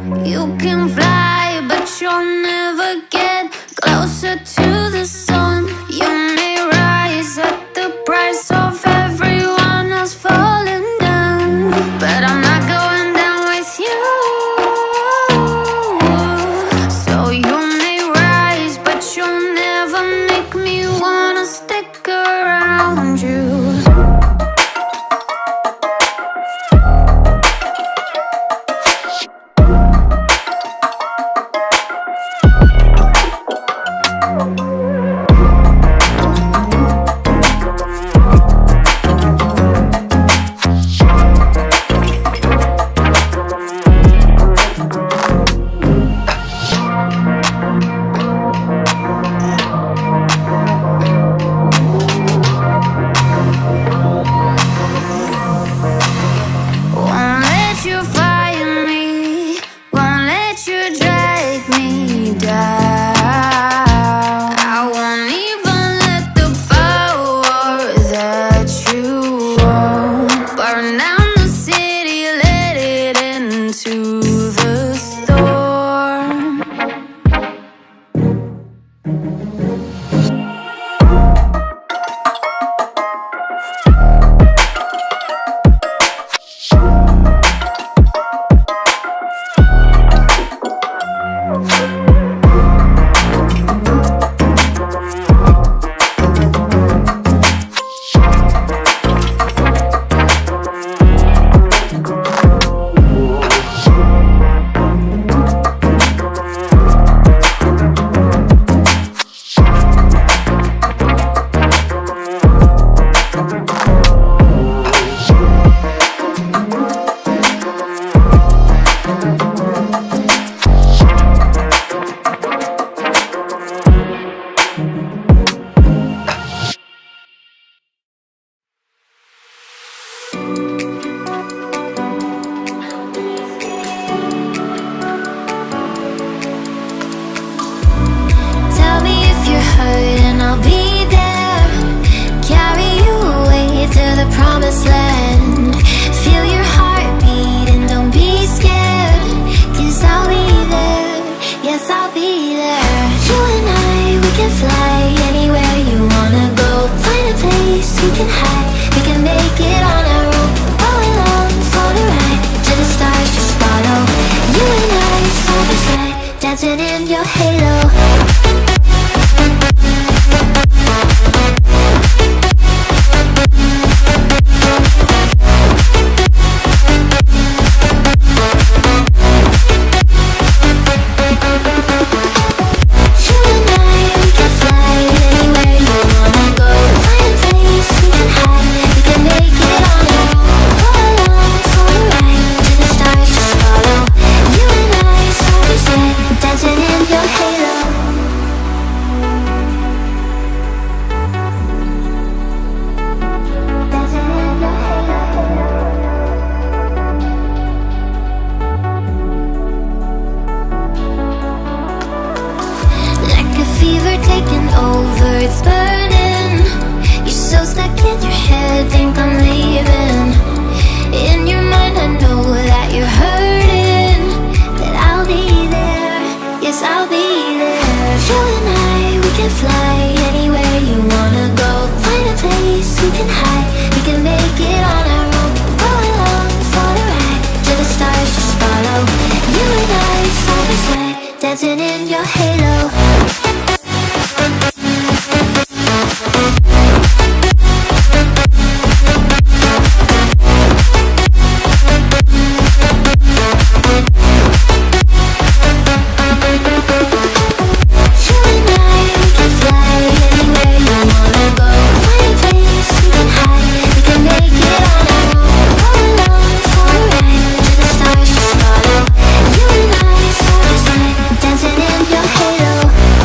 You can fly, but you'll never get closer to the sun. You may rise at the price of everyone else falling down, but I'm not going down with you. So you may rise, but you'll never make me wanna stick around you. Dancing in your halo. Taking over, it's burning. You're so stuck in your head, think I'm leaving. In your mind I know that you're hurting, that I'll be there, yes I'll be there. You and I, we can fly anywhere you wanna go. Find a place we can hide, we can make it on our own. Go along for the ride, to the stars just follow. You and I, side by side, dancing in your halo. Dancing in your halo.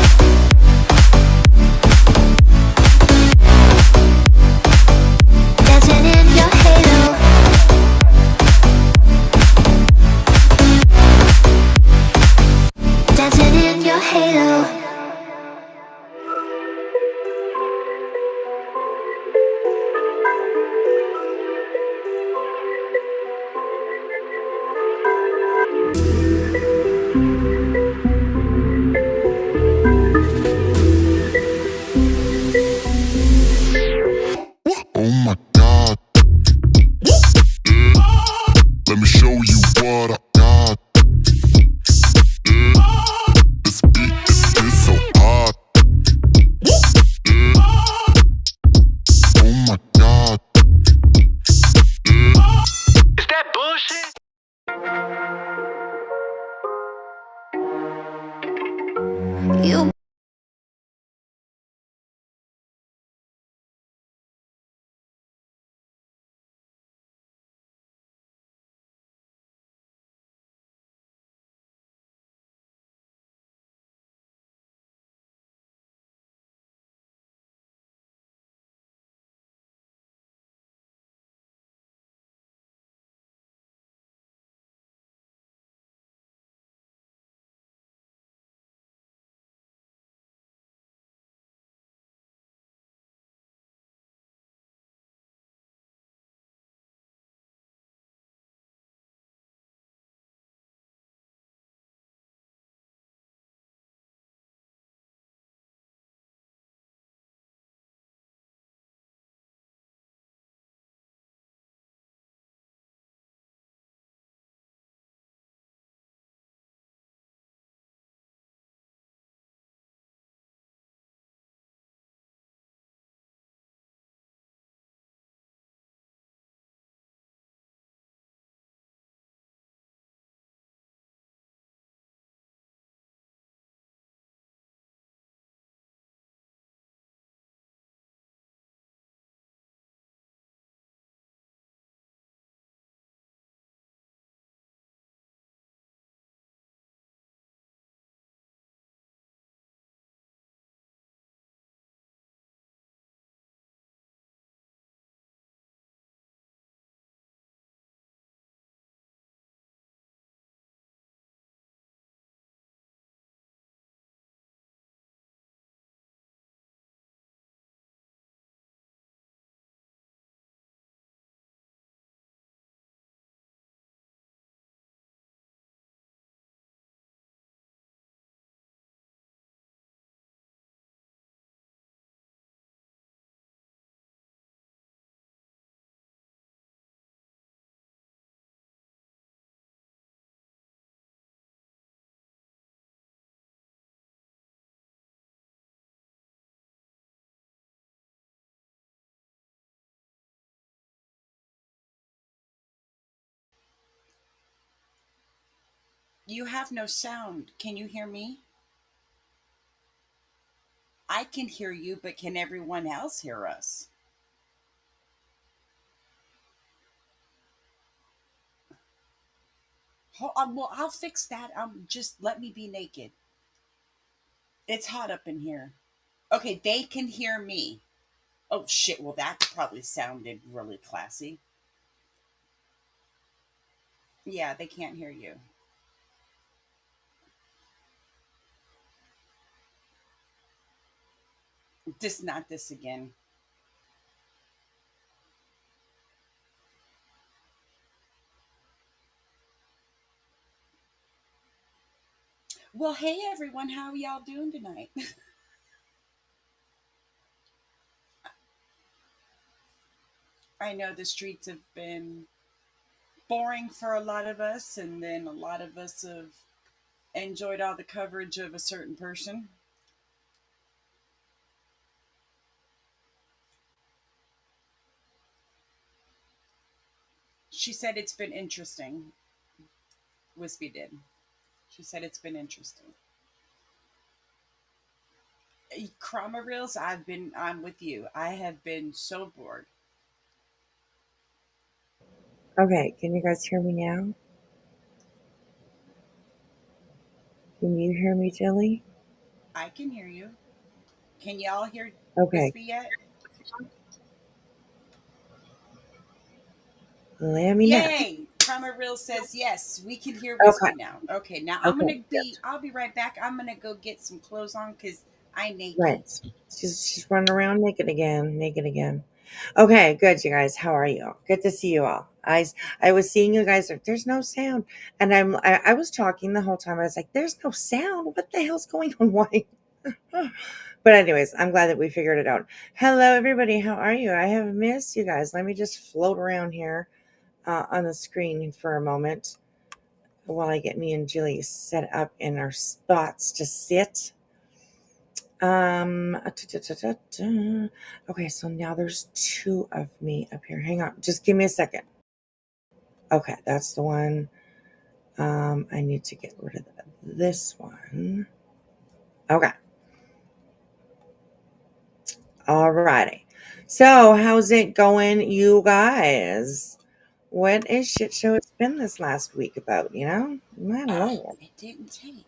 You have no sound. Can you hear me? I can hear you, but can everyone else hear us? Well, I'll fix that. Just let me be naked. It's hot up in here. Okay, they can hear me. Oh shit! Well, that probably sounded really classy. Yeah, they can't hear you. Not this again. Well, hey everyone, how y'all doing tonight? I know the streets have been boring for a lot of us, and then a lot of us have enjoyed all the coverage of a certain person. She said it's been interesting. Whiskey did. She said it's been interesting. Chroma reels, I'm with you. I have been so bored. Okay, can you guys hear me now? Can you hear me, Jilly? I can hear you. Can y'all hear Okay, Wispy yet? let me know. Yay! Chroma Reel says yes, we can hear Okay, Wispy now. Okay, now okay, good. I'll be right back. I'm gonna go get some clothes on because I naked. Right. She's running around naked again, naked again. Okay, good, you guys. How are you? Good to see you all. I was seeing you guys. There's no sound, and I was talking the whole time. I was like, "There's no sound. What the hell's going on? Why?" But anyways, I'm glad that we figured it out. Hello, everybody. How are you? I have missed you guys. Let me just float around here on the screen for a moment while I get me and Julie set up in our spots to sit. Okay, so now there's two of me up here. Hang on, just give me a second. Okay, that's the one. I need to get rid of this one. Okay, alrighty. So, how's it going, you guys? What a shit show it's been this last week about, My lord. It didn't take.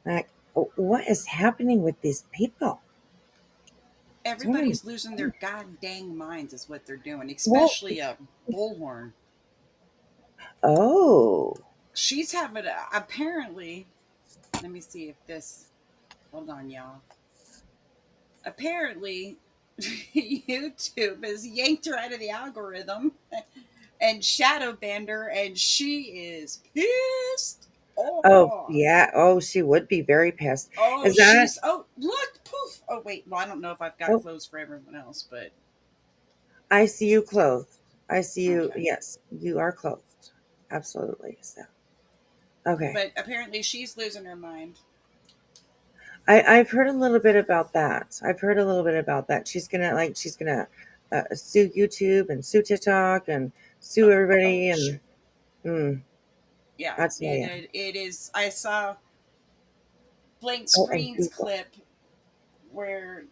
Like, what is happening with these people? I don't Everybody's losing their understand. god dang minds, is what they're doing. Well, Especially Bullhorn. oh, She's having apparently. Let me see if this. Hold on, y'all. Apparently, YouTube has yanked her out of the algorithm and shadow banned her, and she is pissed oh, off. yeah. Oh, she would be very pissed. Oh, Is that? she's look poof. Oh wait, well I don't know if I've got Oh, clothes for everyone else, but I see you clothed. I see you. okay. Yes, you are clothed. Absolutely. So, okay. But apparently she's losing her mind. I've heard a little bit about that. I've heard a little bit about that. She's gonna sue YouTube and sue TikTok and sue Oh everybody. shoot. And mm, Yeah, I tell you. it is. I saw Blank Oh, and Screen's Google. clip where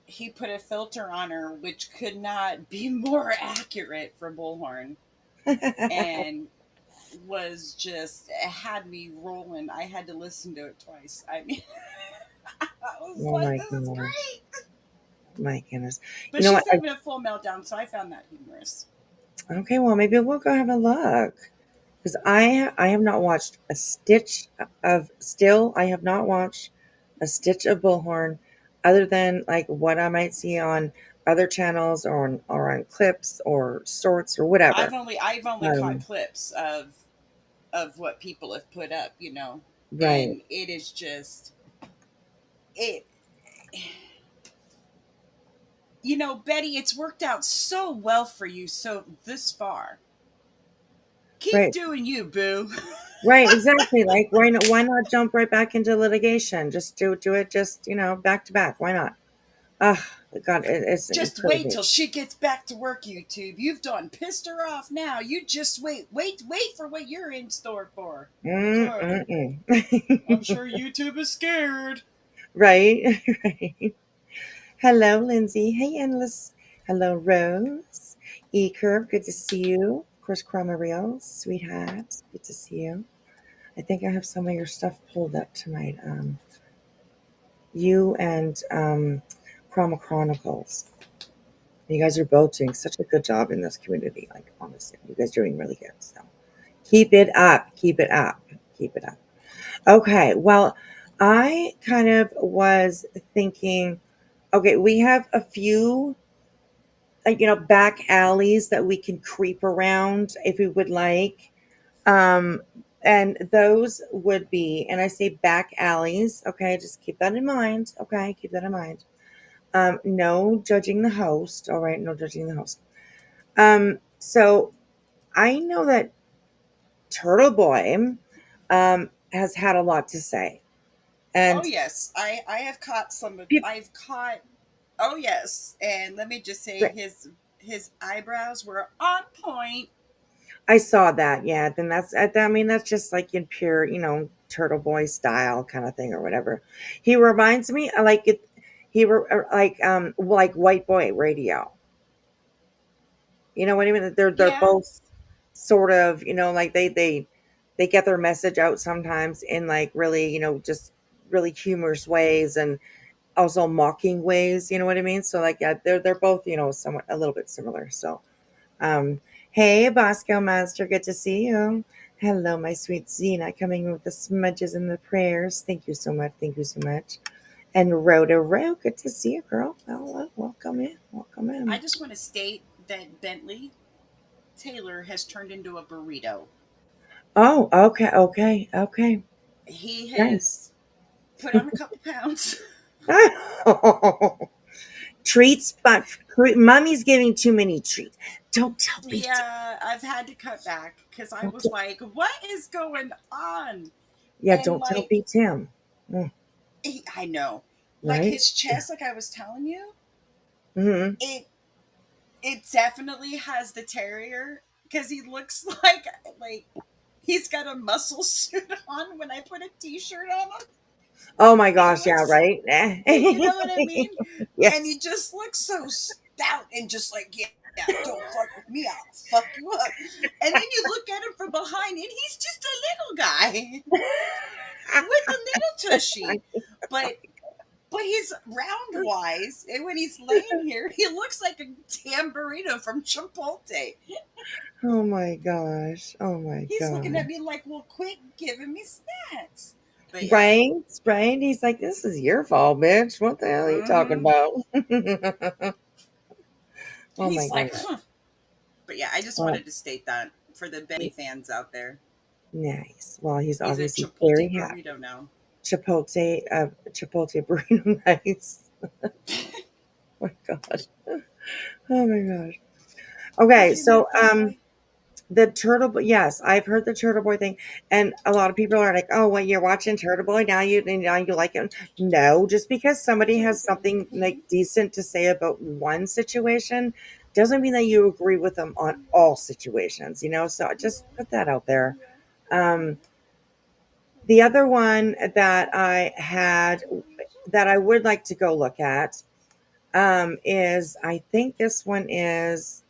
he put a filter on her, which could not be more accurate for Bullhorn, and was just it had me rolling. I had to listen to it twice. I mean, I was Oh like, my "This is gosh. great," My goodness. but You know what? she's having a full meltdown, so I found that humorous. Okay, well, maybe we'll go have a look. Because I have not watched a stitch of still I have not watched a stitch of Bullhorn other than like what I might see on other channels or on clips or shorts or whatever. I've only caught Um, clips of what people have put up, right, and it is just it. Betty, it's worked out so well for you so this far. Keep right, doing you, boo. right, exactly. Like why not jump right back into litigation? Just do it just, back to back. Why not? Ugh. God, it's Just wait crazy. till she gets back to work, YouTube. You've done pissed her off now. You just wait, wait for what you're in store for. Mm, Huh. mm, I'm mm. sure YouTube is scared. Right, right. Hello, Lindsay. Hey, Endless. Hello, Rose. E Curve, good to see you. Of course, Chroma Reels, sweetheart, good to see you. I think I have some of your stuff pulled up tonight. You and Chroma Chronicles. You guys are both doing such a good job in this community. Like, honestly, you guys are doing really good. So keep it up. Keep it up. Keep it up. Okay. Well, I kind of was thinking, okay, we have a few, back alleys that we can creep around if we would like. Um, and those would be, and I say back alleys. Okay. Just keep that in mind. Okay. Keep that in mind. No judging the host. All right. No judging the host. So I know that Turtle Boy has had a lot to say, Oh and yes, I have caught some. peop- I've caught. Oh yes, and let me just say his eyebrows were on point. I saw that. Yeah, then I mean, that's just like in pure, Turtle Boy style kind of thing or whatever. He reminds me, I like it. Like White Boy Radio. You know what I mean? They're Yeah, both sort of, like they get their message out sometimes in like really, just really humorous ways and also mocking ways, you know what I mean? So like yeah, they're both, somewhat a little bit similar. So hey Bosco Master, good to see you. Hello, my sweet Zena, coming with the smudges and the prayers. Thank you so much. Thank you so much. And Rhoda Row, good to see you, girl. Hello, welcome in. Welcome I in. just want to state that Bentley Taylor has turned into a burrito. Oh, okay, okay, okay. He Nice. has put on a couple pounds. Treats, but mommy's giving too many treats. Don't tell me. Yeah, I've had to cut back because I was like, "What is going on?" Yeah, And don't tell like, Beat Tim. Mm, I know, like right? his chest, like I was telling you, Hmm. it it definitely has the terrier because he looks like he's got a muscle suit on when I put a t-shirt on him. Oh my He gosh, yeah, looks, right? you know what I mean? And he Yes. just looks so stout and just like, yeah, yeah, don't fuck with me, I'll fuck you up. And then you look at him from behind and he's just a little guy with a little tushy. But he's round wise, and when he's laying here, he looks like a damn burrito from Chipotle. Oh my gosh. Oh my He's looking at gosh. me like, "Well, quit giving me snacks." But yeah, Right? Right? He's like, this is your fault, bitch. What the hell are you talking hmm about? Oh my he's like, goodness. "Huh." But yeah, I just Oh, wanted to state that for the Benny fans out there. nice. Well, he's He's a obviously very Chipotle happy. burrito now. Chipotle burrito, nice. Oh my god. Oh my gosh. Did Okay, you meet so that boy? the Turtle Boy, yes, I've heard the Turtle Boy thing, and a lot of people are like, "Oh, well, you're watching Turtle Boy now you like him." No, just because somebody has something like decent to say about one situation doesn't mean that you agree with them on all situations, So I just put that out there. Um, the other one that I had that I would like to go look at is I think this one is.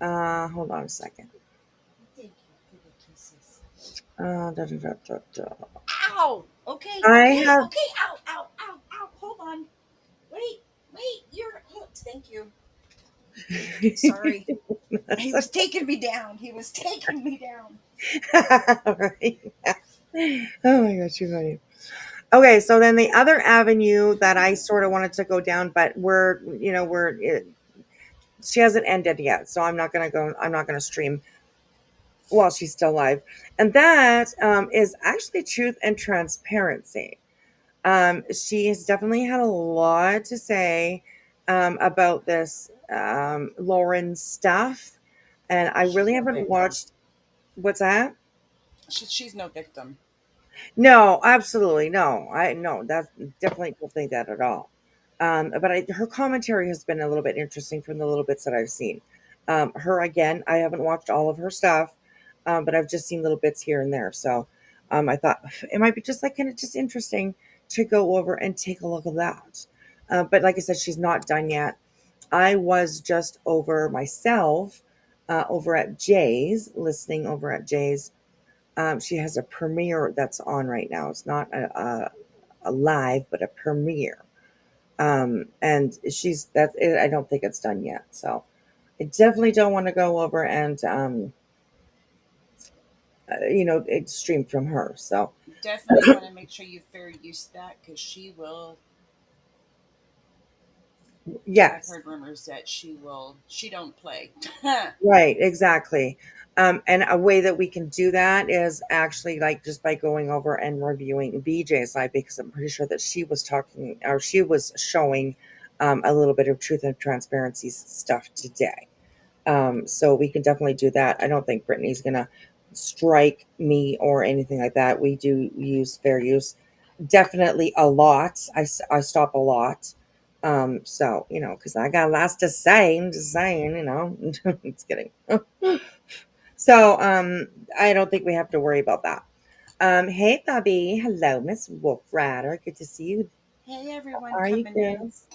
Hold on a second. Thank you for the kisses. Da, da, da, da, da. Ow! Okay, I okay, have okay. Ow, ow, ow, ow. Hold on. Wait, wait. You're hooked. Thank you. Sorry. He That's was taking me down. He was taking me down. right. Oh my gosh, you're funny. Okay, so then the other avenue that I sort of wanted to go down, but she hasn't ended yet, so I'm not gonna go. I'm not gonna stream while she's still alive, and that is actually truth and transparency. She has definitely had a lot to say about this Lauren stuff, and I She's really no haven't victim. watched. What's that? She's no victim. No, absolutely no. I no, that definitely don't think that at all. But her commentary has been a little bit interesting from the little bits that I've seen. Her again, I haven't watched all of her stuff, but I've just seen little bits here and there. So I thought it might be just like kind of just interesting to go over and take a look at that. But like I said, she's not done yet. I was just over myself over at Jay's, listening over at Jay's. She has a premiere that's on right now. It's not a live, but a premiere. And she's that's it. I don't think it's done yet. So I definitely don't want to go over and it stream from her. So Definitely want to make sure you fair use that because she will. I've yes, heard rumors that she don't play. right, exactly. And a way that we can do that is actually like just by going over and reviewing BJ's live, because I'm pretty sure that she was talking or she was showing a little bit of truth and transparency stuff today. So we can definitely do that. I don't think Brittany's gonna strike me or anything like that. We do use fair use, definitely a lot. I stop a lot. So because I got lots to say. I'm just saying, just kidding. So I don't think we have to worry about that. Hey Bobby, hello, Miss Wolf Rider. Good to see you. Hey, How everyone are you, coming in. girls?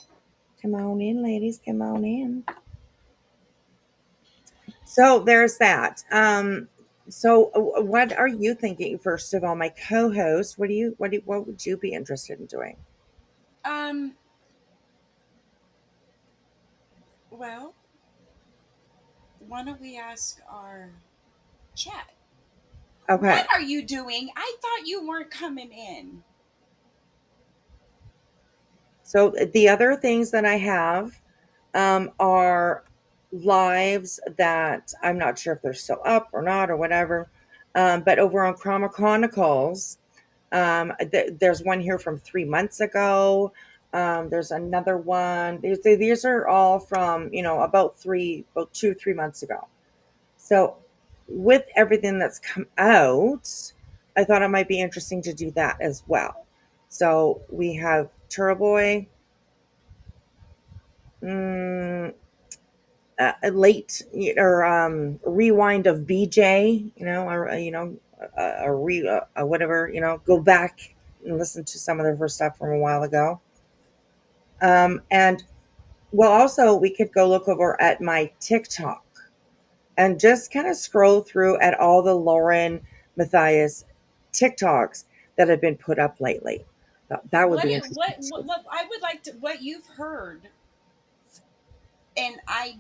Come on in, ladies. Come on in. So there's that. So what are you thinking? First of all, my co-host, what would you be interested in doing? Um, well, why don't we ask our chat? What Okay. are you doing? I thought you weren't coming in. So the other things that I have are lives that I'm not sure if they're still up or not or whatever. But over on Chroma Chronicles, there's one here from 3 months ago. There's another one. These are all from about 2 3 months ago. So with everything that's come out, I thought it might be interesting to do that as well. So we have Turtle Boy, mm, a late or rewind of BJ, or whatever, go back and listen to some of their first stuff from a while ago. And well, also we could go look over at my TikTok and just kind of scroll through at all the Lauren Matthias TikToks that have been put up lately. That would What be it interesting too. what I would like to what you've heard, and I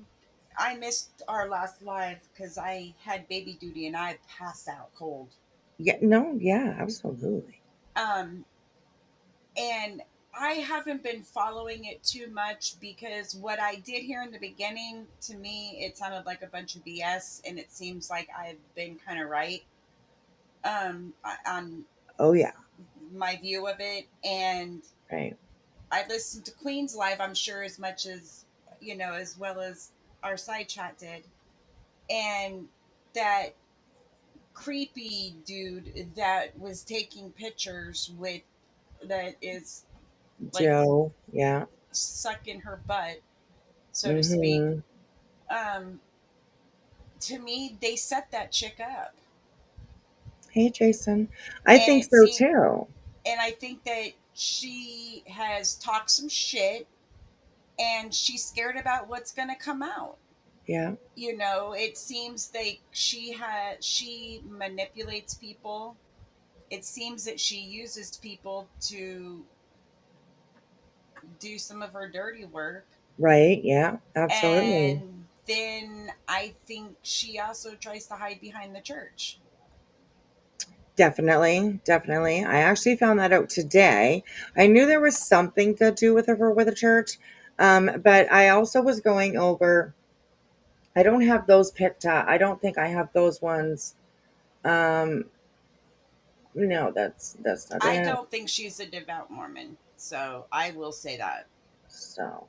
missed our last live because I had baby duty and I passed out cold. Yeah, no, yeah, absolutely. Um, and I haven't been following it too much because what I did hear in the beginning, to me, it sounded like a bunch of BS, and it seems like I've been kind of right on Oh yeah, my view of it. And right. I listened to Queen's live, I'm sure, as much as as well as our side chat did, and that creepy dude that was taking pictures with that is like Joe, yeah. sucking her butt, so to speak. Mm-hmm. Um, to me, they set that chick up, Hey, Jason. I and think it so seemed, too. and I think that she has talked some shit, and she's scared about what's going to come out. Yeah, It seems like she manipulates people. It seems that she uses people to do some of her dirty work. right. Yeah, absolutely. And then I think she also tries to hide behind the church. Definitely, definitely. I actually found that out today. I knew there was something to do with her with the church, but I also was going over. I don't have those picked up. I don't think I have those ones. Um, no, that's not I it. don't think she's a devout Mormon, so I will say that. So,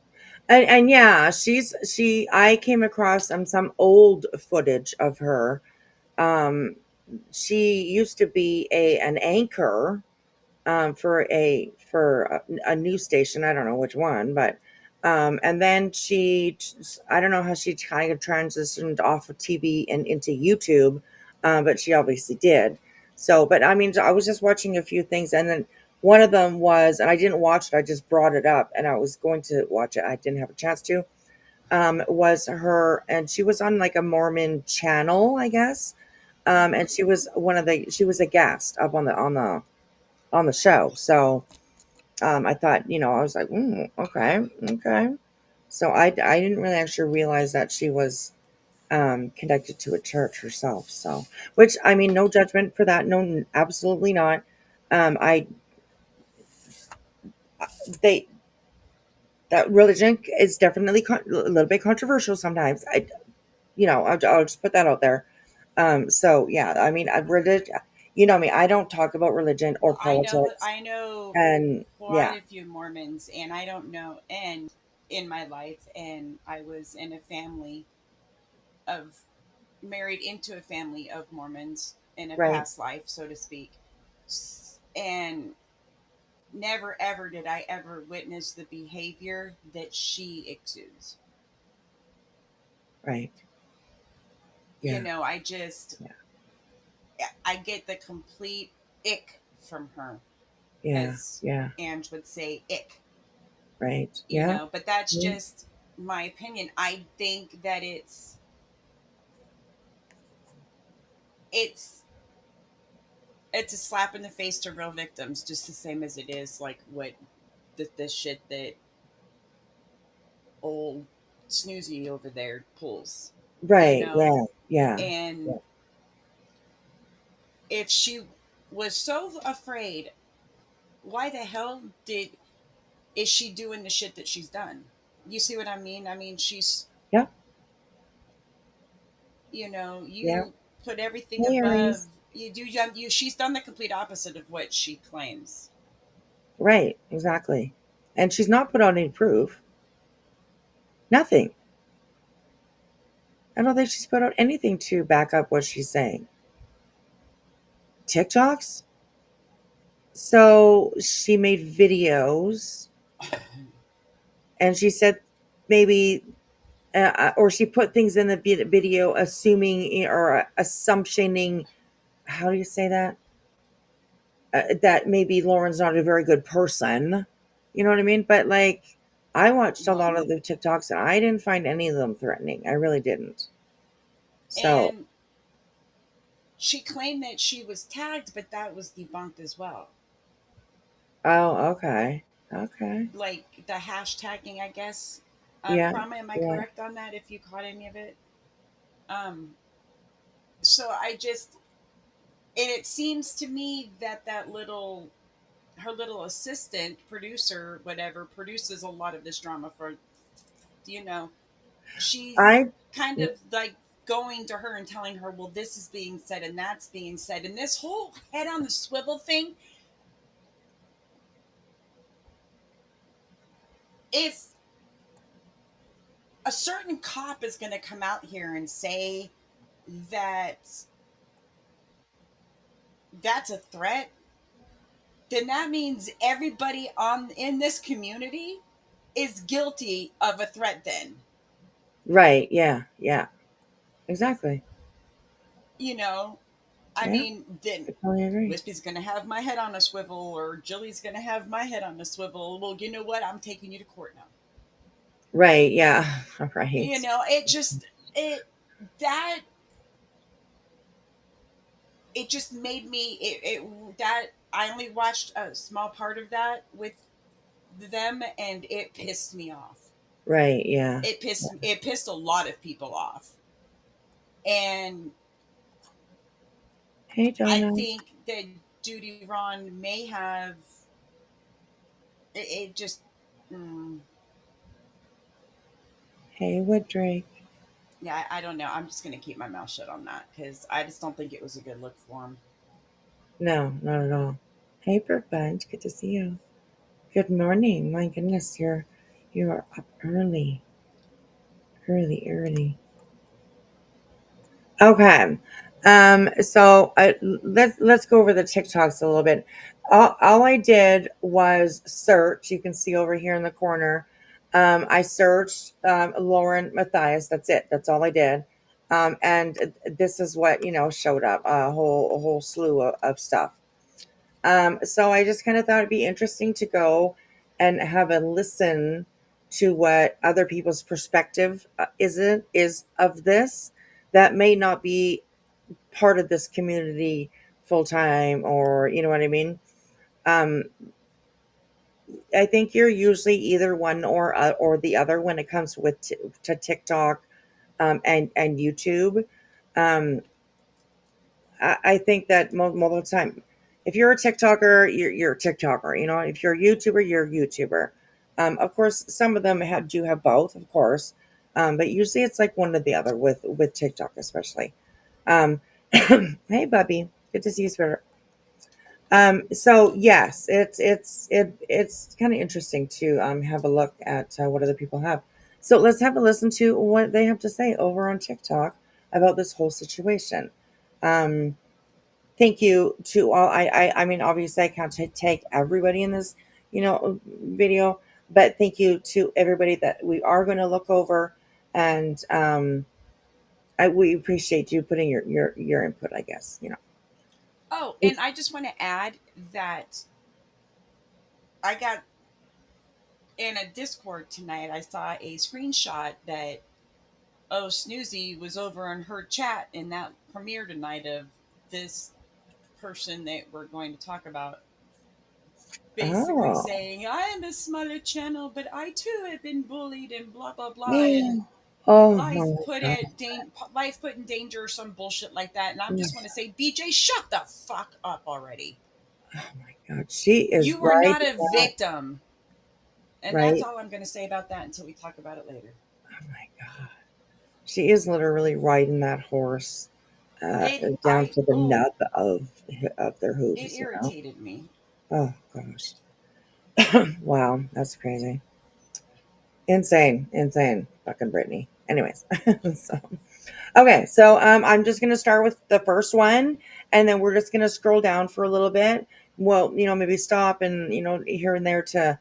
and yeah, she. I came across some old footage of her. She used to be an anchor for a for a news station. I don't know which one, but and then I don't know how she kind of transitioned off of TV and into YouTube, but she obviously did. So, but I mean, I was just watching a few things, and then one of them was, and I didn't watch it. I just brought it up, and I was going to watch it. I didn't have a chance to. Was her, and she was on like a Mormon channel, I guess. Hmm. And she was a guest up on the show. So I thought, I was like, okay, okay. So I didn't really actually realize that she was connected to a church herself. So, which I mean, no judgment for that. No, absolutely not. I they That religion is definitely a little bit controversial sometimes. I'll just put that out there. So yeah, I mean, me, I don't talk about religion or politics, I know and quite yeah, a few Mormons, and I don't know, and in my life, and I was in a family of married into a family of Mormons in a right, past life, so to speak. And never ever did I ever witness the behavior that she exudes. right, You yeah, know, I get the complete ick from her, yeah, as yeah, Ange would say, ick. right, You yeah, know, but that's yeah, just my opinion. I think that it's it's a slap in the face to real victims, just the same as it is like what the shit that old snoozy over there pulls, you right, know. yeah, yeah, And yeah, if she was so afraid, why the hell did is she doing the shit that she's done? You see what I mean? I mean, she's, yeah, yeah. you put everything Hey, above. Aries. You. She's done the complete opposite of what she claims. Right, exactly. And she's not put on any proof. Nothing. I don't think she's put out anything to back up what she's saying. TikToks? So she made videos and she said maybe, or she put things in the video assuming or assumptioning, how do you say that? That maybe Lauren's not a very good person. You know what I mean? But like, I watched a Well, lot of the TikToks and I didn't find any of them threatening. I really didn't. So, and she claimed that she was tagged, but that was debunked as well. oh, okay. Okay. Like the hashtagging, I guess. Yeah. Karma, am I Yeah. correct on that? If you caught any of it, um, so I just, and it seems to me that her little assistant producer, whatever, produces a lot of this drama for, you know, she's I, kind of like going to her and telling her, well, this is being said and that's being said, and this whole head on the swivel thing. If a certain cop is going to come out here and say that that's a threat, then that means everybody on in this community is guilty of a threat. Then, right. Yeah. Yeah. Exactly. you know, I Yeah. mean, then I totally agree. Wispy's going to have my head on a swivel, or Jilly's going to have my head on a swivel. Well, you know what? I'm taking you to court now. Right. Yeah. You Right. know, it that it just made me that I only watched a small part of that with them, and it pissed me off. Right. Yeah. It pissed a lot of people off, and Hey, I Donna. think that Judy Ron may have it just. Mm, Hey, Wooddrake. yeah, I don't know. I'm just gonna keep my mouth shut on that because I just don't think it was a good look for him. No, not at all. Hey, Brooke Bunch. Good to see you. Good morning. My goodness, you are up early, early, early. Okay. So let's go over the TikToks a little bit. all I did was search. You can see over here in the corner. I searched Lauren Matthias. That's it. That's all I did. And this is what showed up, a whole slew of stuff. So I just kind of thought it'd be interesting to go and have a listen to what other people's perspective is of this that may not be part of this community full time, or you know what I mean. Um, I think you're usually either one or the other when it comes to TikTok, and YouTube. Um, I think that most of the time, if you're a TikToker, you're a TikToker. If you're a YouTuber, you're a YouTuber. Of course, some of them do have both, of course, but usually it's like one or the other with TikTok, especially. Um, hey, Bubby, good to see you, Spirit. So yes, it's kind of interesting to have a look at what other people have. So let's have a listen to what they have to say over on TikTok about this whole situation. Um, Thank you to all. I mean, obviously, I can't take everybody in this, video, but thank you to everybody that we are going to look over, and we appreciate you putting your input. I guess. Oh, and I just want to add that I got in a Discord tonight. I saw a screenshot that Snoozy was over in her chat in that premiere tonight of this person that we're going to talk about, basically Oh, saying, I am a smaller channel, but I too have been bullied and blah blah blah, yeah. and Oh life my put god. life put in danger or some bullshit like that. And I'm Yeah. just want to say, BJ, shut the fuck up already. Oh my god. She is You were right. not a victim. And that's Right. all I'm going to say about that until we talk about it later. Oh my god. She is literally riding that horse down to the nub of their It hooves. irritated me. Oh gosh. Wow, that's crazy. Insane. Fucking Brittany. Anyways, so okay, so I'm just gonna start with the first one, and then we're just gonna scroll down for a little bit. Well, maybe stop and here and there to,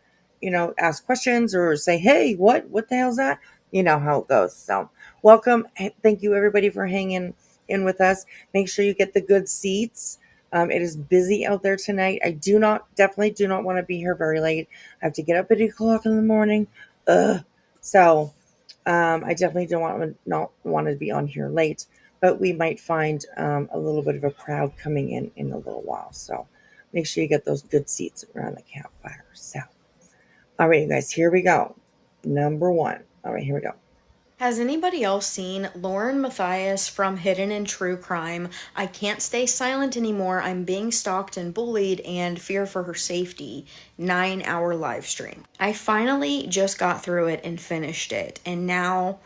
ask questions or say, "Hey, what the hell's that?" You know how it goes. So, welcome. Thank you everybody for hanging in with us. Make sure you get the good seats. It is busy out there tonight. I definitely do not want to be here very late. I have to get up at 8 o'clock in the morning. Ugh. So, I definitely don't not want to be on here late, but we might find a little bit of a crowd coming in a little while. So make sure you get those good seats around the campfire. So, all right, you guys, here we go. Number one. All right, here we go. Has anybody else seen Lauren Matthias from Hidden in True Crime? I can't stay silent anymore. I'm being stalked and bullied and fear for her safety. 9-hour live stream. I finally just got through it and finished it. And now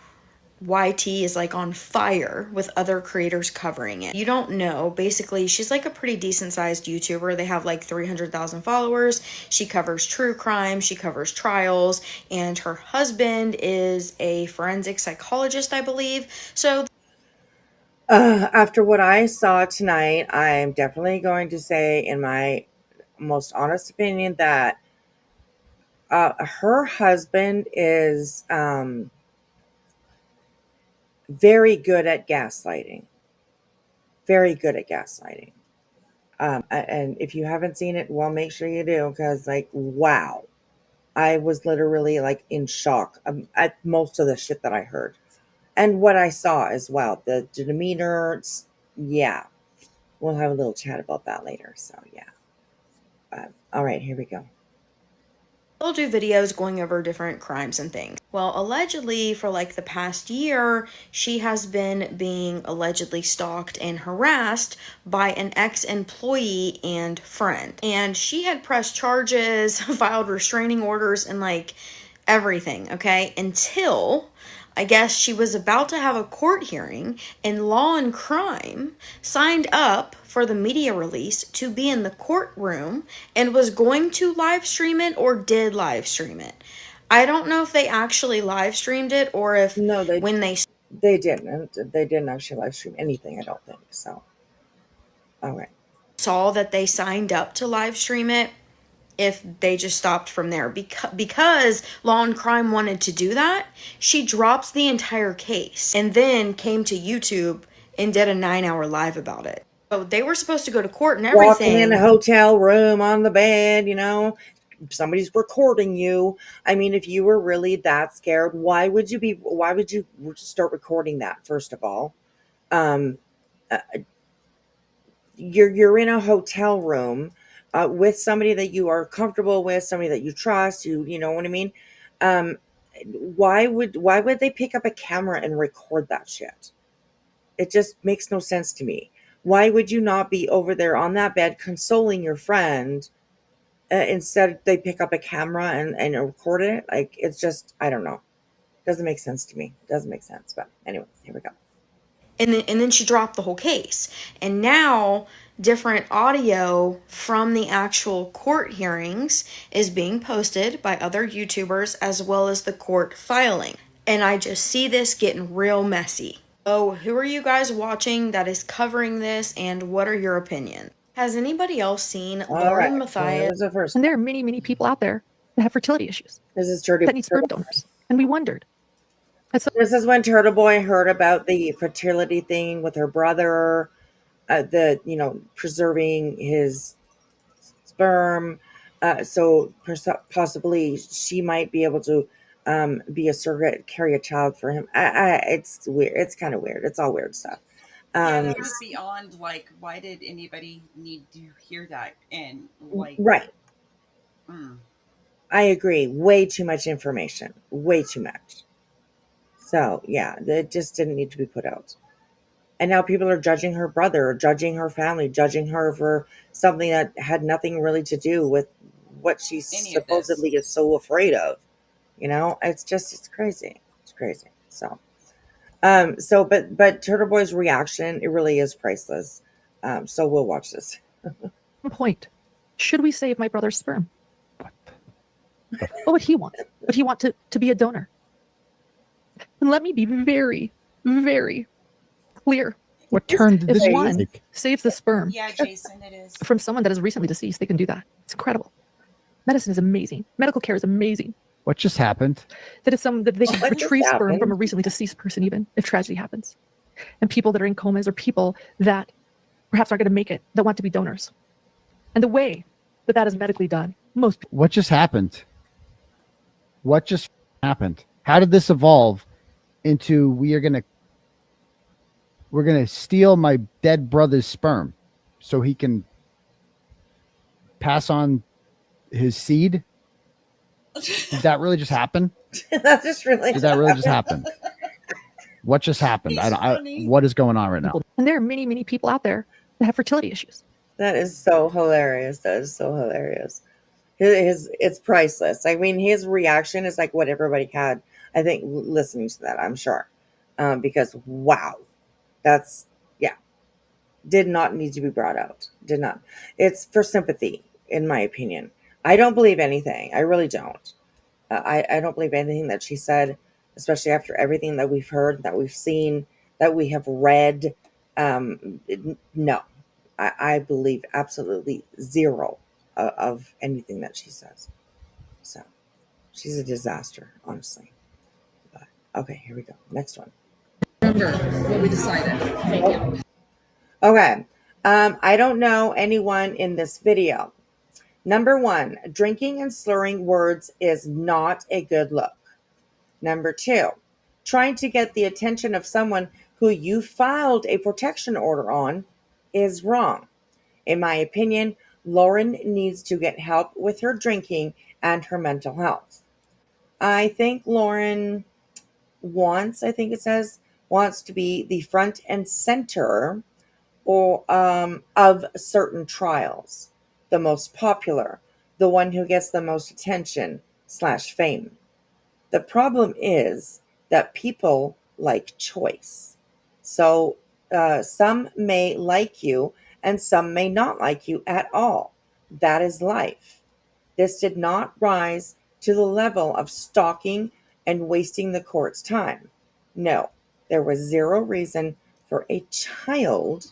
YT is like on fire with other creators covering it. You don't know, basically she's like a pretty decent sized YouTuber. They have like 300,000 followers. She covers true crime, she covers trials, and her husband is a forensic psychologist, I believe. So After what I saw tonight, I'm definitely going to say, in my most honest opinion, that her husband is very good at gaslighting. Very good at gaslighting. And if you haven't seen it, well, make sure you do, because, like, wow, I was literally like in shock at most of the shit that I heard and what I saw as well. The demeanor, yeah, we'll have a little chat about that later. So yeah, all right, here we go. they'll do videos going over different crimes and things. Well, allegedly, for like the past year, she has been being allegedly stalked and harassed by an ex employee and friend. And she had pressed charges, filed restraining orders, and like everything, okay? Until I guess she was about to have a court hearing, and Law and Crime signed up for the media release to be in the courtroom and was going to live stream it or did live stream it. I don't know if they actually live streamed it or if No, when they they didn't. They didn't actually live stream anything. I don't think so. All right. saw that they signed up to live stream it if they just stopped from there. Because Law and Crime wanted to do that, she drops the entire case and then came to YouTube and did a 9-hour live about it. So they were supposed to go to court and Walking in a everything. hotel room on the bed, you know, somebody's recording you. I mean, if you were really that scared, why would you start recording that, first of all? Um, uh, you're in a hotel room with somebody that you are comfortable with, somebody that you trust, you know what I mean? Um, why would they pick up a camera and record that shit? It just makes no sense to me. Why would you not be over there on that bed consoling your friend? Instead, they pick up a camera and record it. Like, it's just, I don't know. Doesn't make sense to me. Doesn't make sense. But anyways, here we go. And then she dropped the whole case. And now different audio from the actual court hearings is being posted by other YouTubers as well as the court filing. And I just see this getting real messy. Oh, who are you guys watching that is covering this, and what are your opinions? Has anybody else seen All Lauren right. Matthias? Here's the first. And there are many, many people out there that have fertility issues This is Turtle. that need sperm donors. And we wondered. This is when Turtle Boy heard about the fertility thing with her brother, preserving his sperm. So possibly she might be able to be a surrogate, carry a child for him. It's weird. It's kind of weird. It's all weird stuff. Yeah, that was beyond, like, why did anybody need to hear that? And, like, right. mm. I agree. Way too much information. Way too much. So, yeah, it just didn't need to be put out. And now people are judging her brother, judging her family, judging her for something that had nothing really to do with what she supposedly is so afraid of. You know, it's crazy. It's crazy. So, but Turtle Boy's reaction, it really is priceless. So we'll watch this. Point. Should we save my brother's sperm? What would he want? Would he want to be a donor? And let me be very, very clear. What turn did this If one take? saves the sperm Yeah, Jason, it is. from someone that is recently deceased, they can do that. It's incredible. Medicine is amazing. Medical care is amazing. What just happened? That they can What just retrieve sperm happened? from a recently deceased person, even if tragedy happens. And people that are in comas, or people that perhaps aren't going to make it, that want to be donors. And the way that is medically done, most people. What just happened? What just happened? How did this evolve into we're gonna steal my dead brother's sperm so he can pass on his seed? Did that really just happen? Did that really just happen? What just happened? What is going on right now? And there are many, many people out there that have fertility issues. That is so hilarious. That is so hilarious. It's priceless. I mean, his reaction is like what everybody had, I think, listening to that, I'm sure. Because, wow, that's, yeah, did not need to be brought out. Did not. It's for sympathy, in my opinion. I don't believe anything. I really don't. I don't believe anything that she said, especially after everything that we've heard, that we've seen, that we have read. No. I believe absolutely zero of anything that she says. So she's a disaster, honestly. But, okay, here we go. Next one. What we decided. Thank you. Okay. I don't know anyone in this video. Number 1, drinking and slurring words is not a good look. Number 2, trying to get the attention of someone who you filed a protection order on is wrong. In my opinion, Lauren needs to get help with her drinking and her mental health. I think Lauren wants to be the front and center of certain trials, the most popular, the one who gets the most attention / fame. The problem is that people like choice. So some may like you and some may not like you at all. That is life. This did not rise to the level of stalking and wasting the court's time. No, there was zero reason for a child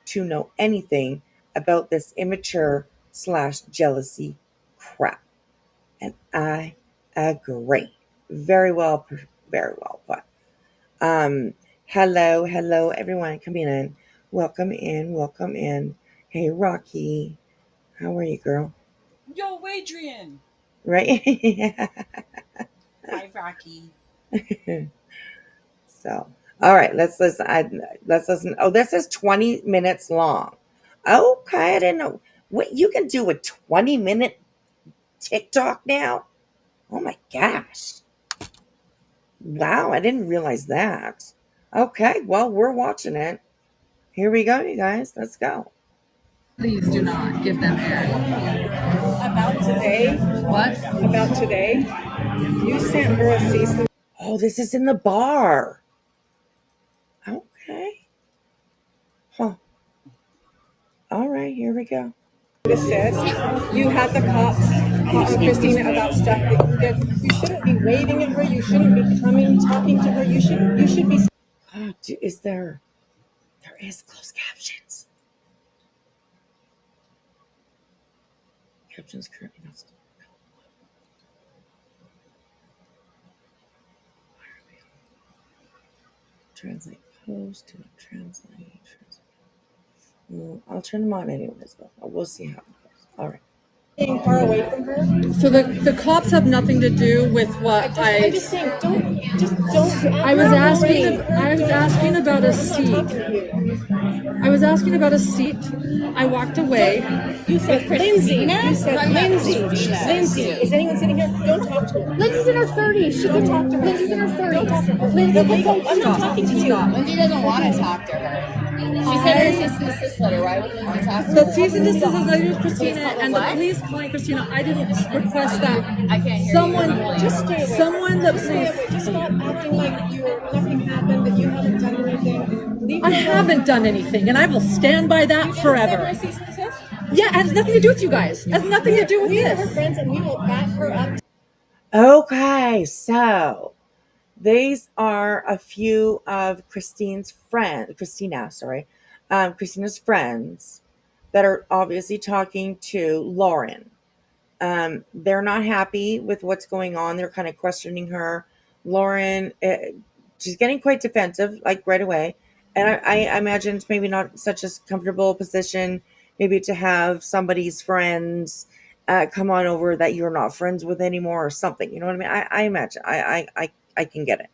to know anything about this immature / jealousy crap. And I agree. Very well put. Hello, everyone coming in. Welcome in. Hey, Rocky. How are you, girl? Yo, Adrian. Right? Hi, Rocky. So, all right, let's listen. Oh, this is 20 minutes long. Okay, I didn't know. Wait, you can do a 20-minute TikTok now? Oh my gosh. Wow, I didn't realize that. Okay, well, we're watching it. Here we go, you guys. Let's go. Please do not give them air. About today, What? about today, you sent her a cease and Oh, this is in the bar. Okay. Huh. All right, here we go. desist. You had the cops call Christina about stuff that you did. You shouldn't be waving at her. You shouldn't be coming, talking to her. You should be. Oh, is there is closed captions. Captions currently not. Translate post to translate. Well, I'll turn them on anyways, but we'll see how it goes. All right. Being far away from her. So the cops have nothing to do with what I'm just saying, don't. I was asking about a seat. I was asking about a seat. I walked away. You said Lindsay. You said Lindsay. Lindsay. Is anyone sitting here? Don't talk to her. Lindsay's in her 30s. She can talk to her. Lindsay's in her 30s. Lindsay can talk to I'm not talking to you. Lindsay doesn't want to talk to her. She sent her cease and desist letter. Why would Lindsay talk to her? The cease and desist is letter to Christina, and the police calling Christina. I didn't request that. I can't hear Someone, you. Just stay away. someone that Stay away. Just stop acting like nothing happened, that you haven't done anything. Leave I her alone. haven't done anything, and I will stand by that You didn't forever. send her a cease and desist? Yeah, it has nothing to do with you guys. It has nothing to do with We are her this. friends, and we will back her up. Okay, so these are a few of Christina's friends that are obviously talking to Lauren. They're not happy with what's going on. They're kind of questioning her. Lauren, she's getting quite defensive, like right away. And I imagine it's maybe not such a comfortable position, maybe to have somebody's friends come on over that you're not friends with anymore or something. You know what I mean? I imagine. I can get it.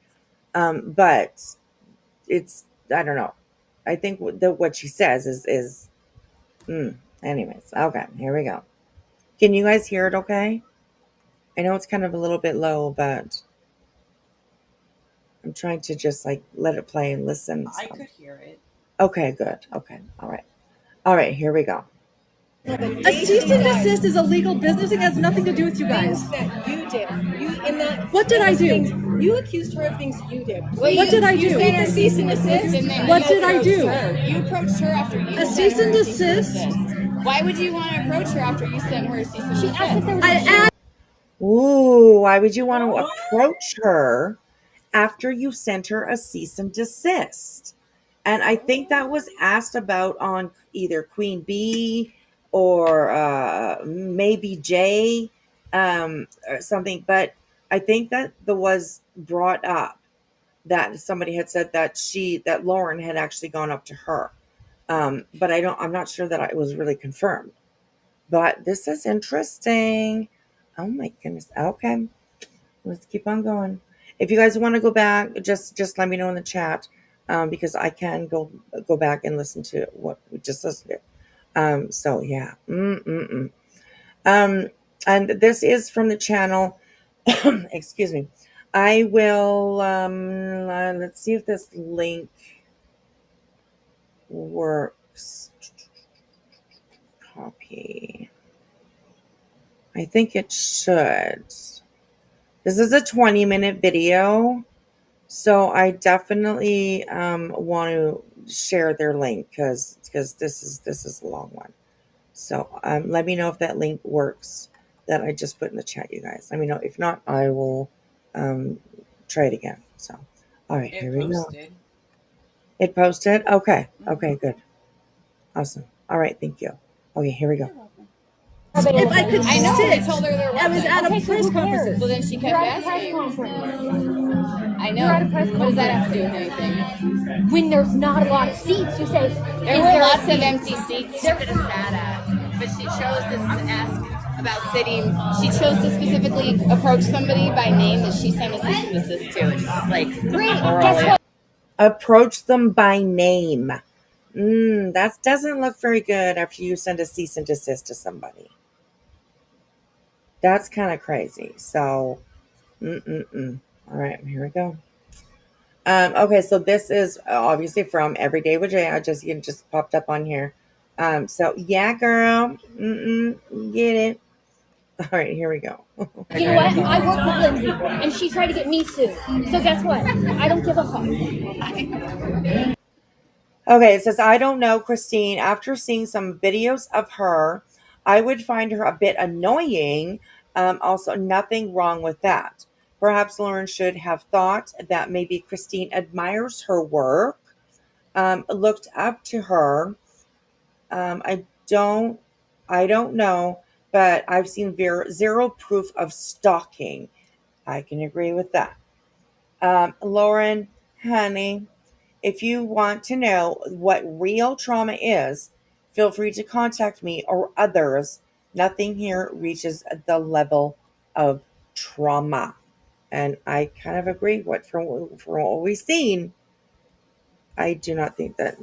But it's, I don't know. I think what she says is anyways. Okay, here we go. Can you guys hear it okay? I know it's kind of a little bit low, but I'm trying to just like let it play and listen. I could hear it. Okay, good. Okay. All right, here we go. A cease and desist is a legal business. It has nothing to do with you guys. Things that you did. What did I do? You accused her of things you did. Wait, What did I You do? sent her cease and desist, and then What you did I approached do? her. You approached her after you A sent cease her and a cease and desist? desist. Why would you want to approach her after you sent her a cease and desist? I asked. Ooh, why would you want to approach her after you sent her a cease and desist? And I think that was asked about on either Queen Bee or maybe Jay, or something. But I think that there was brought up that somebody had said that Lauren had actually gone up to her. But I'm not sure that it was really confirmed. But this is interesting. Oh my goodness. Okay. Let's keep on going. If you guys want to go back, just let me know in the chat, because I can go back and listen to what we just listened to. So yeah. And this is from the channel. Excuse me. I will. Let's see if this link works. Copy. I think it should. This is a 20-minute video, so I definitely want to share their link because this is a long one. So let me know if that link works that I just put in the chat, you guys. Let me know. If not, I will try it again. So, all right, here we go. It posted? Okay. Okay, good. Awesome. All right, thank you. Okay, here we go. If I could I know. I sit, told her there I was wasn't. at Okay, a so press who cares? conference. So then she kept asking. I know. You're at a press What does that have to do conference. with anything? When there's not a lot of seats, you say, There were lots of empty seats she could have sat at, but she chose to ask about sitting. She chose to specifically approach somebody by name that she sent a cease and desist to. It's just like, great, guess what? Approach them by name. That doesn't look very good after you send a cease and desist to somebody. That's kind of crazy. So, all right, here we go. Okay, so this is obviously from Everyday with Jay. It just popped up on here. So yeah, girl, get it. All right, here we go. You know what? I work with Lindsay, and she tried to get me sued. So guess what? I don't give a fuck. Okay, it says, I don't know, Christine. After seeing some videos of her, I would find her a bit annoying. Also, nothing wrong with that. Perhaps Lauren should have thought that maybe Christine admires her work, looked up to her. I don't know, but I've seen zero proof of stalking. I can agree with that. Lauren, honey, if you want to know what real trauma is, feel free to contact me or others. Nothing here reaches the level of trauma. And I kind of agree from what we've seen. I do not think that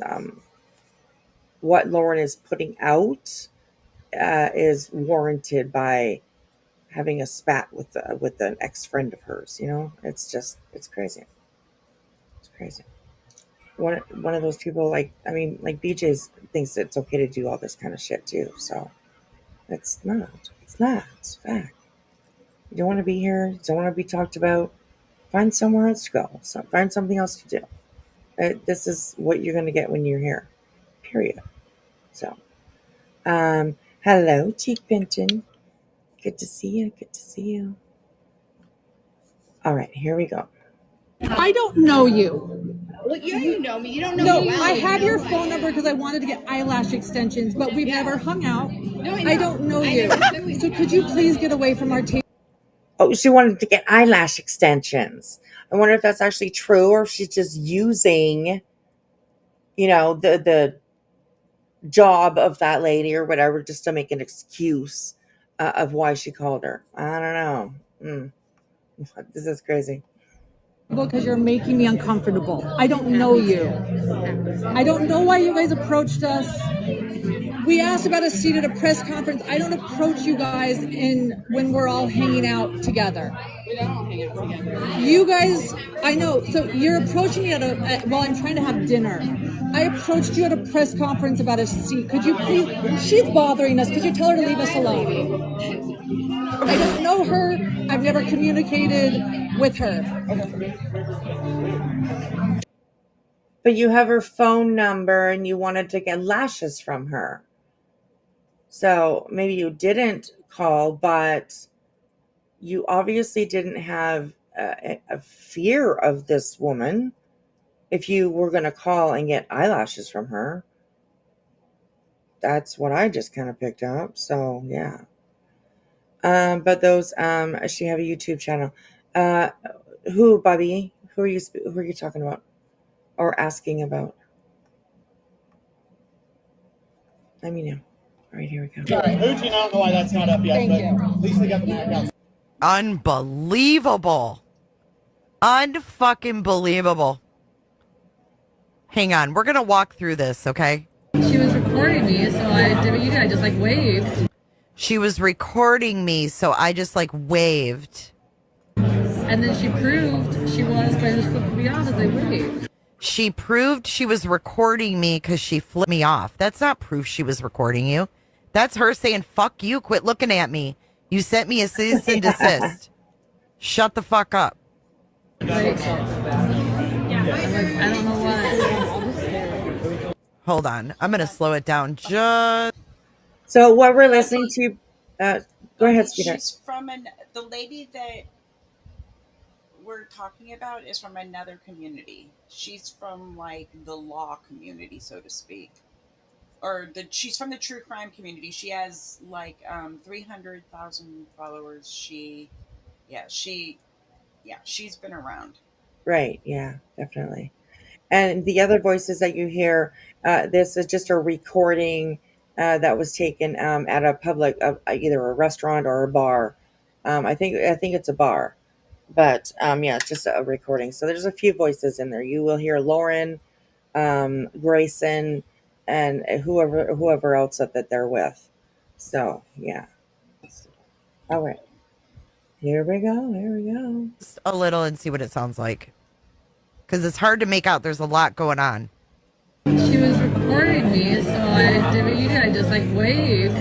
what Lauren is putting out is warranted by having a spat with an ex-friend of hers. It's crazy. It's crazy. One of those people, like BJ's thinks it's okay to do all this kind of shit too. So it's not fact. You don't want to be here, you don't want to be talked about, find somewhere else to go. So find something else to do. This is what you're going to get when you're here, period. So hello, Cheek Pinton, good to see you. All right, here we go. I don't know you. well, you know me. You don't know me well. I have your phone number because I wanted to get eyelash extensions, but we've never hung out. No, I don't know you. So could you please get away from our table? Oh, she wanted to get eyelash extensions. I wonder if that's actually true or if she's just using, the job of that lady or whatever just to make an excuse of why she called her. I don't know. This is crazy. Because you're making me uncomfortable. I don't know you. I don't know why you guys approached us. We asked about a seat at a press conference. I don't approach you guys when we're all hanging out together. We don't all hang out together. You guys, I know. So you're approaching me while I'm trying to have dinner. I approached you at a press conference about a seat. Could you please? She's bothering us. Could you tell her to leave us alone? I don't know her. I've never communicated with her. But you have her phone number and you wanted to get lashes from her. So maybe you didn't call, but you obviously didn't have a fear of this woman if you were going to call and get eyelashes from her. That's what I just kind of picked up. So, yeah. But those, she have a YouTube channel. Who, Bobby? Who are you talking about or asking about? Let me know. All right, here we go. Sorry, Uchi, I don't know why that's not up yet. Thank you. At least they got the back out. Unbelievable. Unfucking believable. Hang on. We're going to walk through this, okay? She was recording me, so I did what you did. I just waved. She was recording me, so I just waved. And then she proved she was by just flipping me off as I waved. She proved she was recording me because she flipped me off. That's not proof she was recording you. That's her saying, fuck you, quit looking at me. You sent me a cease and desist. Shut the fuck up. I don't know why. Hold on. I'm going to slow it down just... So what we're listening to... go ahead, sweetheart. She's from the lady that we're talking about is from another community. She's from the law community, so to speak. she's from the true crime community. She has like 300,000 followers. Yeah, she's been around. Right. Yeah, definitely. And the other voices that you hear, this is just a recording that was taken at a public, either a restaurant or a bar. I think it's a bar, but yeah, it's just a recording. So there's a few voices in there. You will hear Lauren, Grayson, and whoever else that they're with. So yeah. All right. Here we go. Here we go. Just a little and see what it sounds like. Because it's hard to make out. There's a lot going on. She was recording me, so I did what you did. I just like waved,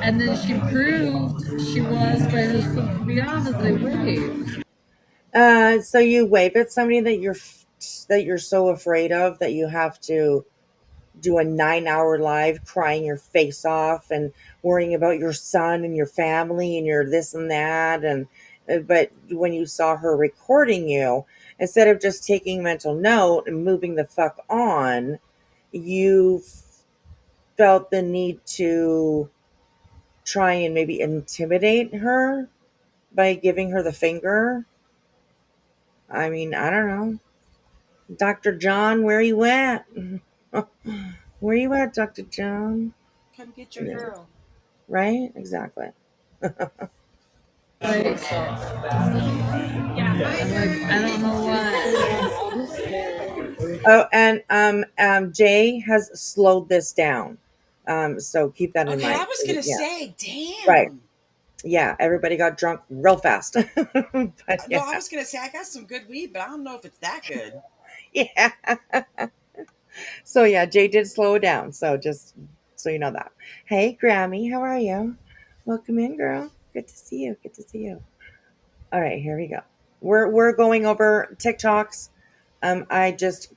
and then she proved she was, but I just flipped me off as I waved. So you wave at somebody that you're so afraid of that you have to do a 9-hour live crying your face off and worrying about your son and your family and your this and that, and but when you saw her recording you, instead of just taking mental note and moving the fuck on, you felt the need to try and maybe intimidate her by giving her the finger. I mean, I don't know. Dr. John, where you at? Where you at, Dr. John? Come get your girl. Right? Exactly. Like, I'm like, I don't know what. Oh, and Jay has slowed this down. So keep that in Okay, mind. I was gonna Yeah. say, damn. Right. Yeah, everybody got drunk real fast. But No, yeah. I was gonna say I got some good weed, but I don't know if it's that good. Yeah. So yeah, Jay did slow it down. So just so you know that. Hey, Grammy, how are you? Welcome in, girl. Good to see you. Good to see you. All right, here we go. We're going over TikToks. I just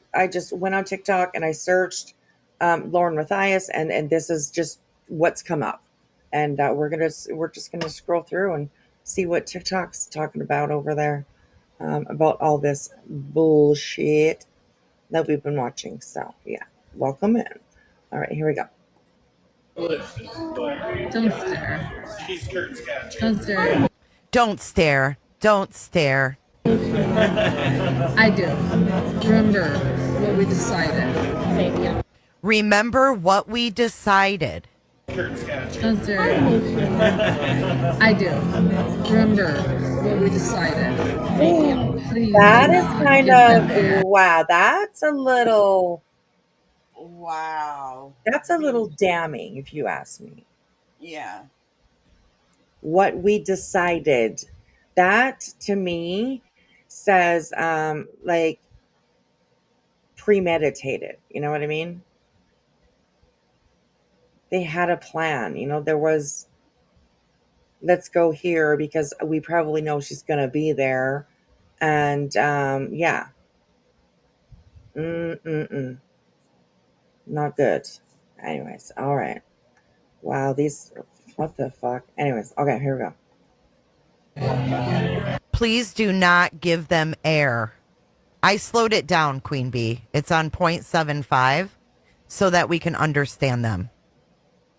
went on TikTok and I searched Lauren Matthias, and this is just what's come up, and we're just gonna scroll through and see what TikTok's talking about over there, about all this bullshit that we've been watching. So yeah, welcome in. All right, here we go. Don't stare. Don't stare. Don't stare. Don't stare. I do. Remember what we decided. Remember what we decided. Don't stare. I do. Remember what we decided. Please That do is not kind give them air. of wow. That's a little Wow. damning, if you ask me. Yeah. What we decided, that to me says like premeditated. You know what I mean? They had a plan. There was, let's go here because we probably know she's gonna be there, and yeah. Mm-mm-mm. Not good. Anyways, all right. Wow, what the fuck? Anyways, okay, here we go. Please do not give them air. I slowed it down, Queen Bee. It's on 0.75 so that we can understand them.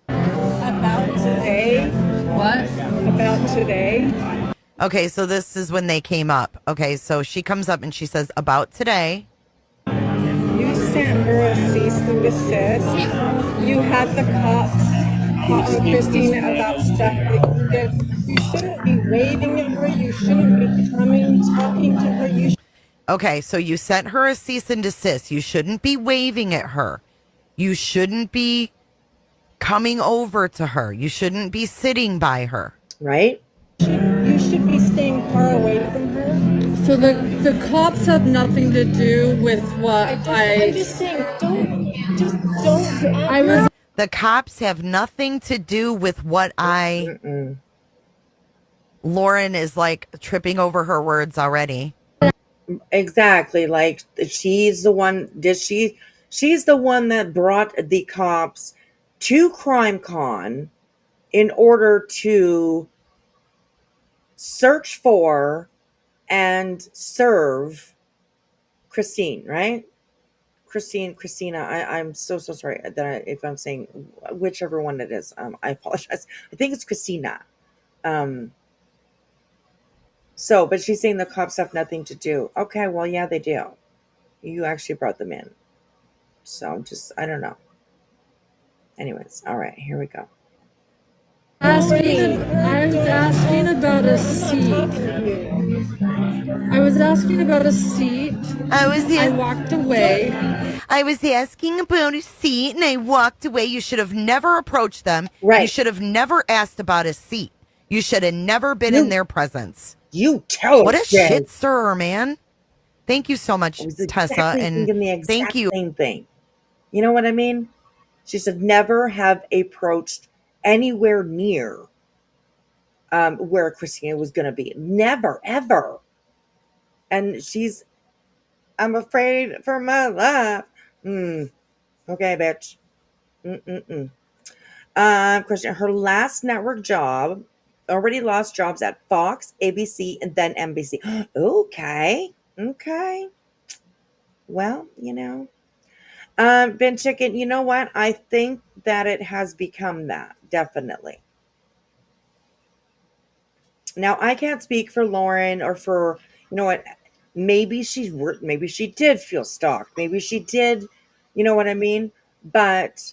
About today? What? About today? Okay, so this is when they came up. Okay, so she comes up and she says, about today. You sent her a cease and desist. You had the cops talk to Christina about stuff that you did. You shouldn't be waving at her. You shouldn't be coming, talking to her. Okay, so you sent her a cease and desist. You shouldn't be waving at her. You shouldn't be coming over to her. You shouldn't be sitting by her. Right? You should be staying far away from her. So the cops have nothing to do with what I'm just saying, don't. I was. The cops have nothing to do with what I. Mm-mm. Lauren is like tripping over her words already. Exactly. Like she's the one. She's the one that brought the cops to CrimeCon in order to search for and serve Christine, right? Christina. I'm so sorry that if I'm saying whichever one it is. I apologize. I think it's Christina. So, but she's saying the cops have nothing to do. Okay, well, yeah, they do. You actually brought them in. So just, I don't know. Anyways, all right, here we go. I was asking about a seat. I was asking about a seat. I walked away. I was asking about a seat and I walked away. You should have never approached them. Right. You should have never asked about a seat. You should have never been in their presence. You tell What a us, Jay. shit stirrer, man. Thank you so much, Tessa. Exactly And thinking the exact thank you. same thing. You know what I mean? She should never have approached anywhere near where Christina was going to be. Never, ever. And she's, I'm afraid for my life. Okay, bitch. Christina, her last network job, already lost jobs at Fox, ABC, and then NBC. Okay. Well, Ben Chicken, you know what? I think that it has become that, definitely. Now, I can't speak for Lauren or for, you know what, maybe she did feel stalked. Maybe she did, you know what I mean? But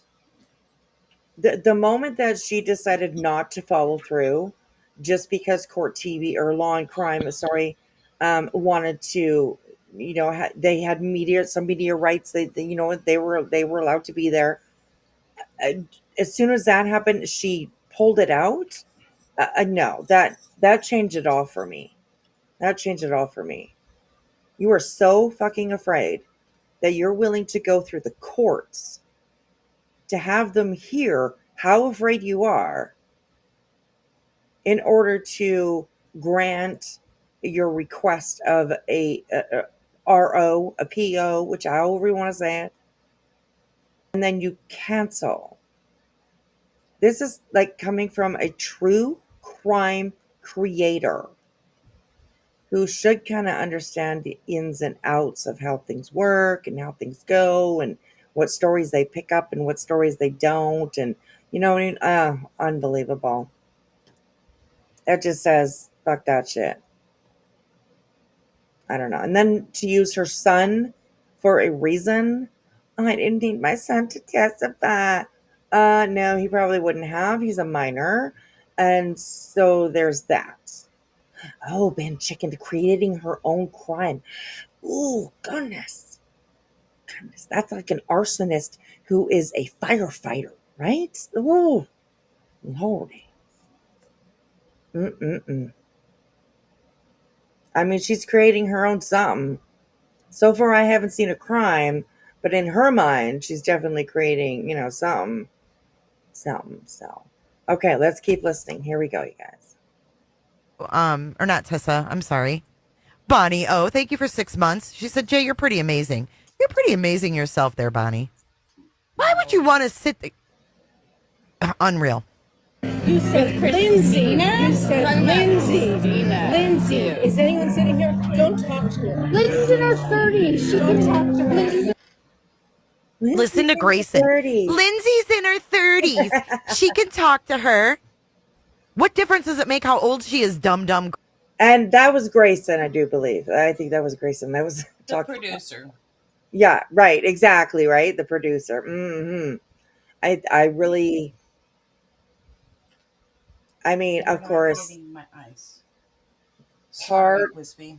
the moment that she decided not to follow through just because Court TV or Law and Crime, wanted to, they had some media rights. They were allowed to be there. As soon as that happened, she pulled it out. No, that changed it all for me. That changed it all for me. You are so fucking afraid that you're willing to go through the courts to have them hear how afraid you are in order to grant your request of a RO, a PO, which however you want to say it, and then you cancel. This is like coming from a true crime creator who should kind of understand the ins and outs of how things work and how things go and what stories they pick up and what stories they don't. And, unbelievable. That just says, fuck that shit. I don't know. And then to use her son for a reason. Oh, I didn't need my son to testify. No, he probably wouldn't have. He's a minor. And so there's that. Oh, Ben Chicken creating her own crime. Ooh, goodness. That's like an arsonist who is a firefighter, right? Ooh, lordy. I mean, she's creating her own something. So far, I haven't seen a crime, but in her mind, she's definitely creating, something. So, okay, let's keep listening. Here we go, you guys. Or not Tessa, I'm sorry. Bonnie, thank you for 6 months. She said, Jay, you're pretty amazing. You're pretty amazing yourself there, Bonnie. Why would you want to sit there? Unreal. You said Lindsay. You said Lindsay. Lindsay. Is anyone sitting here? Don't talk to her. Lindsay's in her 30s. She Don't can talk to her. Listen to Grayson. 30s. Lindsay's in her 30s. She can talk to her. What difference does it make how old she is, dumb? And that was Grayson, I do believe. I think that was Grayson. That was the producer. Yeah, right. Exactly, right? The producer. I really... I mean, of course... My eyes. Part... Sorry,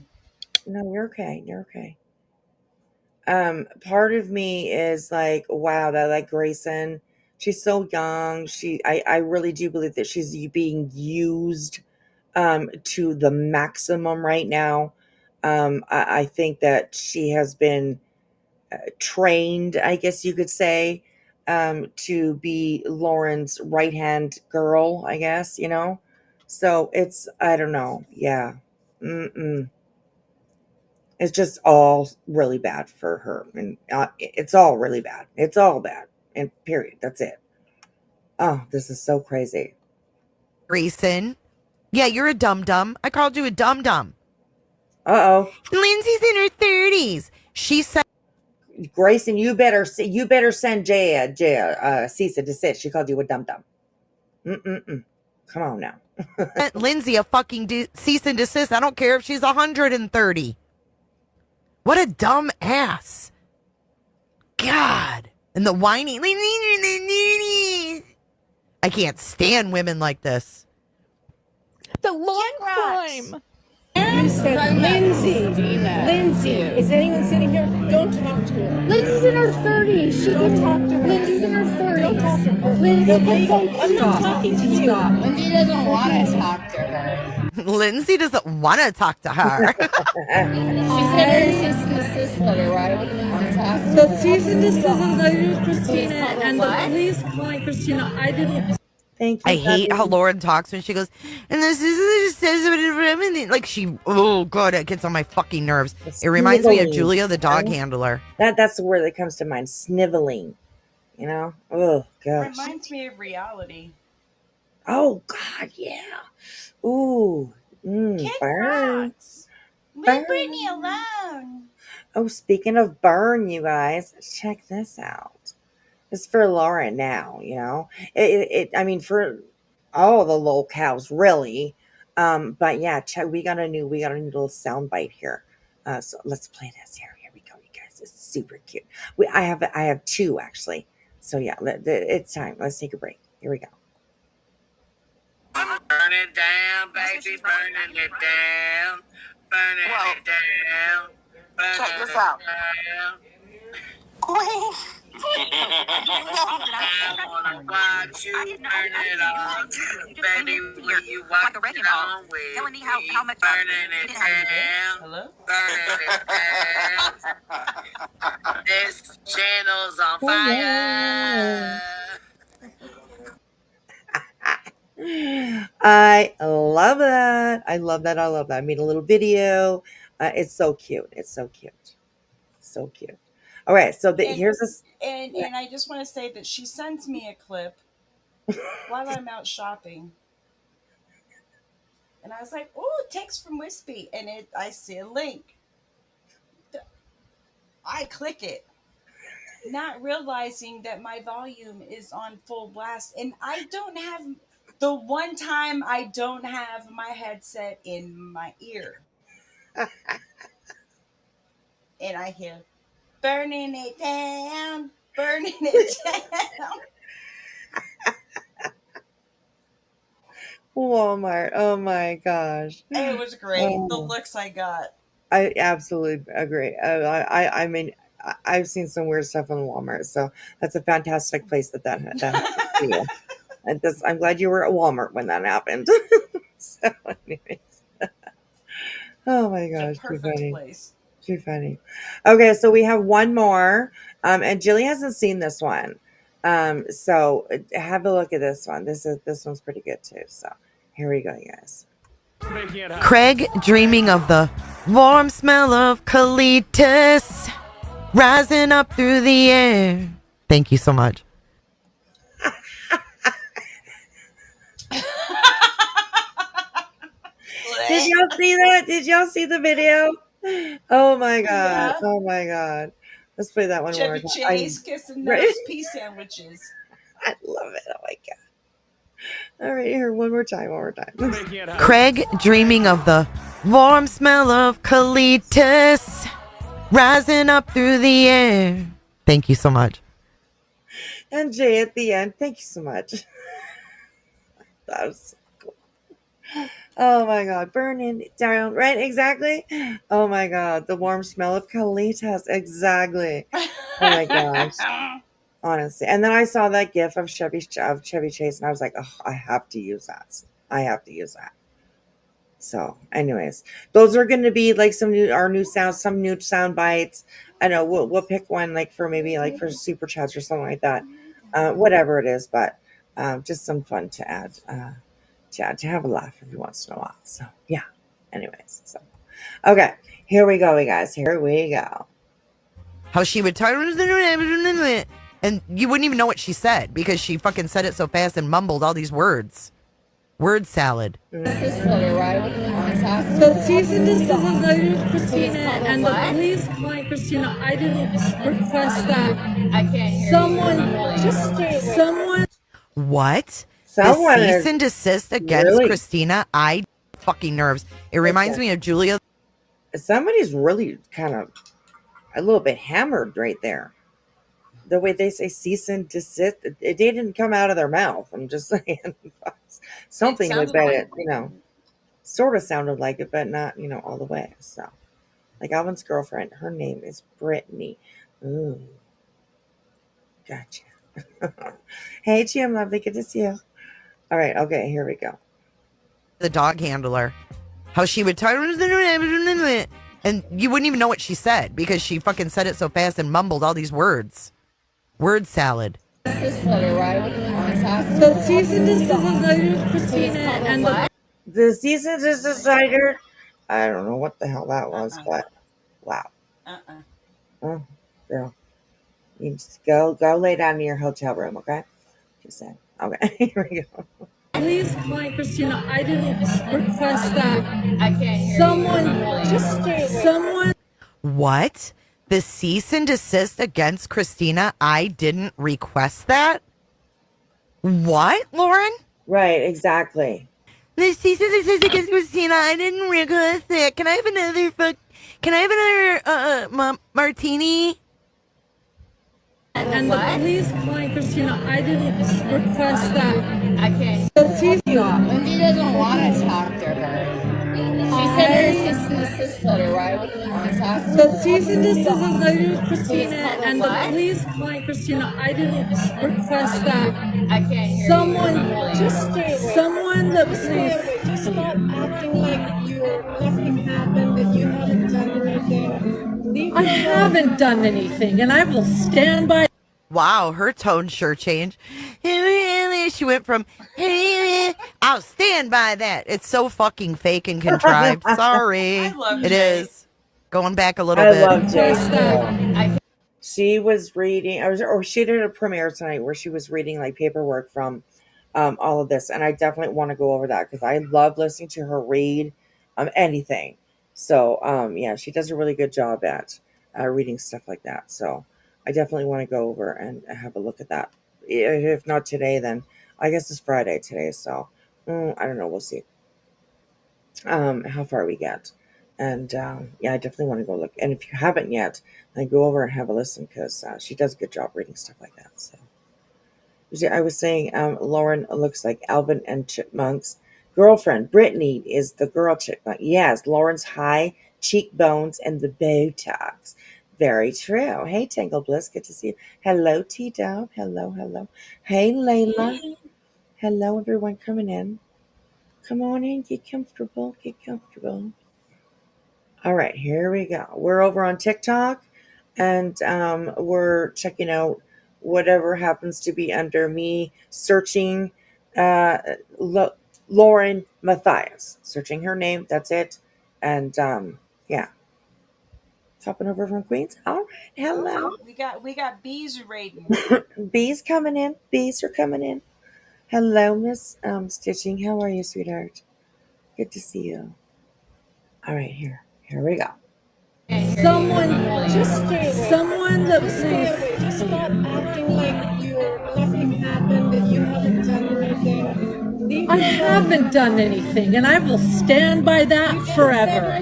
No, you're okay. You're okay. Part of me is like, wow, that like Grayson, she's so young. I really do believe that she's being used to the maximum right now. I think that she has been trained, I guess you could say, to be Lauren's right-hand girl, I guess, So it's, I don't know. Yeah. It's just all really bad for her. And it's all really bad. It's all bad. And period. That's it. Oh, this is so crazy. Grayson. Yeah, you're a dum-dum. I called you a dum-dum. Uh-oh. Lindsay's in her 30s. She said... Grayson, you better send Jay a cease and desist. She called you a dum dum. Come on now. Lindsay a fucking cease and desist. I don't care if she's 130. What a dumb ass. God. And the whiny. I can't stand women like this. The lawn crime. You said Lindsay. Lindsay. Is anyone sitting here? Don't talk to her. Lindsay's in her 30s. Don't talk to her. Lindsay's in her 30s. Don't talk to her. Lindsay, I'm not talking to you. Lindsay doesn't want to talk to her. Lindsay doesn't want to talk to her. She said her cease and desist letter. Why would Lindsay talk to her? The cease and desist letter to Christina and the police calling Christina. I didn't. Thank you. I hate how Lauren talks when she goes, and this is like she, oh god, it gets on my fucking nerves. It reminds me of Julia, the dog handler. That's the word that comes to mind. Sniveling. You know? Oh gosh. Reminds me of reality. Oh God, yeah. Ooh. Kid Burn. rocks. Leave Brittany alone. Oh, speaking of burn, you guys, check this out. It's for Lauren now, you know. I mean, for all the lol cows, really. But yeah, check. We got a new little sound bite here. So let's play this here. Here we go, you guys. It's super cute. I have two actually. So yeah, it's time. Let's take a break. Here we go. Burn it down, baby, burning it down. Burning it down. Check this out. Queen. I wanna watch you burn it all. Baby, will you watch it on with me? Burning it down. Hello? Burning it down. This channel's on fire. I love that. I love that. I made a little video. It's so cute. It's so cute. So cute. All right. So here's this. And I just want to say that she sends me a clip while I'm out shopping. And I was like, oh, text from Wispy. And I see a link. I click it, not realizing that my volume is on full blast. And I don't have... The one time I don't have my headset in my ear. And I hear, burning it down, burning it down. Walmart. Oh my gosh. It was great. The looks I got. I absolutely agree. I mean, I've seen some weird stuff on Walmart, so that's a fantastic place that happened to you. I'm glad you were at Walmart when that happened. So, anyways. Oh my gosh, too funny. Place. Too funny. Okay, so we have one more, and Jilly hasn't seen this one. So have a look at this one. This one's pretty good too. So here we go, you guys. Craig dreaming of the warm smell of colitis rising up through the air. Thank you so much. Did y'all see that? Did y'all see the video? Oh my god. Yeah. Oh my god. Let's play that one more. Chevy Chase kissing those pea sandwiches. I love it. Oh my god. All right, here, one more time. Craig dreaming of the warm smell of colitis rising up through the air. Thank you so much. And Jay at the end. Thank you so much. That was so cool. Oh my god, burning it down, right? Exactly. Oh my god, the warm smell of colitas. Exactly. Oh my gosh. Honestly. And then I saw that gif of Chevy Chase, and I was like, oh, I have to use that. So, anyways, those are going to be like some new sound bites. I know we'll pick one like for maybe like for super chats or something like that. Whatever it is, but just some fun to add. To have a laugh every once in a while. So yeah. Anyways, so okay, here we go, you guys. Here we go. How she would talk, and you wouldn't even know what she said because she fucking said it so fast and mumbled all these words. Word salad. This letter, right? The cease and desist is nothing with Christina, and the police calling Christina. I didn't request that. I can't hear Someone, you. just stay with someone. What? Someone the cease is and desist against really, Christina? I fucking nerves. It reminds me of Julia. somebody's really kind of a little bit hammered right there. The way they say cease and desist, it didn't come out of their mouth. I'm just saying something like sounded that. like- Sort of sounded like it, but not, all the way. So, like Alvin's girlfriend, her name is Brittany. Ooh, gotcha. Hey, Jim, lovely, good to see you. All right, okay, here we go. The dog handler. How she would talk, and you wouldn't even know what she said because she fucking said it so fast and mumbled all these words. Word salad. This letter, right? What do you want to talk about? The cease and desist is nothing with Christina, and The cease and desist cider. I don't know what the hell that was, but wow. Oh, girl, you just go lay down in your hotel room, okay? Just saying. Okay, here we go. Please calling Christina. I didn't request that. I can't hear Someone, you. just stay with someone. What? The cease and desist against Christina? I didn't request that? What, Lauren? Right, exactly. The cease and desist against Christina? I didn't request it. Can I have another martini? And the police calling Christina. I didn't request that. I can't. The cease. Lindsay doesn't want to talk to her. She said her cease and desist letter, right? What do you want to talk about? The cease and desist is nothing with Christina, and the police calling Christina. I didn't request that. I can't hear Someone, you. just stay with someone that Stay. Just stop acting like nothing happened, that you haven't done anything. Leave I her alone. haven't done anything, and I will stand by. Wow, her tone sure changed. She went from, I'll stand by that. It's so fucking fake and contrived. Sorry. I love It Jay. is. Going back a little I bit. love Jay. She was reading, or she did a premiere tonight where she was reading like paperwork from all of this, and I definitely want to go over that because I love listening to her read anything. So yeah, she does a really good job at reading stuff like that. So I definitely want to go over and have a look at that. If not today, then I guess it's Friday today. So I don't know. We'll see how far we get. And yeah, I definitely want to go look. And if you haven't yet, then go over and have a listen because she does a good job reading stuff like that. So I was saying Lauren looks like Alvin and Chipmunk's girlfriend. Brittany is the girl chipmunk. Yes, Lauren's high cheekbones and the Botox. Very true. Hey, Tangle Bliss. Good to see you. Hello, T-Dub. Hello, hello. Hey, Layla. Hello, everyone coming in. Come on in. Get comfortable. Get comfortable. All right, here we go. We're over on TikTok, and we're checking out whatever happens to be under me searching Lauren Matthias. Searching her name. That's it. And yeah. Hopping over from Queens. All right. Hello. We got bees raiding. Bees coming in. Bees are coming in. Hello, Miss Stitching. How are you, sweetheart? Good to see you. All right, here we go. Someone, just stay with someone that Stay. Just stop acting like nothing happened, that you haven't done anything. Leave I her alone. haven't done anything, and I will stand by that forever.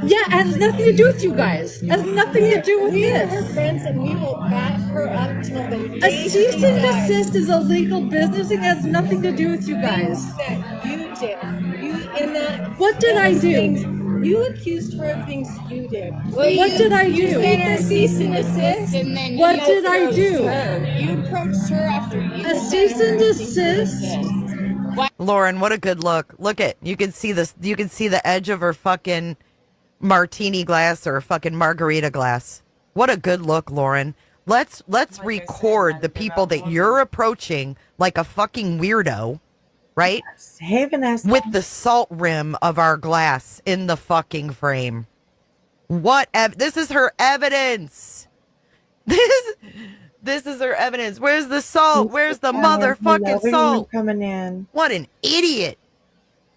Yeah, it has nothing to do with you guys. It has nothing to do with We are her this. friends, and we will back her up till the A day cease she and dies. desist is a legal business and has nothing to do with you guys. That you did. In that. What did I do? Things, you accused her of things you did. Well, What did I You do? said her cease and desist, and then What you did I approached do? her. You approached her after you A said cease her and desist? Lauren, what a good look. Look at, you can see this, you can see the edge of her fucking martini glass or fucking margarita glass. What a good look, Lauren. Let's record the people that you're approaching like a fucking weirdo, right? Hey, Vanessa. With the salt rim of our glass in the fucking frame. What? This is her evidence. This is her evidence. Where's the salt? Where's the motherfucking Hello, everyone salt? coming in. What an idiot.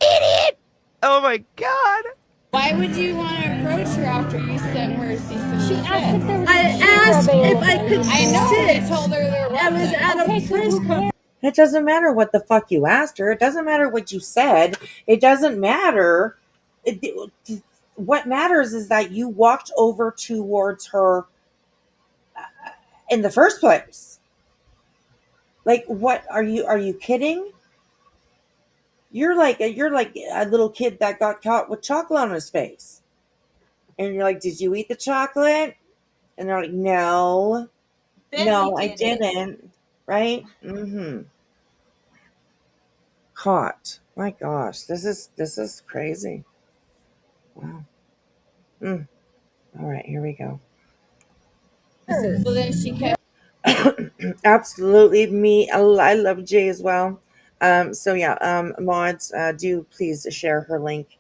Idiot. Oh my God. Why would you want to approach her after you sent her a cease and desist? She asked if there was I a chair asked if available. I could I know. sit. I told her there I was wasn't. at Okay, a so press who conference. It doesn't matter what the fuck you asked her. It doesn't matter what you said. It doesn't matter. What matters is that you walked over towards her in the first place. Like, what are you kidding? You're like a little kid that got caught with chocolate on his face, and you're like, "Did you eat the chocolate?" And they're like, "No, no, I didn't." Right? Mm-hmm. Caught. My gosh, this is crazy. Wow. Mm. All right, here we go. So then she kept. Absolutely, me. I love Jay as well. So yeah, mods, do please share her link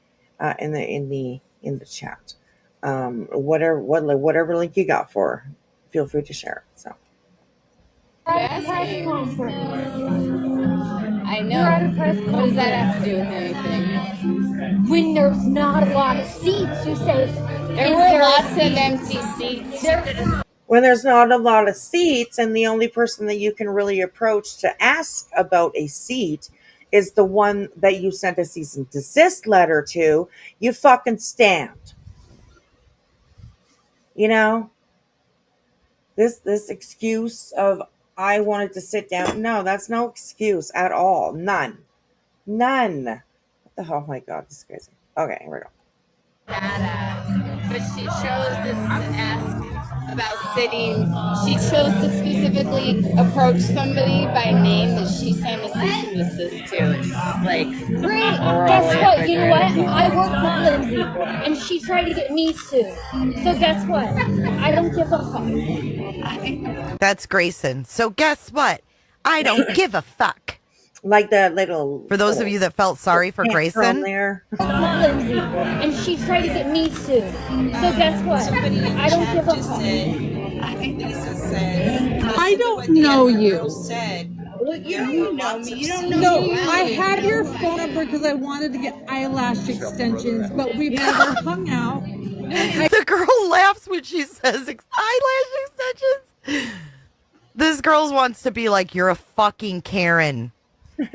in the chat. Whatever link you got for her, feel free to share it. So Press conference. I You're at a know. press What does that have conference. to do with anything? When there's not a lot of seats, you say, There "Is were there a lots of seat?" empty seats. when there's not a lot of seats, and the only person that you can really approach to ask about a seat is the one that you sent a cease and desist letter to, you fucking stand. You know? This excuse of I wanted to sit down. No, that's no excuse at all. None. None. What the hell? Oh my God, this is crazy. Okay, here we go. But she chose to ask about sitting. She chose to specifically approach somebody by name that she sent a cease and desist to. It's like, Great. Guess what? You know what? I work with Lindsay, and she tried to get me sued. So guess what? I don't give a fuck. That's Grayson. So guess what? I don't give a fuck. Like the little. For those of you that felt sorry for Grayson. There. Lindsay, and she tried to get me sued. So guess what? I don't give a fuck. Lisa said, I don't know you. well, you know me. You don't know No, me. I have your phone number because I wanted to get eyelash extensions, but we've never hung out. The girl laughs when she says eyelash extensions. This girl wants to be like, you're a fucking Karen.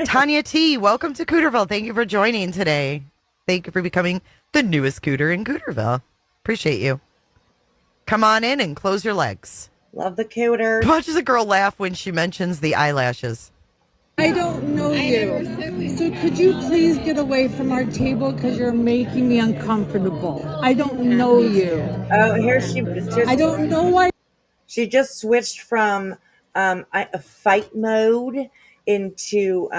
Tanya T, welcome to Cooterville. Thank you for joining today. Thank you for becoming the newest Cooter in Cooterville. Appreciate you. Come on in and close your legs. Love the Cooters. Watches a girl laugh when she mentions the eyelashes. I don't know you. So could you please get away from our table because you're making me uncomfortable. I don't know you. Oh, here she just. I don't know why. She just switched from a fight mode into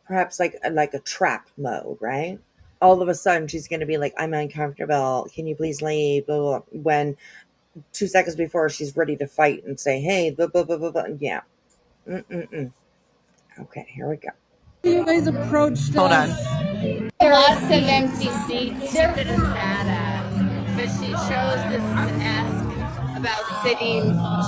perhaps like a trap mode, right? All of a sudden, she's going to be like, "I'm uncomfortable. Can you please leave?" Blah, blah, blah. When 2 seconds before, she's ready to fight and say, "Hey, blah blah blah blah blah." Yeah. Okay, here we go. You guys approached Hold on. Lots of empty seats. She could have sat at, but she chose to ask about sitting.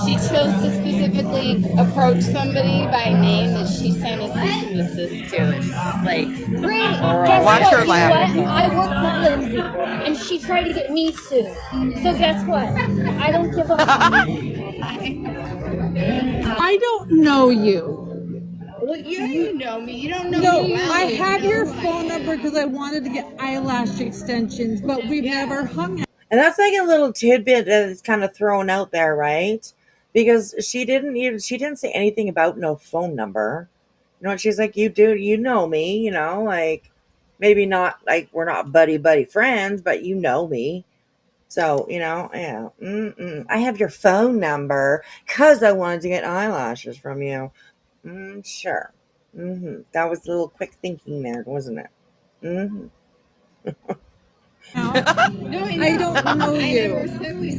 She chose to specifically approach somebody by name that she sent a cease and desist to. It's like, Great. Guess Watch what? her You know laugh. what? I work with Lindsay, and she tried to get me sued. So guess what? I don't give a fuck. I don't know you. well, you know me. You don't know No, me. I have your phone number because I wanted to get eyelash extensions, but we've never hung out. And that's like a little tidbit that's kind of thrown out there, right? Because she didn't say anything about no phone number. You know, she's like, you know me, you know, like maybe not like we're not buddy friends, but you know me. So, you know, yeah. I have your phone number because I wanted to get eyelashes from you. Sure. That was a little quick thinking there, wasn't it? I don't know you.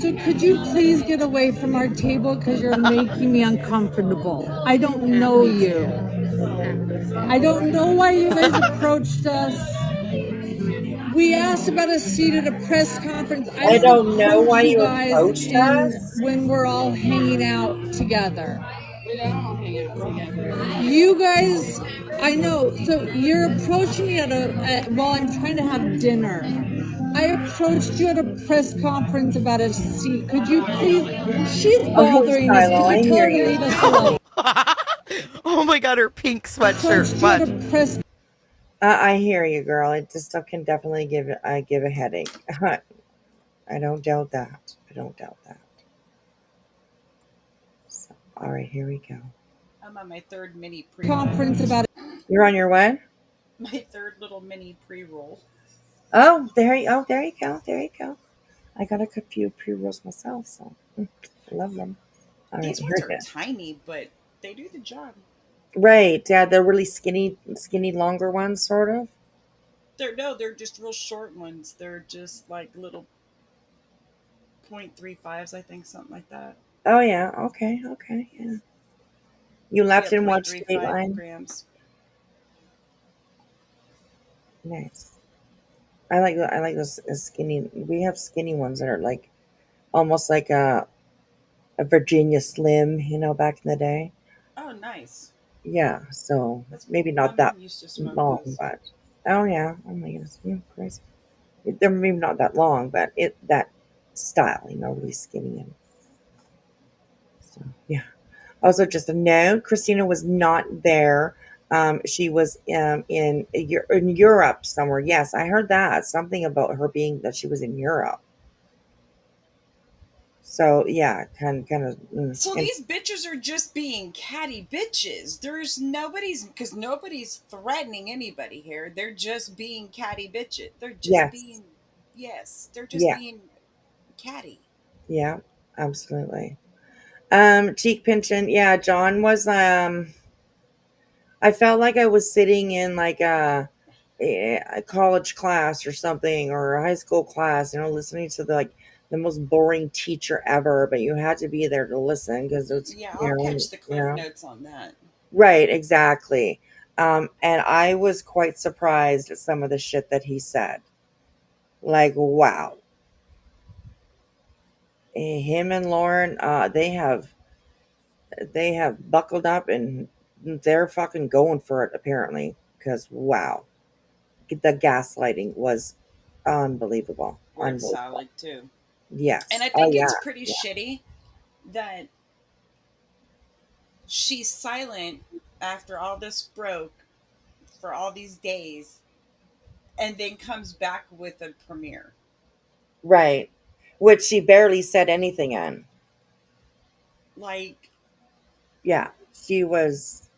So could you please get away from our table because you're making me uncomfortable. I don't know you. I don't know why you guys approached us. We asked about a seat at a press conference. I don't know approach why you guys approached us. when we're all hanging out together. We don't hang out together. You guys, I know. So you're approaching me while I'm trying to have dinner. I approached you at a press conference about a seat. Could you please? She's Oh, hey, bothering us. Could Shiloh, you I tell hear her to you. leave us alone? Oh my god, her pink sweatshirt. Approached you at What? a press. I hear you, girl. It just can definitely give a headache. I don't doubt that. I don't doubt that. So, all right, here we go. I'm on my third mini pre Conference roll. about. You're on your what? My third little mini pre roll. Oh, there you go. There you go. I got a few pre-rolls myself, so I love them. All right, These here ones we are go. tiny, but they do the job. Right, yeah, they're really skinny, longer ones, sort of. They're just real short ones. They're just like little 0.35s, I think, something like that. Oh yeah, okay, yeah. You Yeah, left and watched 0.35 Dateline. grams. Nice. I like those skinny. We have skinny ones that are like almost like a Virginia Slim, back in the day. Oh, nice. Yeah, so That's maybe cool. My not that mom used to smoke long, those. but oh yeah, oh my goodness, crazy. They're maybe not that long, but that style, really skinny and so yeah. Also, just a note: Christina was not there. She was in Europe somewhere. Yes, I heard that something about her being that she was in Europe. So yeah, kind of. So these bitches are just being catty bitches. Because nobody's threatening anybody here. They're just being catty bitches. They're just Yes, being, yes, they're just yeah, being catty. yeah, absolutely. Cheek pinching. Yeah, John was. I felt like I was sitting in like a college class or something or a high school class, listening to the most boring teacher ever, but you had to be there to listen because it's Yeah, I'll catch the you cliff know, notes on that. right, exactly. And I was quite surprised at some of the shit that he said. Like, wow, him and Lauren, they have buckled up and they're fucking going for it apparently. Because wow, the gaslighting was unbelievable, Word unbelievable. salad, too. And Yes. I Oh think yeah. it's pretty Yeah. shitty that she's silent after all this broke for all these days and then comes back with a premiere. Right. Which she barely said anything in. Like, Yeah. She was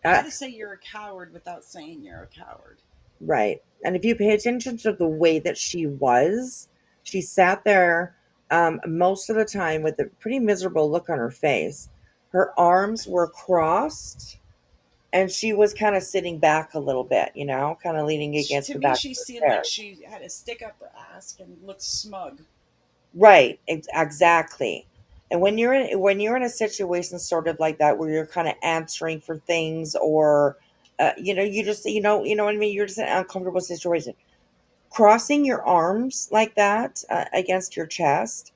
how uh, to say you're a coward without saying you're a coward. right. And if you pay attention to the way that she sat there most of the time with a pretty miserable look on her face. Her arms were crossed and she was kind of sitting back a little bit, kind of leaning against To the me, back of she the seemed like chair. she had to stick up her ass and look smug. Right, exactly. And when you're in a situation sort of like that where you're kind of answering for things or you just you know what I mean, you're just in an uncomfortable situation. Crossing your arms like that against your chest,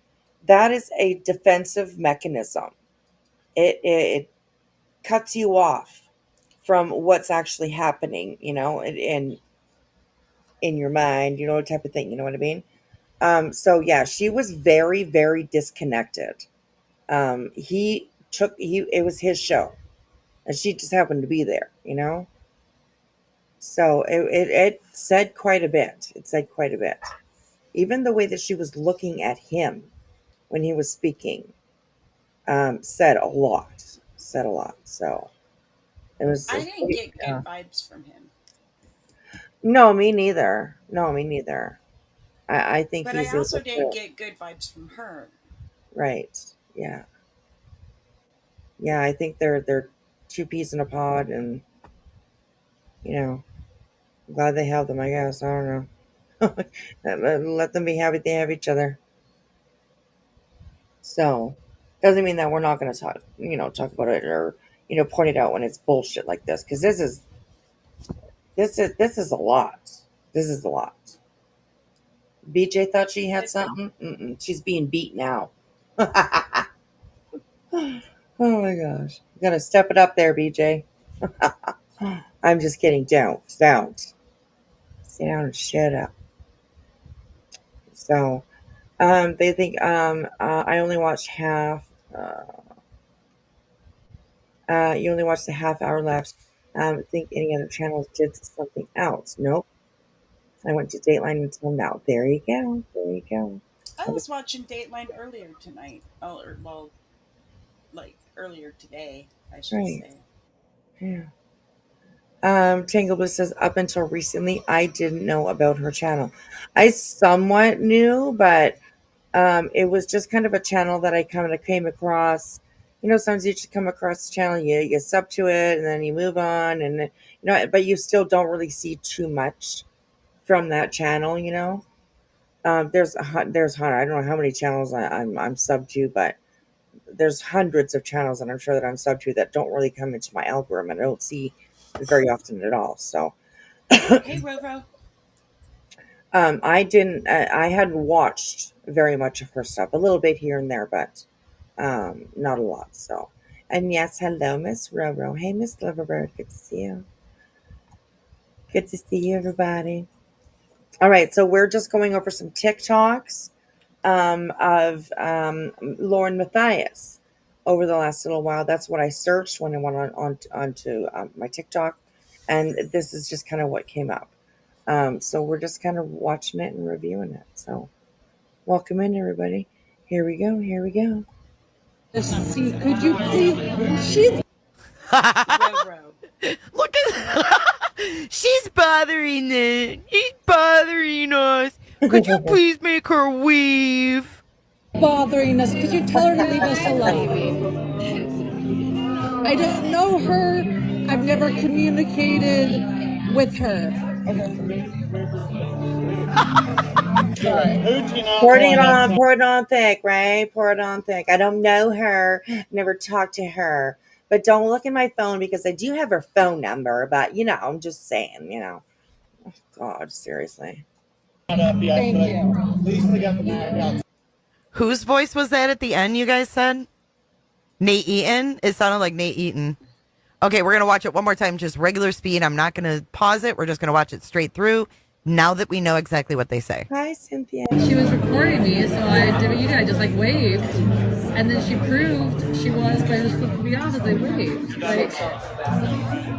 that is a defensive mechanism. It cuts you off from what's actually happening, in your mind, type of thing, you know what I mean? So yeah, she was very, very disconnected. He it was his show and she just happened to be there. So it said quite a bit. It said quite a bit. Even the way that she was looking at him when he was speaking, said a lot. Said a lot. So it I was didn't pretty, get good vibes from him, no, me neither. No, me neither. I think but I he's also able didn't to. get good vibes from her. Right. Yeah. Yeah, I think they're two peas in a pod, and you know, glad they have them, I guess. I don't know. Let them be happy they have each other. So, doesn't mean that we're not going to talk about it or point it out when it's bullshit like this because this is a lot. This is a lot. BJ thought she had It's something. Mm-mm, she's being beat now. gosh. You gotta step it up there, BJ. I'm just kidding. Don't. Sit down and shut up. So, they think I only watched half. You only watched the half hour left. Think any other channels did something else? Nope. I went to Dateline until now. There you go. There you go. I was watching Dateline earlier tonight. Oh, or, well, like earlier today, I should Right. say. Yeah. Tangle Bliss says, up until recently, I didn't know about her channel. I somewhat knew, but it was just kind of a channel that I kind of came across. You know, sometimes you just come across the channel, you sub to it, and then you move on, and you know, but you still don't really see too much from that channel. You know, there's I don't know how many channels I'm sub to, but there's hundreds of channels that I'm sure that I'm sub to that don't really come into my algorithm, and I don't see it very often at all. So, Hey, Rovo. I hadn't watched very much of her stuff, a little bit here and there, but not a lot. So, and yes, hello, Miss Roro. Hey, Miss Liverbird. Good to see you. Good to see you, everybody. All right, so we're just going over some TikToks of Lauren Matthias over the last little while. That's what I searched when I went onto my TikTok, and this is just kind of what came up. So we're just kind of watching it and reviewing it. So welcome in, everybody. Here we go. Here we go. See, could you please? She's Look at she's bothering it. She's bothering us. Could you please make her weave? bothering us. Could you tell her to leave us alone? I don't know her. I've never communicated with her. Pour it on thick, right? Pour it on thick. I don't know her, never talked to her, but don't look at my phone because I do have her phone number. But you know, I'm just saying, you know, oh, God, seriously. Thank you. Whose voice was that at the end? You guys said Nate Eaton. It sounded like Nate Eaton. Okay, we're gonna watch it one more time, just regular speed. I'm not gonna pause it. We're just gonna watch it straight through. Now that we know exactly what they say. Hi, Cynthia. She was recording me, so I did what you did. I just like waved, and then she proved she was, but I just flipped me off as I waved. Like,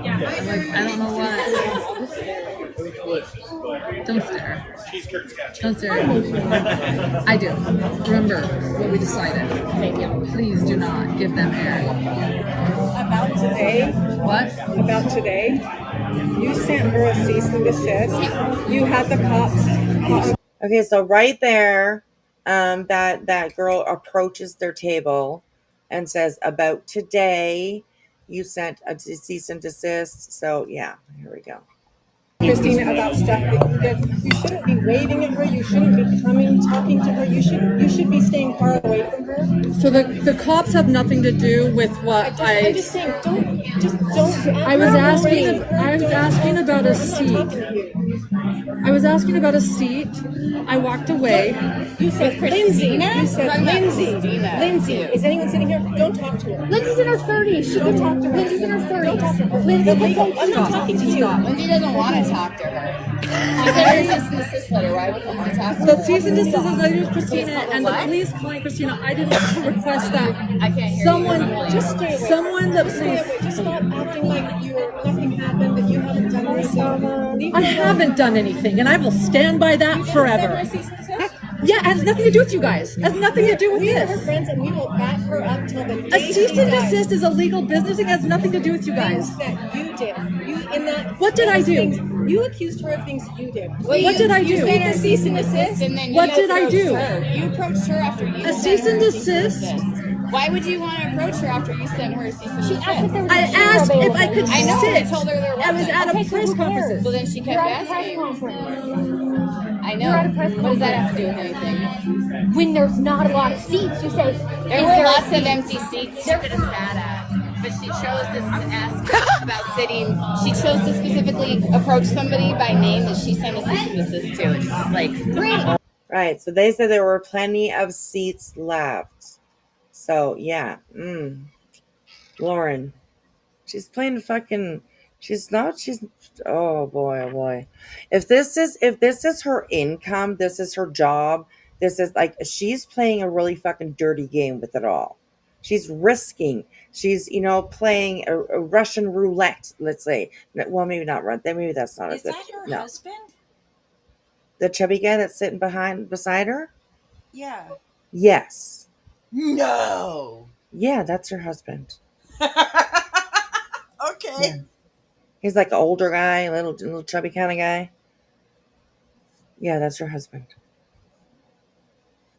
I don't know what. Don't stare. Don't stare at me. I do. Remember what we decided. Thank you. Please do not give them air. About today? What? About today? You sent her a cease and desist. You had the cops. Okay, so right there, that girl approaches their table and says, "About today, you sent a cease and desist." So yeah, here we go. Christina, about stuff that you did. You shouldn't be waving at her. You shouldn't be coming, talking to her. You should be staying far away from her. So the cops have nothing to do with what I'm just saying, don't. I was asking about a seat. I was asking about a seat. I walked away. You said Lindsay. You said Lindsay. Lindsay. Is anyone sitting here? Don't talk to her. Lindsay's in her 30s. She Don't talk to her. Lindsay's in her 30s. Don't talk to her. Lindsay, I'm not talking to you. Lindsay doesn't want to talk to her. She said her cease and desist letter. Why would you want to talk to her? The cease and desist is later Christina, and the police calling Christina. I didn't request that. I can't hear Someone, you. Just stay away. someone that Stay away. Just stop acting like nothing happened, that you haven't done anything. I haven't done anything, and I will stand by that forever. Yeah, it has nothing to do with you guys. It has nothing to do with We are her this. friends, and we will back her up till the A day cease she and dies. desist is a legal business. It has nothing to do with you guys. Things that you did. What did I do? You accused her of things you did. What did I do? You sent her cease and desist, and then What you did I approached do? her. You approached her after you A sent cease her and a cease and desist? desist. Why would you want to approach her after you sent her a cease and desist? She asked if there was I a chair asked if available. I could I know, sit. I told her there I was wasn't. at Okay, a so press who conference. cares? Well, then she You're kept at a press asking. conference. I know. You're at a press What does that have to do with conference. anything? When there's not a lot of seats, you say, There "Is were there a lots of seat?" empty seats she could have sat at, but she chose to ask about sitting. She chose to specifically approach somebody by name that she sent a cease and desist to. It's just like, great. Right, so they said there were plenty of seats left. So yeah, Lauren. She's playing fucking. She's not. She's. Oh boy. Oh boy. If this is her income, this is her job. This is like she's playing a really fucking dirty game with it all. She's risking. She's playing a Russian roulette. Let's say. Well, maybe not. Maybe that's not a Is good. that her No, husband? the chubby guy that's sitting beside her. Yeah. Yes. No. Yeah, that's her husband. Okay. Yeah. He's like an older guy, little chubby kind of guy. Yeah, that's her husband.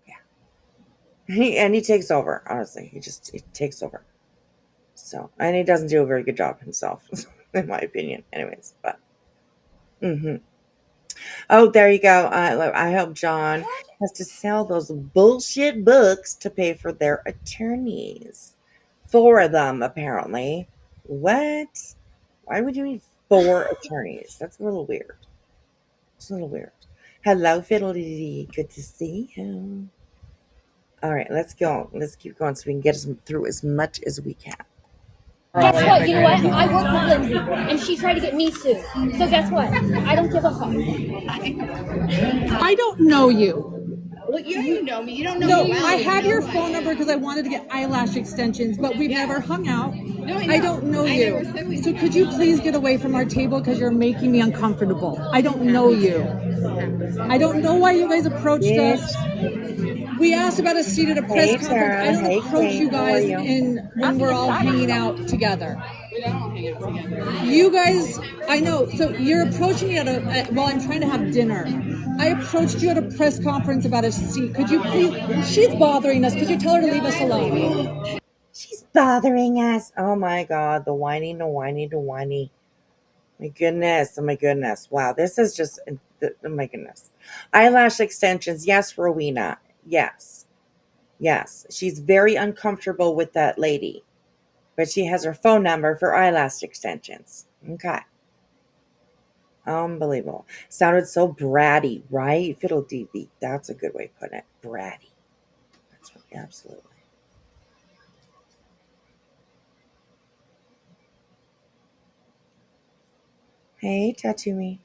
Yeah. He takes over, honestly. He takes over. So, and he doesn't do a very good job himself, in my opinion. Anyways, but. Oh, there you go. I hope John has to sell those bullshit books to pay for their attorneys. 4 of them, apparently. What? Why would you need 4 attorneys? That's a little weird. It's a little weird. Hello, Fiddly. Good to see you. All right, let's go. Let's keep going so we can get through as much as we can. Guess what? You know what? I work with Lindsay, and she tried to get me sued. So guess what? I don't give a fuck. I don't know you. Well, you know me. You don't know No, me well. I have your phone number because I wanted to get eyelash extensions, but we've never hung out. No, I don't know you. never said we So could you please get away from our table because you're making me uncomfortable. I don't know you. I don't know why you guys approached us. We asked about a seat at a press Hey, conference. Tara. I don't Hey, approach Kate. you How are guys you? when we're all hanging out together. We don't hang out together. You guys, I know. So you're approaching me while I'm trying to have dinner. I approached you at a press conference about a seat. Could you please? She's bothering us. Could you tell her to leave us alone? She's bothering us. Oh my God, the whiny. My goodness. Oh my goodness. Wow, this is just. Oh my goodness. Eyelash extensions. Yes, Rowena. Yes. She's very uncomfortable with that lady, but she has her phone number for eyelash extensions. Okay. Unbelievable. Sounded so bratty, right? Fiddle dee dee. That's a good way to put it. Bratty. That's right. Absolutely. Hey, Tatumi.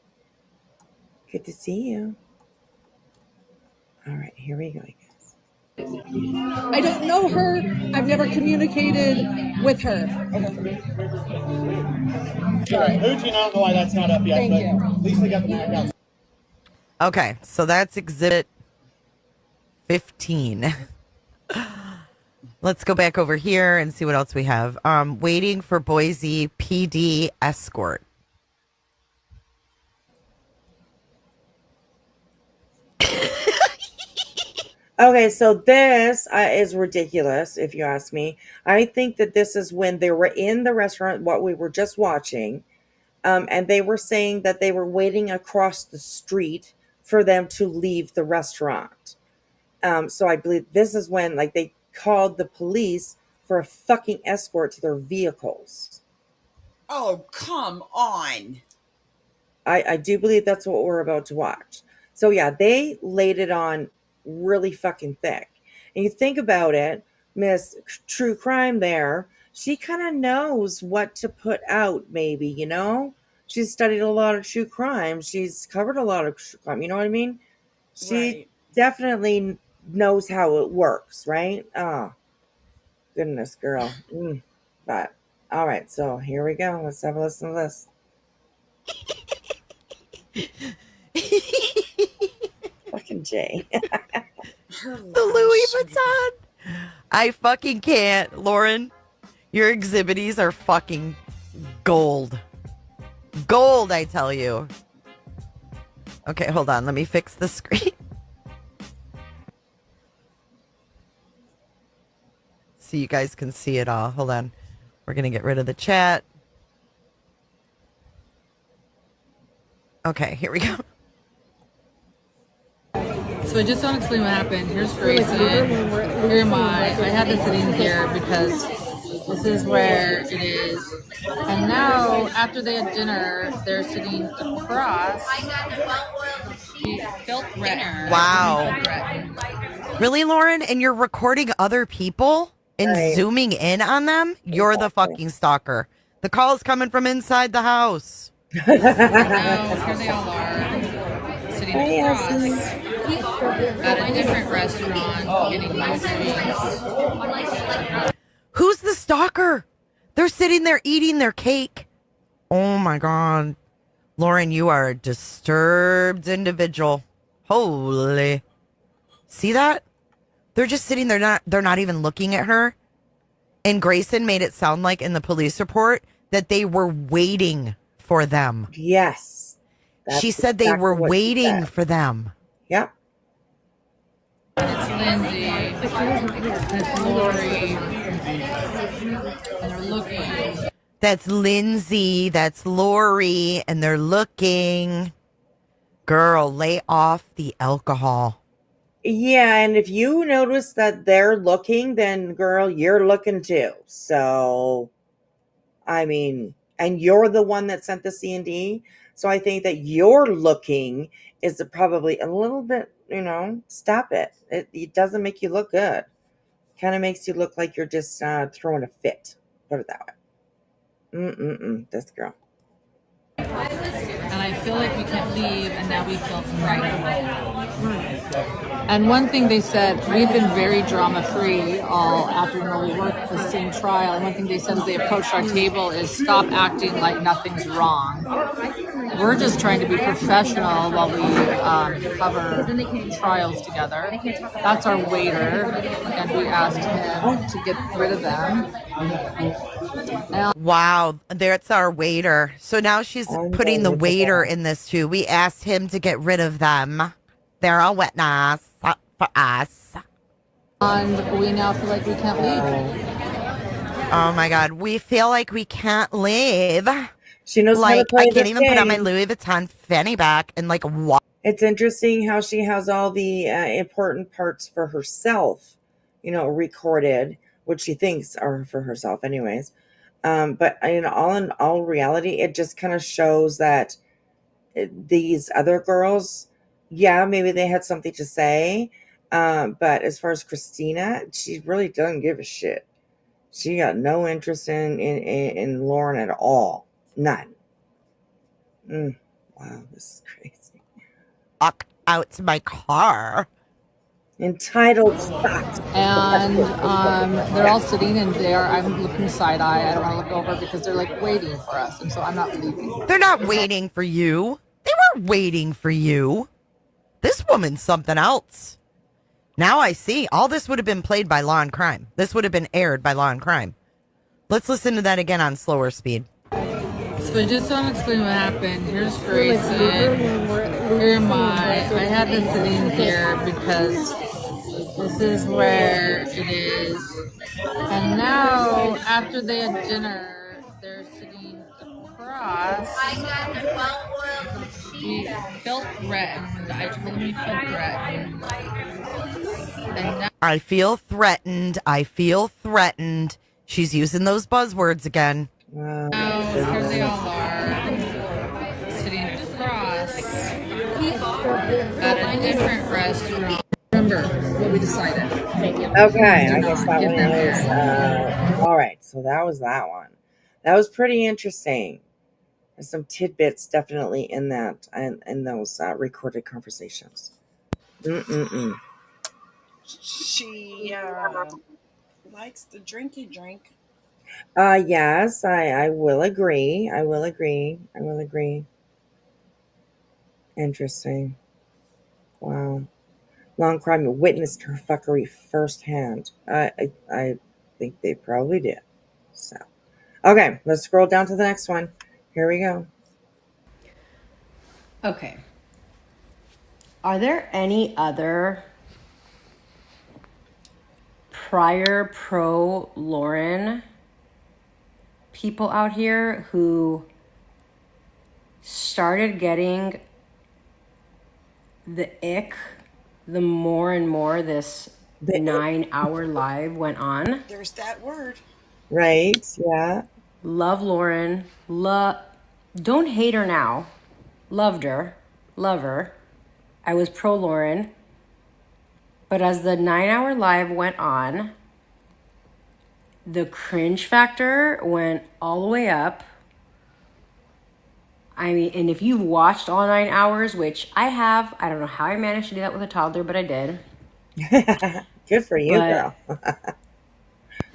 Good to see you. All right, here we go, guys. I don't know her. I've never communicated with her. Sorry, Hoochie, I don't know why that's not up yet. Thank but you. At least they got the email. Okay, so that's exhibit 15. Let's go back over here and see what else we have. Waiting for Boise PD escort. Okay, so this is ridiculous, if you ask me. I think that this is when they were in the restaurant, what we were just watching, and they were saying that they were waiting across the street for them to leave the restaurant. So I believe this is when, like, they called the police for a fucking escort to their vehicles. Oh, come on. I do believe that's what we're about to watch. So yeah, they laid it on really fucking thick. And you think about it, Miss True Crime there, she kind of knows what to put out, maybe, you know? She's studied a lot of true crime. She's covered a lot of true crime. You know what I mean? She Right. definitely knows how it works, right? Oh, goodness, girl. But, all right, so here we go. Let's have a listen to this. Fucking Jay. The Louis Vuitton. I fucking can't, Lauren. Your exhibitties are fucking gold. Gold, I tell you. Okay, hold on. Let me fix the screen. So you guys can see it all. Hold on. We're going to get rid of the chat. Okay, here we go. So I just want to explain what happened. Here's Gracie. Here am I. I had this sitting here because this is where it is. And now, after they had dinner, they're sitting across. She felt dinner. Wow. Really, Lauren? And you're recording other people and Right. zooming in on them, you're the fucking stalker. The call is coming from inside the house. Now, here they all are, sitting Hey, across Elsie. at a different restaurant, getting nice drinks. Who's the stalker? They're sitting there eating their cake. Oh my God. Lauren, you are a disturbed individual. Holy. See that? They're just sitting there, they're not even looking at her. And Grayson made it sound like in the police report that they were waiting for them. Yes. She said they were waiting for them. Yep. It's Lindsay. It's Lori. And they're looking. That's Lindsay. That's Lori. And they're looking. Girl, lay off the alcohol. Yeah, and if you notice that they're looking, then girl, you're looking too. So, I mean, and you're the one that sent the C&D. So I think that your looking is probably a little bit, stop it. It doesn't make you look good. Kind of makes you look like you're just throwing a fit. Put it that way. This girl. And I feel like we can't leave, and now we feel frightened. And one thing they said, we've been very drama-free all afternoon. We worked the same trial, and one thing they said as they approached our table is stop acting like nothing's wrong. We're just trying to be professional while we cover trials together. That's our waiter, and we asked him to get rid of them. Wow, that's our waiter. So now she's putting the waiter in this too. We asked him to get rid of them. They're a witness for us. And we now feel like we can't leave. Oh my God, we feel like we can't leave. She knows how to like play I can't this even put on my game. Louis Vuitton fanny pack and like what? It's interesting how she has all the important parts for herself, recorded, which she thinks are for herself anyways. But in all reality, it just kind of shows that these other girls, yeah, maybe they had something to say. But as far as Christina, she really doesn't give a shit. She got no interest in Lauren at all. None. Wow, this is crazy. Walk out to my car. Entitled sucks. And they're all sitting in there. I'm looking side eye. I don't want to look over because they're like waiting for us, and so I'm not leaving. They're not waiting for you. They weren't waiting for you. This woman's something else. Now I see. All this would have been played by Law and Crime. This would have been aired by Law and Crime. Let's listen to that again on slower speed. So just so I'm explaining what happened, here's Grayson. Here am I had this sitting here because this is where it is. And now, after they had dinner, they're sitting across. He felt threatened. I told him he felt threatened. And now I feel threatened. I feel threatened. She's using those buzzwords again. Wow. here they all are, sitting across at a different restaurant. Remember what we decided. Okay, I guess that one is. All right, so that was that one. That was pretty interesting. There's some tidbits definitely in that and in those recorded conversations. She likes to drinky drink. Yes, I will agree. I will agree. Interesting. Wow. Long Crime witnessed her fuckery firsthand. I think they probably did. So, okay, let's scroll down to the next one. Here we go. Okay. Are there any other prior pro Lauren people out here who started getting the ick the more and more this 9-hour live went on? There's that word. Right, yeah. Love Lauren. Don't hate her now. Loved her. Love her. I was pro Lauren. But as the 9-hour live went on, the cringe factor went all the way up. I mean, and if you've watched all 9 hours, which I have, I don't know how I managed to do that with a toddler, but I did. Good for you, But girl.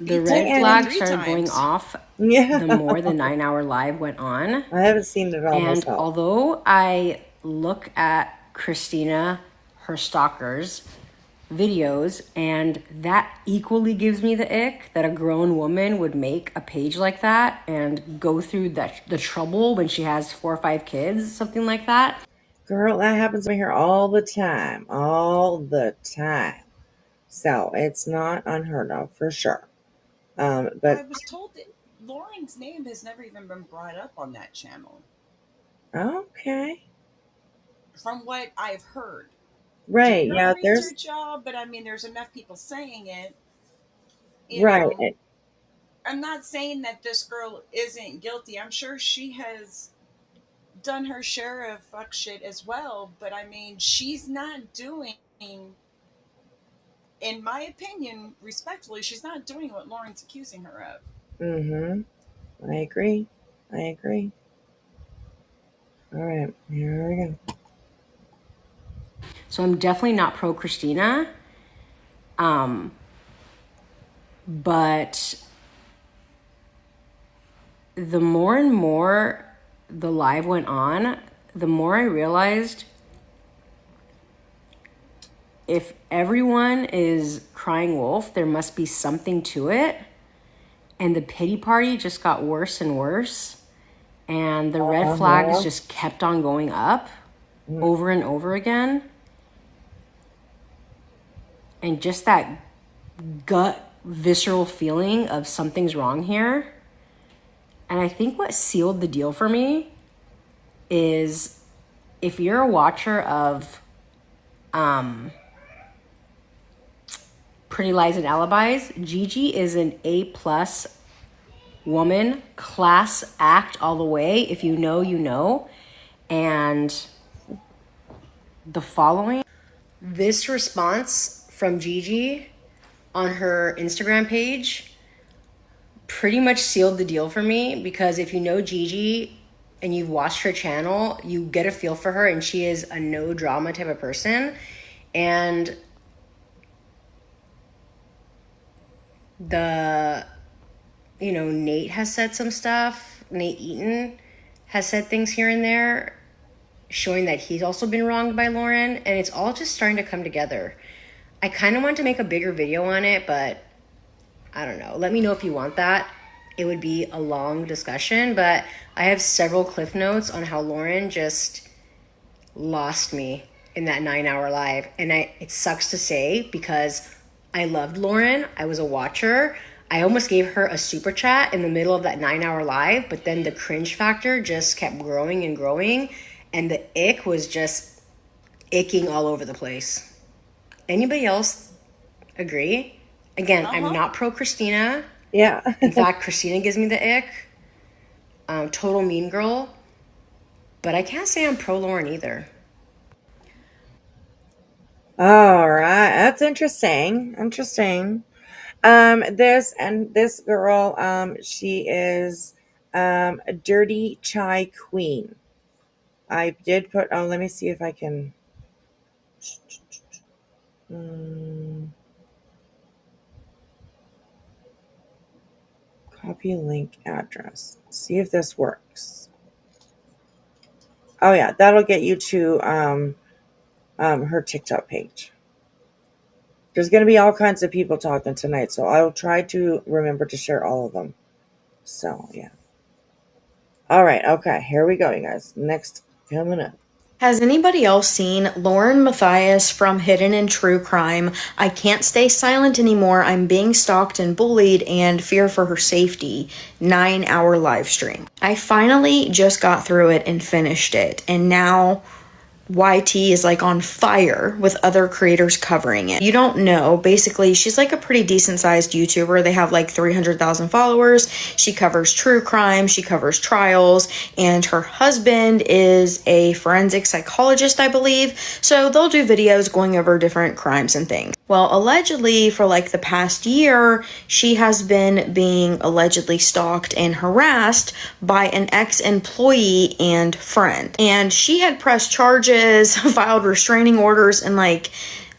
the Beat red Tiffany flag 3 started going times. off Yeah. the more the 9 hour live went on. I haven't seen it all And myself. although I look at Christina, her stalkers, videos, and that equally gives me the ick that a grown woman would make a page like that and go through the trouble when she has 4 or 5 kids, something like that. Girl, that happens to me here all the time. All the time. So it's not unheard of for sure. I But was told that Lauren's name has never even been brought up on that channel, okay. from what I've heard. Right. Did not Yeah, there's research y'all, but I mean, there's enough people saying it. You right. know, I'm not saying that this girl isn't guilty. I'm sure she has done her share of fuck shit as well. But I mean, she's not doing, in my opinion, respectfully, she's not doing what Lauren's accusing her of. Mm-hmm. I agree. I agree. All right, here we go. So I'm definitely not pro Christina. But the more and more the live went on, the more I realized if everyone is crying wolf, there must be something to it. And the pity party just got worse and worse. And the red flags just kept on going up over and over again. And just that gut visceral feeling of something's wrong here. And I think what sealed the deal for me is if you're a watcher of Pretty Lies and Alibis, Gigi is an A+ woman, class act all the way. If you know, you know. And the following, this response from Gigi on her Instagram page pretty much sealed the deal for me, because if you know Gigi and you've watched her channel, you get a feel for her, and she is a no drama type of person. And Nate has said some stuff. Nate Eaton has said things here and there showing that he's also been wronged by Lauren, and it's all just starting to come together. I kind of want to make a bigger video on it, but I don't know. Let me know if you want that. It would be a long discussion, but I have several cliff notes on how Lauren just lost me in that 9-hour live. And it sucks to say, because I loved Lauren. I was a watcher. I almost gave her a super chat in the middle of that 9-hour live, but then the cringe factor just kept growing and growing, and the ick was just icking all over the place. Anybody else agree? Again, I'm not pro Christina. Yeah. In fact, Christina gives me the ick. Total mean girl. But I can't say I'm pro Lauren either. All right, that's interesting. Interesting. This girl, she is a dirty chai queen. I did put. Oh, let me see if I can. Copy link address. See if this works. Oh yeah, that'll get you to her TikTok page. There's going to be all kinds of people talking tonight, so I'll try to remember to share all of them. So yeah. All right. Okay. Here we go, you guys. Next coming up. Has anybody else seen Lauren Matthias from Hidden in True Crime? I can't stay silent anymore. I'm being stalked and bullied and fear for her safety. 9-hour live stream. I finally just got through it and finished it. And now YT is like on fire with other creators covering it. You don't know. Basically, she's like a pretty decent sized YouTuber. They have like 300,000 followers. She covers true crime, she covers trials, and her husband is a forensic psychologist, I believe. So they'll do videos going over different crimes and things. Well, allegedly, for like the past year, she has been being allegedly stalked and harassed by an ex-employee and friend. And she had pressed charges, filed restraining orders, and like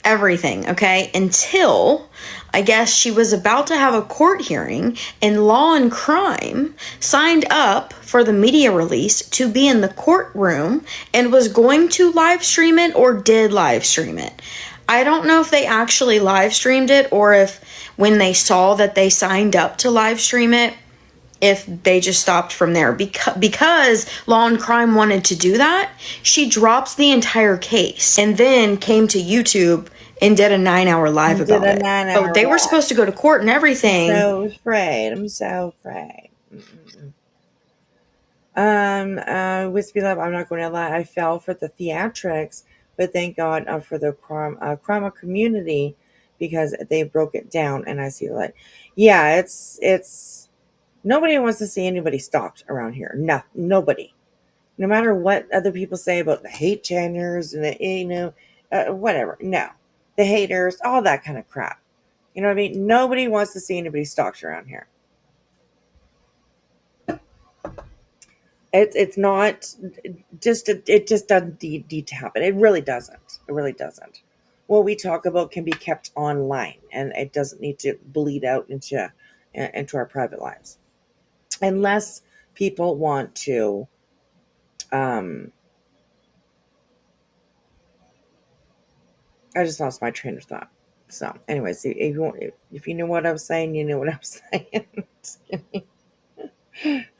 everything, okay? Until I guess she was about to have a court hearing, and Law and Crime signed up for the media release to be in the courtroom and was going to live stream it or did live stream it. I don't know if they actually live streamed it or if when they saw that they signed up to live stream it, if they just stopped from there. Because Law and Crime wanted to do that, she drops the entire case and then came to YouTube and did a 9-hour live about it. So they were supposed to go to court and everything. I'm so afraid. Wispy Love, I'm not going to lie, I fell for the theatrics, but thank God for the crime community, because they broke it down and I see the light. Yeah, it's nobody wants to see anybody stalked around here. No, nobody. No matter what other people say about the hate channers and the, whatever. No, the haters, all that kind of crap. You know what I mean? Nobody wants to see anybody stalked around here. It's not just it just doesn't need to happen. It really doesn't. It really doesn't. What we talk about can be kept online, and it doesn't need to bleed out into our private lives, unless people want to. I just lost my train of thought. So, anyways, if you know what I was saying, you know what I was saying.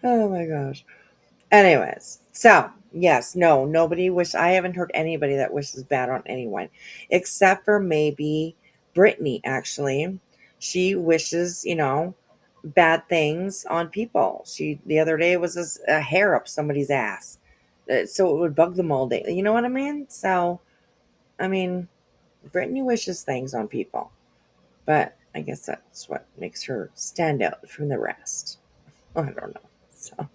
Oh my gosh. Anyways, so yes, no, nobody I haven't heard anybody that wishes bad on anyone, except for maybe Brittany. Actually, she wishes, bad things on people. The other day was a hair up somebody's ass, so it would bug them all day. You know what I mean? So, I mean, Brittany wishes things on people, but I guess that's what makes her stand out from the rest. I don't know. So.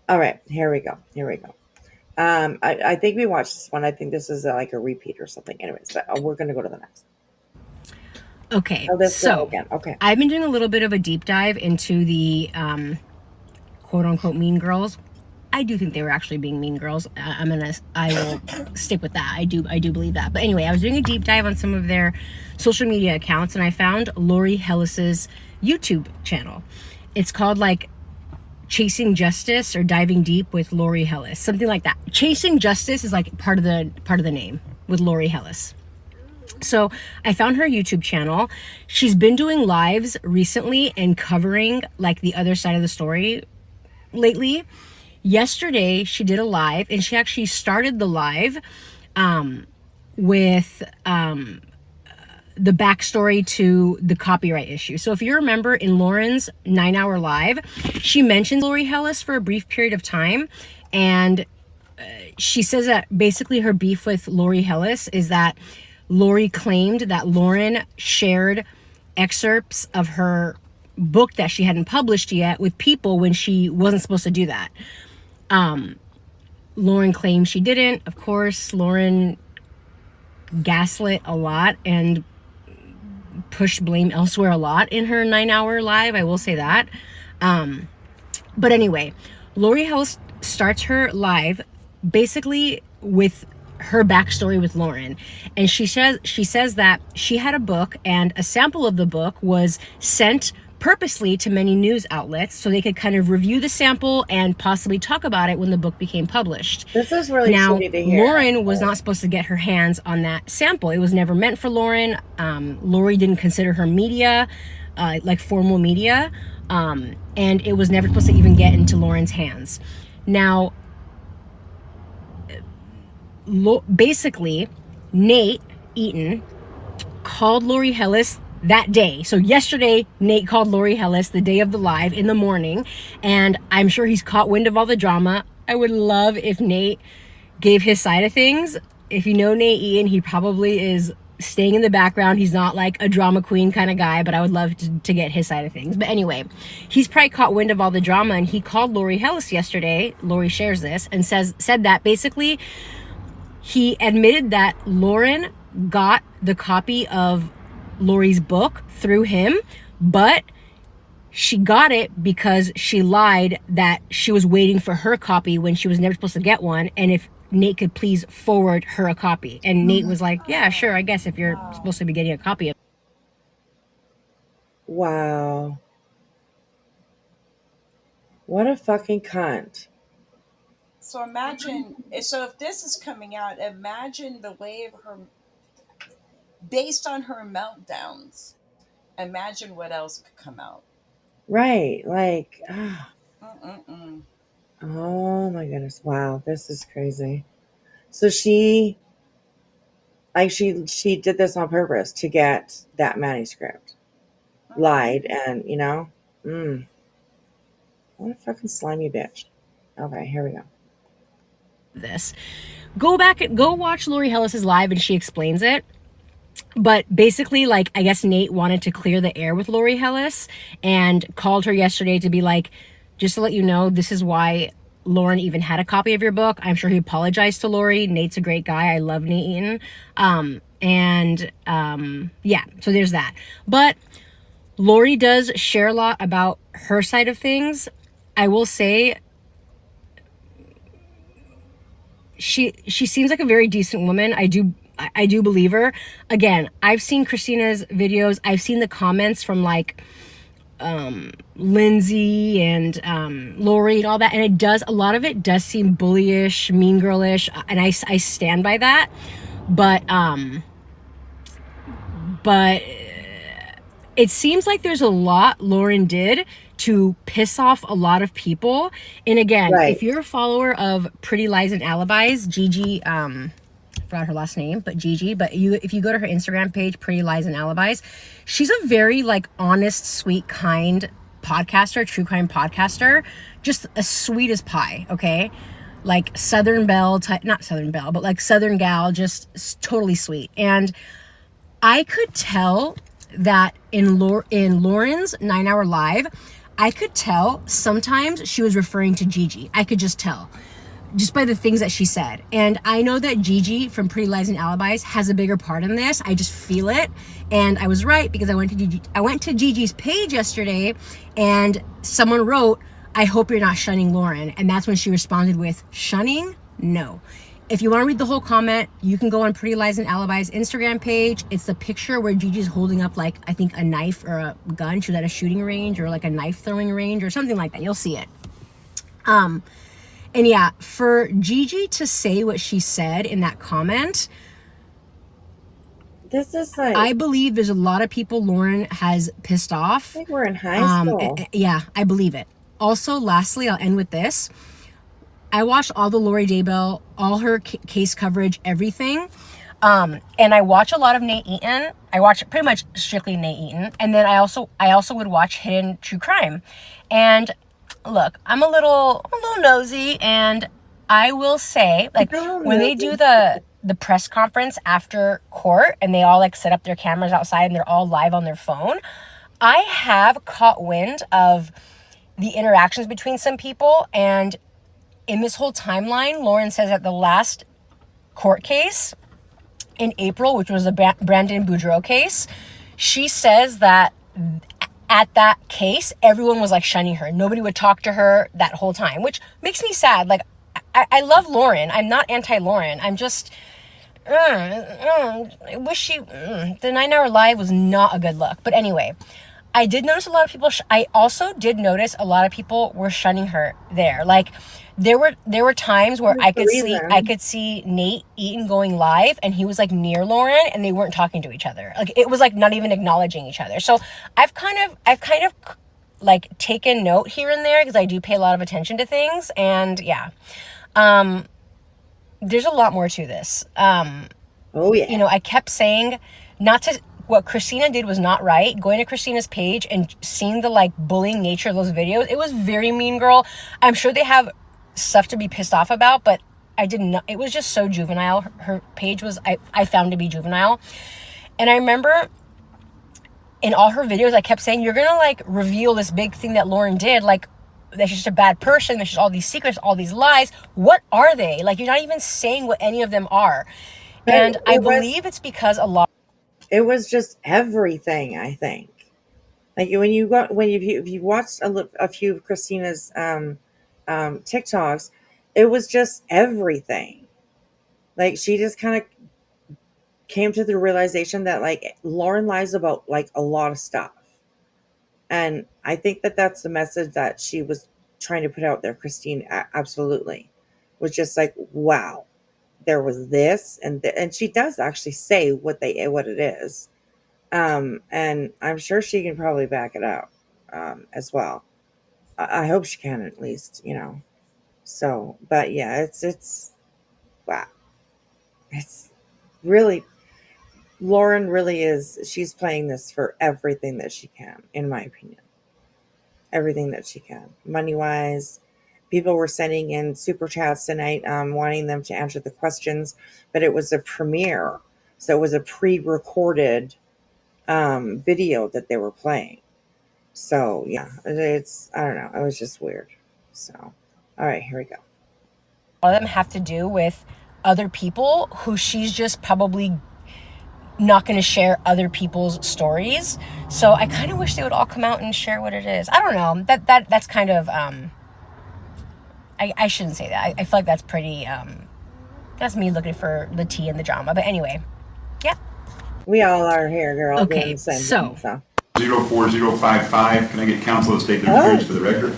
All right, here we go. I think we watched this one. I think this is like a repeat or something. Anyways, but we're going to go to the next. Okay, so again. Okay, I've been doing a little bit of a deep dive into the quote unquote mean girls. I do think they were actually being mean girls. I will stick with that. I do believe that. But anyway, I was doing a deep dive on some of their social media accounts, and I found Lori Hellis's YouTube channel. It's called like Chasing Justice or Diving Deep with Lori Hellis, something like that. Chasing Justice is like part of the name with Lori Hellis. So I found her YouTube channel. She's been doing lives recently and covering like the other side of the story lately. Yesterday she did a live, and she actually started the live with the backstory to the copyright issue. So if you remember in Lauren's 9-hour live, she mentioned Lori Hellis for a brief period of time. And she says that basically her beef with Lori Hellis is that Lori claimed that Lauren shared excerpts of her book that she hadn't published yet with people when she wasn't supposed to do that. Lauren claims she didn't. Of course, Lauren gaslit a lot and pushed blame elsewhere a lot in her 9-hour live. I will say that. But anyway, Lori Hellis starts her live basically with her backstory with Lauren. And she says that she had a book, and a sample of the book was sent purposely to many news outlets so they could kind of review the sample and possibly talk about it when the book became published. This is really shitty to hear. Lauren was not supposed to get her hands on that sample. It was never meant for Lauren. Lori didn't consider her media, like formal media, and it was never supposed to even get into Lauren's hands. Now, basically, Nate Eaton called Lori Hellis that day. So yesterday, Nate called Lori Hellis the day of the live in the morning, and I'm sure he's caught wind of all the drama. I would love if Nate gave his side of things. If you know Nate Eaton, he probably is staying in the background. He's not like a drama queen kind of guy, but I would love to get his side of things. But anyway, he's probably caught wind of all the drama, and he called Lori Hellis yesterday. Lori shares this and said that basically he admitted that Lauren got the copy of Lori's book through him, but she got it because she lied that she was waiting for her copy when she was never supposed to get one, and if Nate could please forward her a copy. And Nate was like, yeah, sure, I guess if you're supposed to be getting a copy of. Wow. What a fucking cunt. So imagine, so if this is coming out, imagine the way of her, based on her meltdowns, imagine what else could come out. Right. Like, Mm-mm-mm. oh my goodness. Wow. This is crazy. So she did this on purpose to get that manuscript. Lied and, what a fucking slimy bitch. Okay, here we go. This. Go watch Lori Hellis's live and she explains it. But basically, like, I guess Nate wanted to clear the air with Lori Hellis and called her yesterday to be like, just to let you know, this is why Lauren even had a copy of your book. I'm sure he apologized to Lori. Nate's a great guy. I love Nate Eaton. Yeah, so there's that. But Lori does share a lot about her side of things. I will say she seems like a very decent woman. I do believe her. Again, I've seen Christina's videos. I've seen the comments from like Lindsay and Lori and all that, and a lot of it does seem bullyish, mean girlish, and I stand by that. But it seems like there's a lot Lauren did to piss off a lot of people. And again, if you're a follower of Pretty Lies and Alibis, Gigi, I forgot her last name, but Gigi, if you go to her Instagram page, Pretty Lies and Alibis, she's a very like honest, sweet, kind podcaster, true crime podcaster, just as sweet as pie. Okay. Like Southern Belle type, not Southern Belle, but like Southern gal, just totally sweet. And I could tell that in Lauren's 9-hour live, I could tell sometimes she was referring to Gigi. I could just tell, just by the things that she said. And I know that Gigi from Pretty Lies and Alibis has a bigger part in this. I just feel it. And I was right, because I went to Gigi's page yesterday and someone wrote, I hope you're not shunning Lauren. And that's when she responded with, shunning? No. If you want to read the whole comment, you can go on Pretty Lies and Alibis Instagram page. It's the picture where Gigi's holding up like, I think a knife or a gun. She was at a shooting range or like a knife throwing range or something like that. You'll see it. And yeah, for Gigi to say what she said in that comment, this is like, I believe there's a lot of people Lauren has pissed off. I think we're in high school. Yeah, I believe it. Also, lastly, I'll end with this. I watched all the Lori Daybell, all her case coverage, everything. And I watch a lot of Nate Eaton. I watch pretty much strictly Nate Eaton. And then I also would watch Hidden True Crime. And look, I'm a little nosy, and I will say, like, when they do the press conference after court and they all like set up their cameras outside and they're all live on their phone, I have caught wind of the interactions between some people. And in this whole timeline, Lauren says that the last court case in April, which was the Brandon Boudreaux case, she says that at that case, everyone was like shunning her. Nobody would talk to her that whole time, which makes me sad. Like, I love Lauren. I'm not anti-Lauren. I'm just, I wish the 9-hour live was not a good look. But anyway, I did notice a lot of people, I also did notice a lot of people were shunning her there. Like, there were times where I could see Nate Eaton going live and he was like near Lauren and they weren't talking to each other. Like, it was like not even acknowledging each other. So I've kind of like taken note here and there because I do pay a lot of attention to things. And yeah, there's a lot more to this. Oh yeah. You know, I kept saying what Christina did was not right. Going to Christina's page and seeing the like bullying nature of those videos, it was very mean girl. I'm sure they have stuff to be pissed off about, but I did not, it was just so juvenile. Her page was, I found to be juvenile. And I remember in all her videos, I kept saying, you're going to like reveal this big thing that Lauren did. Like, that she's just a bad person. There's just all these secrets, all these lies. What are they? Like, you're not even saying what any of them are. And I believe it's because a lot. It was just everything, I think. Like when you got when if you watched a few of Christina's TikToks, it was just everything. Like she just kind of came to the realization that like Lauren lies about like a lot of stuff, and I think that that's the message that she was trying to put out there. Christine absolutely was just like, wow, there was this and she does actually say what it is. And I'm sure she can probably back it up as well. I hope she can at least, you know. So, but yeah, it's wow. It's really Lauren really is. She's playing this for everything that she can, in my opinion. Everything that she can, money wise. People were sending in super chats tonight, wanting them to answer the questions, but it was a premiere, so it was a pre-recorded video that they were playing. So yeah, it's I don't know. It was just weird. So, all right, here we go. A lot of them have to do with other people who she's just probably not going to share other people's stories. So I kind of wish they would all come out and share what it is. I don't know. That's kind of I shouldn't say that. I feel like that's pretty that's me looking for the tea and the drama. But anyway, yeah. We all are here, girl. Okay, doing the same so thing, so 04055. Can I get counsel to state the appearance for the record?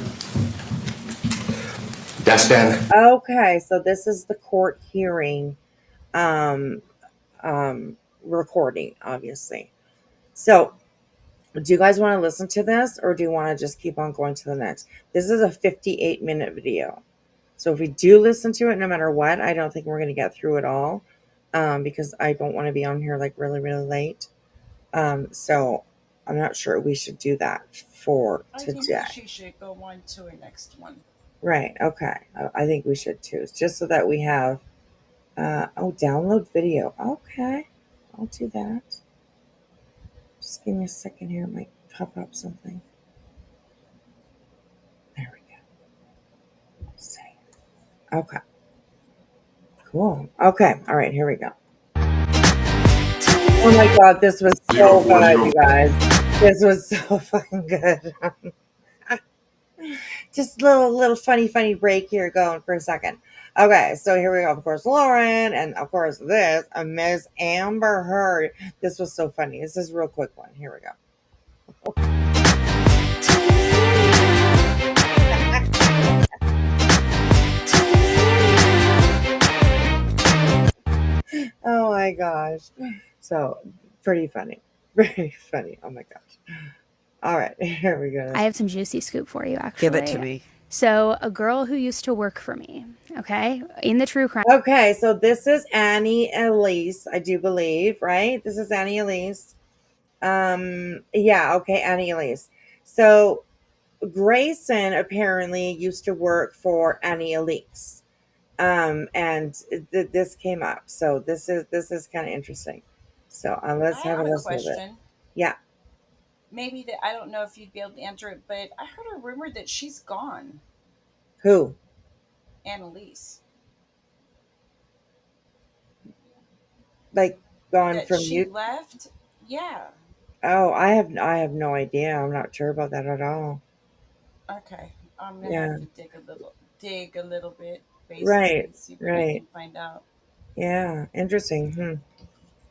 That's done. Okay, so this is the court hearing recording, obviously. So do you guys want to listen to this or do you want to just keep on going to the next? This is a 58-minute video. So if we do listen to it, no matter what, I don't think we're going to get through it all because I don't want to be on here like really, really late. So I'm not sure we should do that for today. I think she should go on to her next one. Right. Okay. I think we should too. Just so that we have, download video. Okay. I'll do that. Just give me a second here. It might pop up something. There we go. Save. Okay. Cool. Okay. All right. Here we go. Oh my God. This was so good, you guys. This was so fucking good. Just little funny break here going for a second. Okay, so here we go. Of course, Lauren, and of course this, Miss Amber Heard. This was so funny. This is a real quick one. Here we go. Oh my gosh. So pretty funny. Very funny. Oh my gosh. All right, here we go. I have some juicy scoop for you, actually. Give it to me. So, a girl who used to work for me, okay, in the true crime. Okay, so this is Annie Elise, I do believe, right? This is Annie Elise. Yeah, okay, Annie Elise. So Grayson apparently used to work for Annie Elise. And this came up. So this is kind of interesting. So let's have a listen to it. Yeah. Maybe that I don't know if you'd be able to answer it, but I heard a rumor that she's gone. Who? Annalise. Like gone that from she you? left? Yeah. Oh, I have no idea. I'm not sure about that at all. Okay. I'm gonna have to dig a little bit, basically, Right. see what I can find out. Yeah, interesting.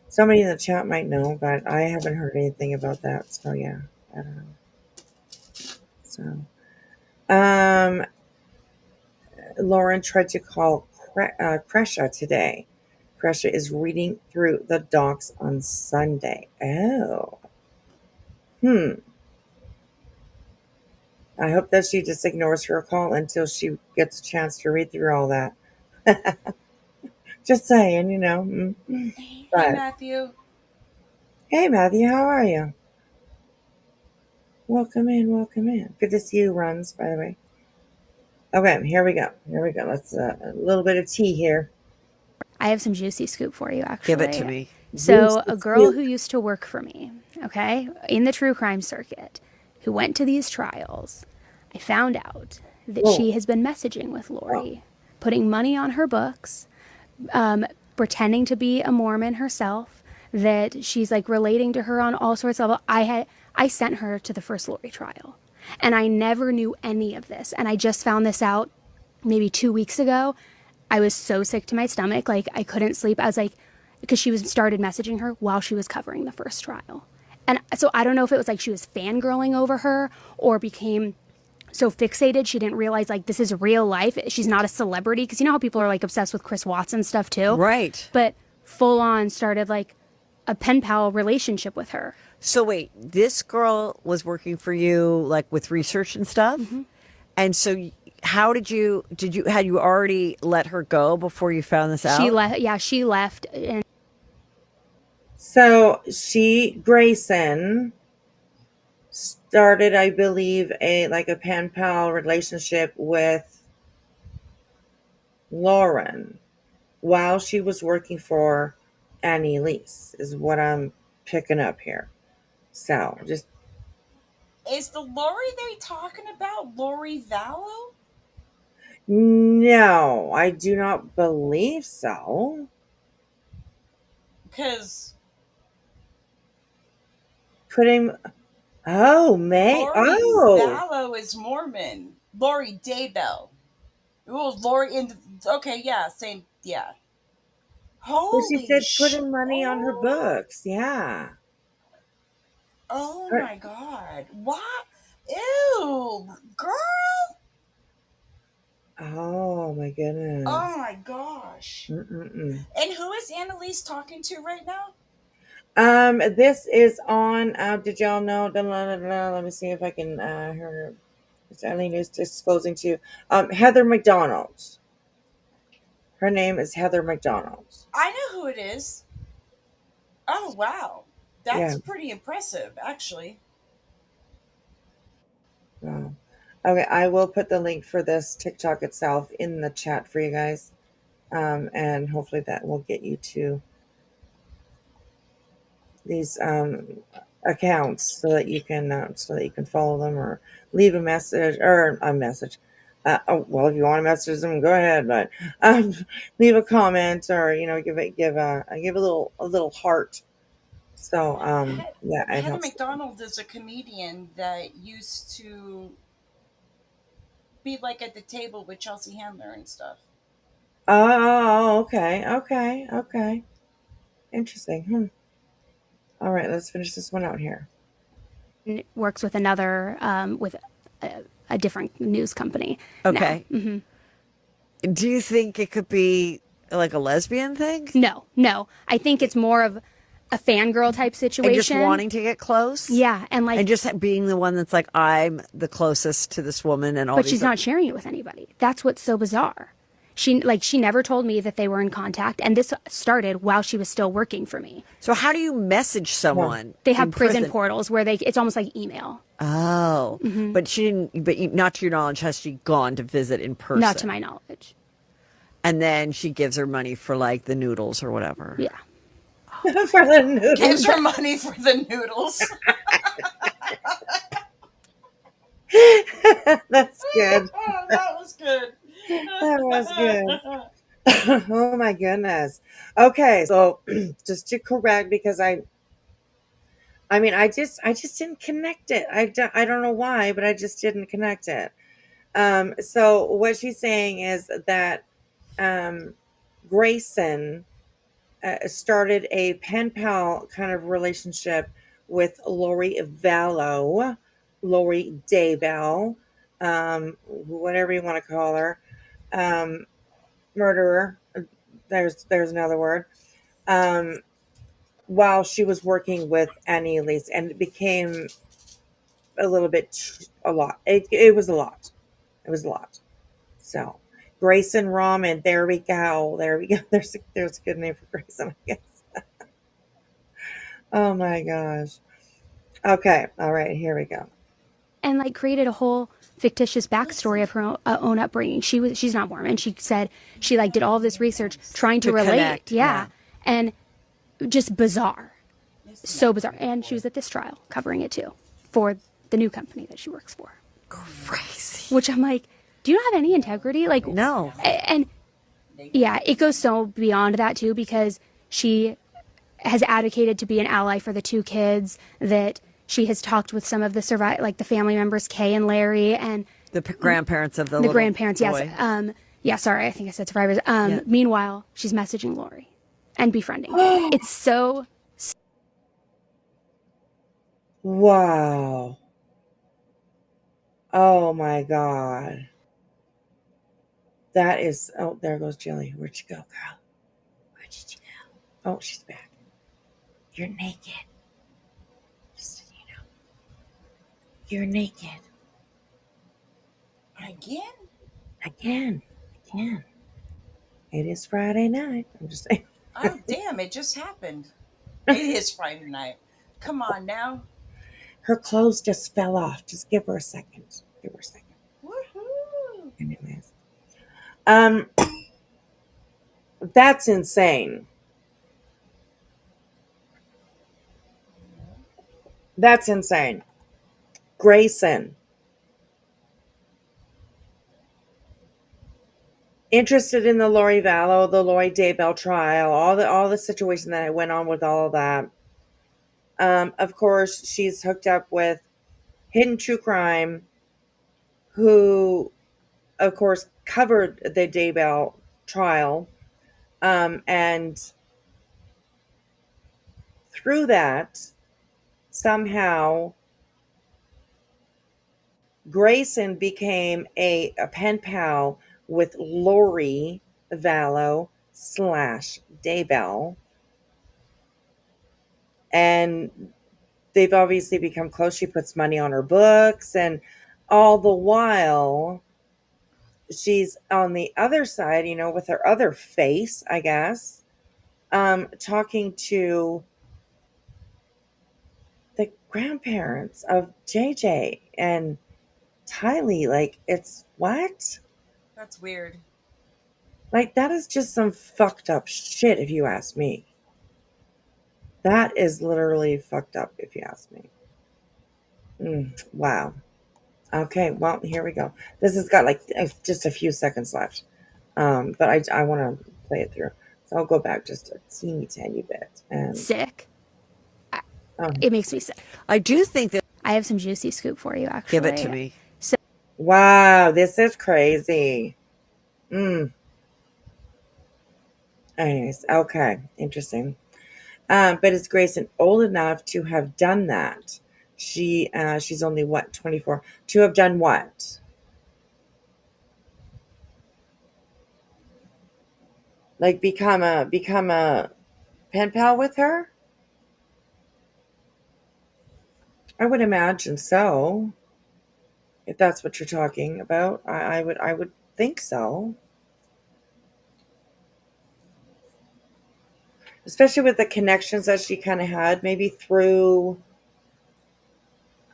Somebody in the chat might know, but I haven't heard anything about that. So yeah, I don't know. So, Lauren tried to call Kresha today. Kresha is reading through the docs on Sunday. Oh. I hope that she just ignores her call until she gets a chance to read through all that. Just saying, you know. Hey, But, Matthew. hey, Matthew, how are you? Welcome in. Good to see you, Runs, by the way. Okay, here we go. Here we go. Let's a little bit of tea here. I have some juicy scoop for you, actually. Give it to me. So, Juicy a girl scoop. who used to work for me, okay, in the true crime circuit, who went to these trials, I found out that Whoa. she has been messaging with Lori, putting money on her books, pretending to be a Mormon herself, that she's like relating to her on all sorts of. I sent her to the first Lori trial, and I never knew any of this, and I just found this out maybe 2 weeks ago. I was so sick to my stomach, like I couldn't sleep. I was like, because she started messaging her while she was covering the first trial, and so I don't know if it was like she was fangirling over her or became so fixated she didn't realize like this is real life. She's not a celebrity, because you know how people are like obsessed with Chris Watson stuff too, Right? But full on started like a pen pal relationship with her. So wait, this girl was working for you like with research and stuff, and so how had you already let her go before you found this out? She left. Yeah, she left. And So Grayson started, I believe, a pen pal relationship with Lauren while she was working for Annie Lease, is what I'm picking up here. So just Is the Lori they talking about Lori Vallow? no, I do not believe so. Because Putting Lori oh, Vallow is Mormon. Lori Daybell. Oh, Lori in. Okay, yeah, same. Yeah. well, she Holy said shit! putting money on her books. Yeah. Oh Her- my god! What? Ew, girl! Oh my goodness. Oh my gosh! Mm-mm-mm. And who is Annalise talking to right now? This is on. Did y'all know? Let me see if I can. Her. Eileen is disclosing to Heather McDonald. Her name is Heather McDonald. I know who it is. Oh wow, that's Yeah. pretty impressive, actually. Wow. Okay, I will put the link for this TikTok itself in the chat for you guys, and hopefully that will get you to these accounts so that you can follow them or leave a message or a message. Well, if you want to message them, go ahead, but leave a comment or give a little heart. So yeah, it Heather helps. McDonald is a comedian that used to be like at the table with Chelsea Handler and stuff. Oh, okay. Interesting. All right, let's finish this one out here. works with another with a different news company. Okay. Hmm. Do you think it could be like a lesbian thing? No. I think it's more of a fangirl type situation. And just wanting to get close? Yeah, and just being the one that's like, I'm the closest to this woman and all but these she's not sharing it with anybody. That's what's so bizarre. She never told me that they were in contact, and this started while she was still working for me. So how do you message someone? They have in prison portals where it's almost like email. Oh, Mhm. but she didn't. But not to your knowledge, has she gone to visit in person? Not to my knowledge. And then she gives her money for like the noodles or whatever. Yeah. For the noodles. Gives her money for the noodles. That's good. That was good. That was good. Oh my goodness. Okay, so just to correct, because I just didn't connect it. I don't know why, but I just didn't connect it. So what she's saying is that Grayson started a pen pal kind of relationship with Lori Vallow, Lori Daybell, whatever you want to call her, murderer. There's another word. While she was working with Annie Elise, and it became a little bit a lot. It was a lot. It was a lot. So Grayson Ramen. There we go. There we go. There's a good name for Grayson, I guess. Oh my gosh. Okay. All right. Here we go. And created a whole fictitious backstory of her own upbringing. She's not Mormon. She said she like did all of this research trying to relate. connect, yeah. And just bizarre. So bizarre. And she was at this trial covering it too for the new company that she works for. Crazy. Which I'm like, do you not have any integrity? Like, no. And yeah, it goes so beyond that too, because she has advocated to be an ally for the two kids, that she has talked with some of the like the family members, Kay and Larry, and the grandparents of the the grandparents. boy. Yes. Yeah. Sorry, I think I said survivors. Yeah. Meanwhile, she's messaging Lori and befriending him. It's so. Wow. Oh my God. That is, oh, there goes Jilly. Where'd she go, girl? Where'd she go? Oh, she's back. You're naked. Just so you know. You're naked. Again. It is Friday night. I'm just saying. Oh, damn, it just happened. It is Friday night. Come on now. Her clothes just fell off. Just give her a second. Woohoo. Anyways. That's insane. That's insane. Grayson. Interested in the Lori Vallow, the Lori Daybell trial, all the situation that went on with all of that. Of course, she's hooked up with Hidden True Crime, who, of course, covered the Daybell trial. And through that, somehow, Grayson became a pen pal with Lori Vallow / Daybell. And they've obviously become close. She puts money on her books, and all the while she's on the other side, with her other face, I guess, talking to the grandparents of JJ and Tylee. Like, it's what? That's weird. Like, that is just some fucked up shit, if you ask me. That is literally fucked up, if you ask me. Wow. Okay, well, here we go. This has got like just a few seconds left. But I want to play it through. So I'll go back just a teeny tiny bit. And sick. It makes me sick. I do think that I have some juicy scoop for you, actually. Give it to me. So, wow, this is crazy. Anyways, okay, interesting. But is Grayson old enough to have done that? She's only what, 24? To have done what? Like become a pen pal with her? I would imagine so. If that's what you're talking about, I would think so. Especially with the connections that she kind of had, maybe through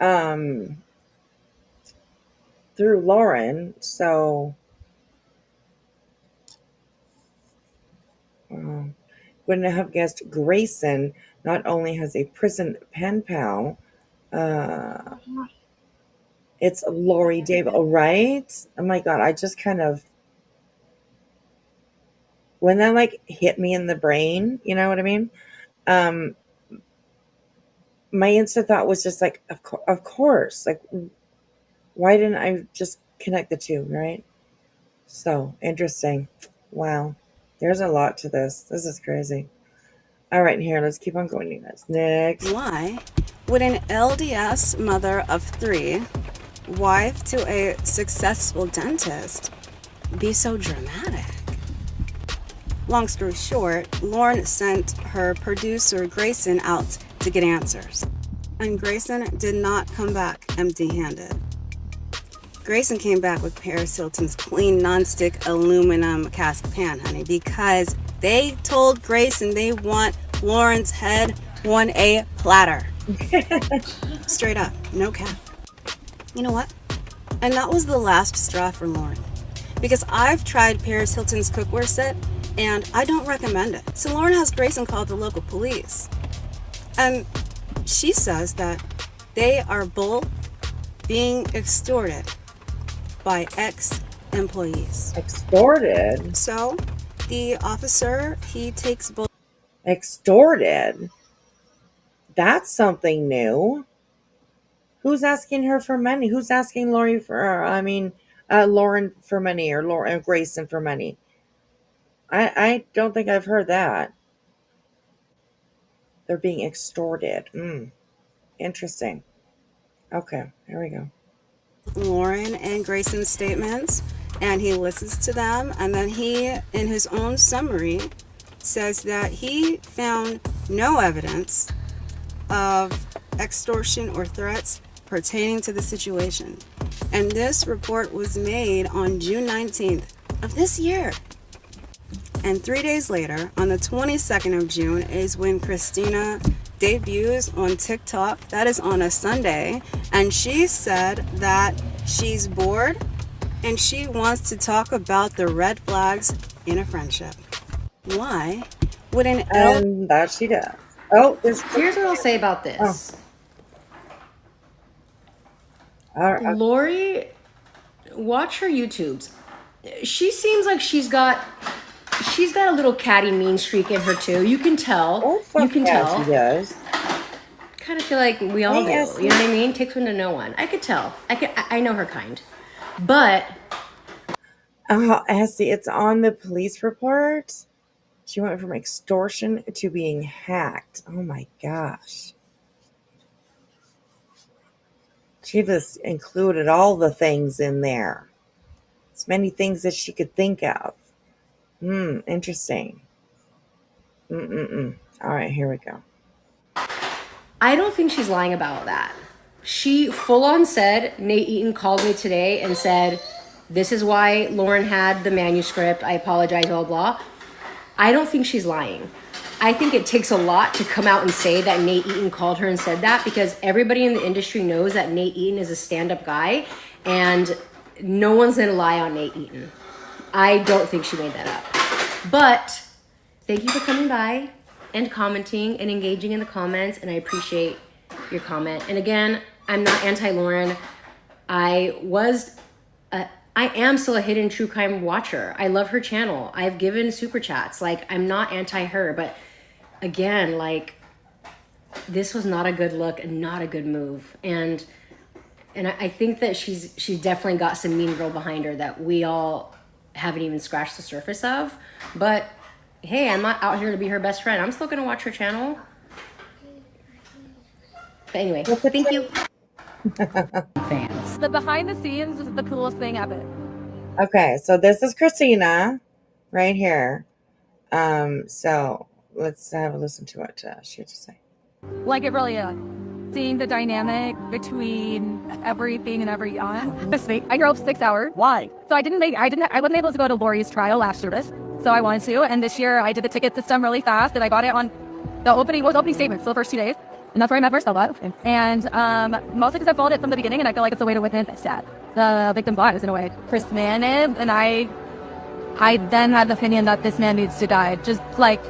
Lauren. So wouldn't have guessed Grayson not only has a prison pen pal, it's Lori Daybell, right? Oh my God, I just kind of, when that like hit me in the brain, you know what I mean? My instant thought was just like, of course, like, why didn't I just connect the two, right? So interesting. Wow. There's a lot to this. This is crazy. All right, here, let's keep on going, you guys. Next. Why would an LDS mother of 3, wife to a successful dentist, be so dramatic? Long story short, Lauren sent her producer Grayson out to get answers. And Grayson did not come back empty-handed. Grayson came back with Paris Hilton's clean nonstick aluminum cast pan, honey, because they told Grayson they want Lauren's head on a platter. Straight up, no cap. You know what? And that was the last straw for Lauren. Because I've tried Paris Hilton's cookware set, and I don't recommend it. So Lauren has Grayson call the local police. And she says that they are both being extorted by ex-employees. Extorted? So the officer, he takes both. Extorted? That's something new. Who's asking her for money? Who's asking Lauren for money, or Grayson for money? I don't think I've heard that. They're being extorted. Interesting. Okay, here we go. Lauren and Grayson's statements, and he listens to them, and then he, in his own summary, says that he found no evidence of extortion or threats pertaining to the situation. And this report was made on June 19th of this year. And 3 days later, on the 22nd of June, is when Christina debuts on TikTok. That is on a Sunday. And she said that she's bored and she wants to talk about the red flags in a friendship. Why would an And that she does. Oh, here's what I'll say about this. Lori, watch her YouTubes. She seems like she's got a little catty mean streak in her too. You can tell. You can tell. She does. Kind of feel like we all do. You know what I mean? Takes one to know one. I could tell. I know her kind. But Essie, it's on the police report. She went from extortion to being hacked. Oh my gosh. She just included all the things in there. As many things that she could think of. Interesting. All right, here we go. I don't think she's lying about that. She full on said, Nate Eaton called me today and said, this is why Lauren had the manuscript. I apologize, blah, blah. I don't think she's lying. I think it takes a lot to come out and say that Nate Eaton called her and said that, because everybody in the industry knows that Nate Eaton is a stand-up guy and no one's gonna lie on Nate Eaton. I don't think she made that up. But thank you for coming by and commenting and engaging in the comments, and I appreciate your comment. And again, I'm not anti-Lauren. I am still a hidden true crime watcher. I love her channel. I've given super chats. Like, I'm not anti her, but again, like, this was not a good look and not a good move. And I think that she's definitely got some mean girl behind her that we all haven't even scratched the surface of. But hey, I'm not out here to be her best friend. I'm still gonna watch her channel. But anyway, thank you. The behind the scenes is the coolest thing ever. Okay, so this is Christina right here. So let's have a listen to what she had to say. Like, it really is. Seeing the dynamic between everything and every this week, I drove 6 hours. Why? So I wasn't able to go to Lori's trial last service, so I wanted to. And this year I did the ticket system really fast, and I got it on the opening statement for the first 2 days. And that's where I met Marcella. And mostly because I followed it from the beginning, and I feel like it's a way to witness that the victim bias in a way. Chris man is, and I then had the opinion that this man needs to die. Just like,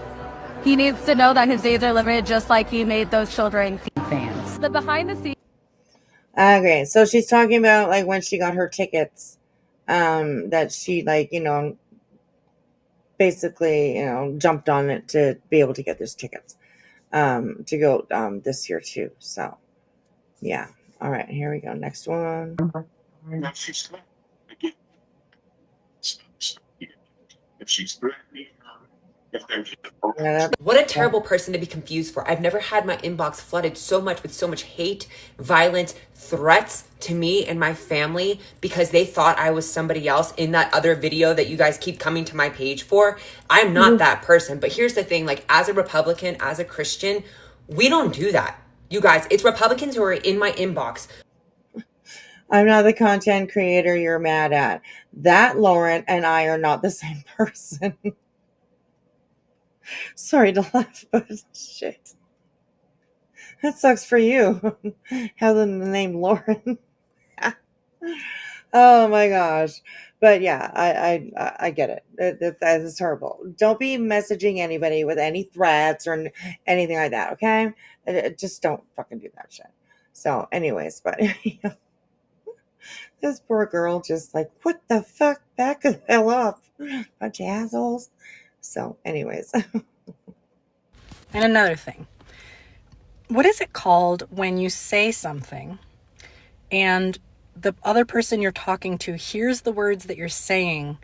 he needs to know that his days are limited, just like he made those children fans. The behind the scenes. Okay, so she's talking about like when she got her tickets, that she basically jumped on it to be able to get those tickets, to go this year too. So yeah, all right, here we go. Next one. If she's threatening her, what a terrible person to be confused for. I've never had my inbox flooded so much with so much hate, violence, threats to me and my family because they thought I was somebody else in that other video that you guys keep coming to my page for. I'm not that person. But here's the thing, like, as a Republican, as a Christian, we don't do that. You guys, it's Republicans who are in my inbox. I'm not the content creator you're mad at. That Lauren and I are not the same person. Sorry to laugh, but shit. That sucks for you. Having the name Lauren. Oh my gosh. But yeah, I get it. That is horrible. Don't be messaging anybody with any threats or anything like that, okay? Just don't fucking do that shit. So, anyways, but this poor girl just like, what the fuck? Back the hell off. Bunch of assholes. So, anyways. And another thing, what is it called when you say something and the other person you're talking to hears the words that you're saying,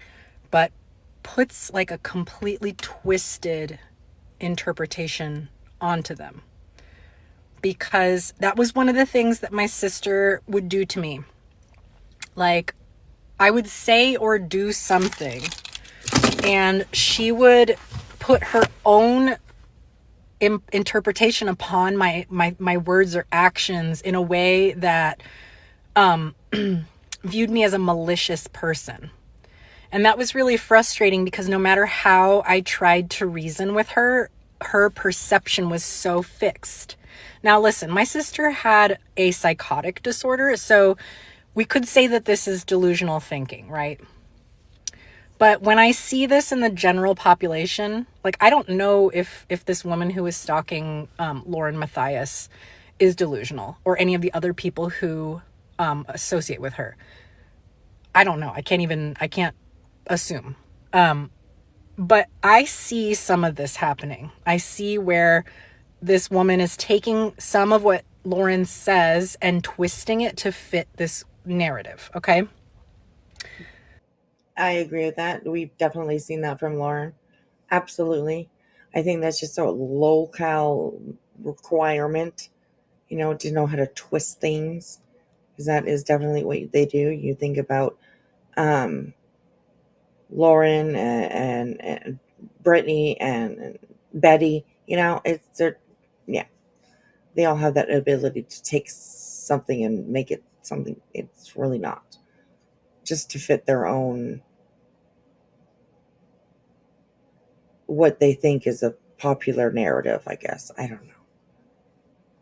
but puts like a completely twisted interpretation onto them? Because that was one of the things that my sister would do to me. Like, I would say or do something, and she would put her own interpretation upon my words or actions in a way that viewed me as a malicious person. And that was really frustrating because no matter how I tried to reason with her, her perception was so fixed. Now listen, my sister had a psychotic disorder, so we could say that this is delusional thinking, right? But when I see this in the general population, like, I don't know if this woman who is stalking Lauren Matthias is delusional, or any of the other people who associate with her. I don't know. I can't assume. But I see some of this happening. I see where this woman is taking some of what Lauren says and twisting it to fit this narrative, okay? I agree with that. We've definitely seen that from Lauren. Absolutely. I think that's just a low-cal requirement, to know how to twist things. Because that is definitely what they do. You think about Lauren and Brittany and Betty, yeah. They all have that ability to take something and make it something it's really not. Just to fit their own, what they think is a popular narrative, I guess. I don't know.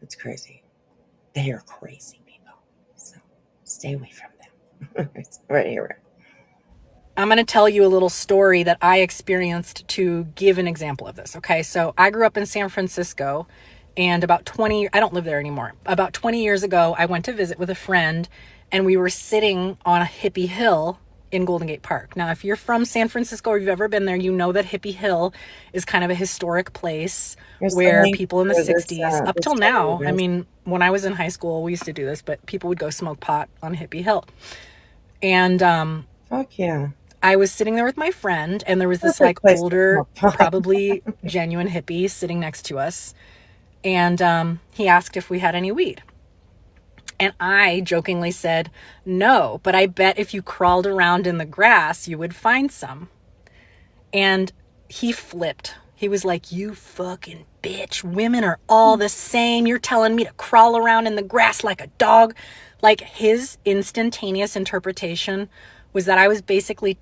It's crazy. They are crazy people. So stay away from them. Right here. I'm going to tell you a little story that I experienced to give an example of this. Okay. So I grew up in San Francisco, and I don't live there anymore. About 20 years ago, I went to visit with a friend, and we were sitting on a hippie hill in Golden Gate Park. Now, if you're from San Francisco or you've ever been there, you know that Hippie Hill is kind of a historic place where people in the 60s, up till now, I mean, when I was in high school, we used to do this, but people would go smoke pot on Hippie Hill. And fuck yeah. I was sitting there with my friend, and there was this like older, probably genuine hippie sitting next to us. And he asked if we had any weed. And I jokingly said, no, but I bet if you crawled around in the grass, you would find some. And he flipped. He was like, you fucking bitch. Women are all the same. You're telling me to crawl around in the grass like a dog. Like, his instantaneous interpretation was that I was basically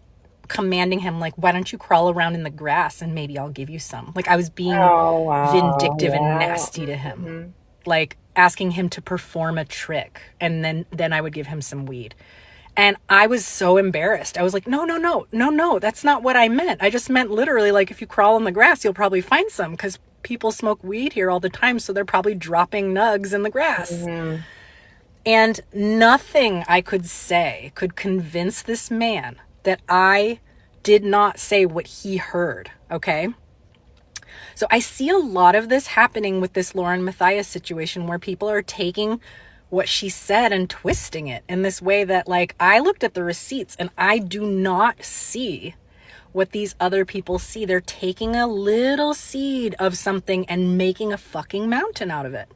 commanding him, like, why don't you crawl around in the grass and maybe I'll give you some. Like, I was being vindictive and nasty to him. Mm-hmm. Like, asking him to perform a trick, and then I would give him some weed. And I was so embarrassed. I was like, no, that's not what I meant. I just meant literally, like, if you crawl in the grass, you'll probably find some, because people smoke weed here all the time, so they're probably dropping nugs in the grass. Mm-hmm. And nothing I could say could convince this man that I did not say what he heard, okay? So I see a lot of this happening with this Lauren Matthias situation, where people are taking what she said and twisting it in this way that, like, I looked at the receipts and I do not see what these other people see. They're taking a little seed of something and making a fucking mountain out of it.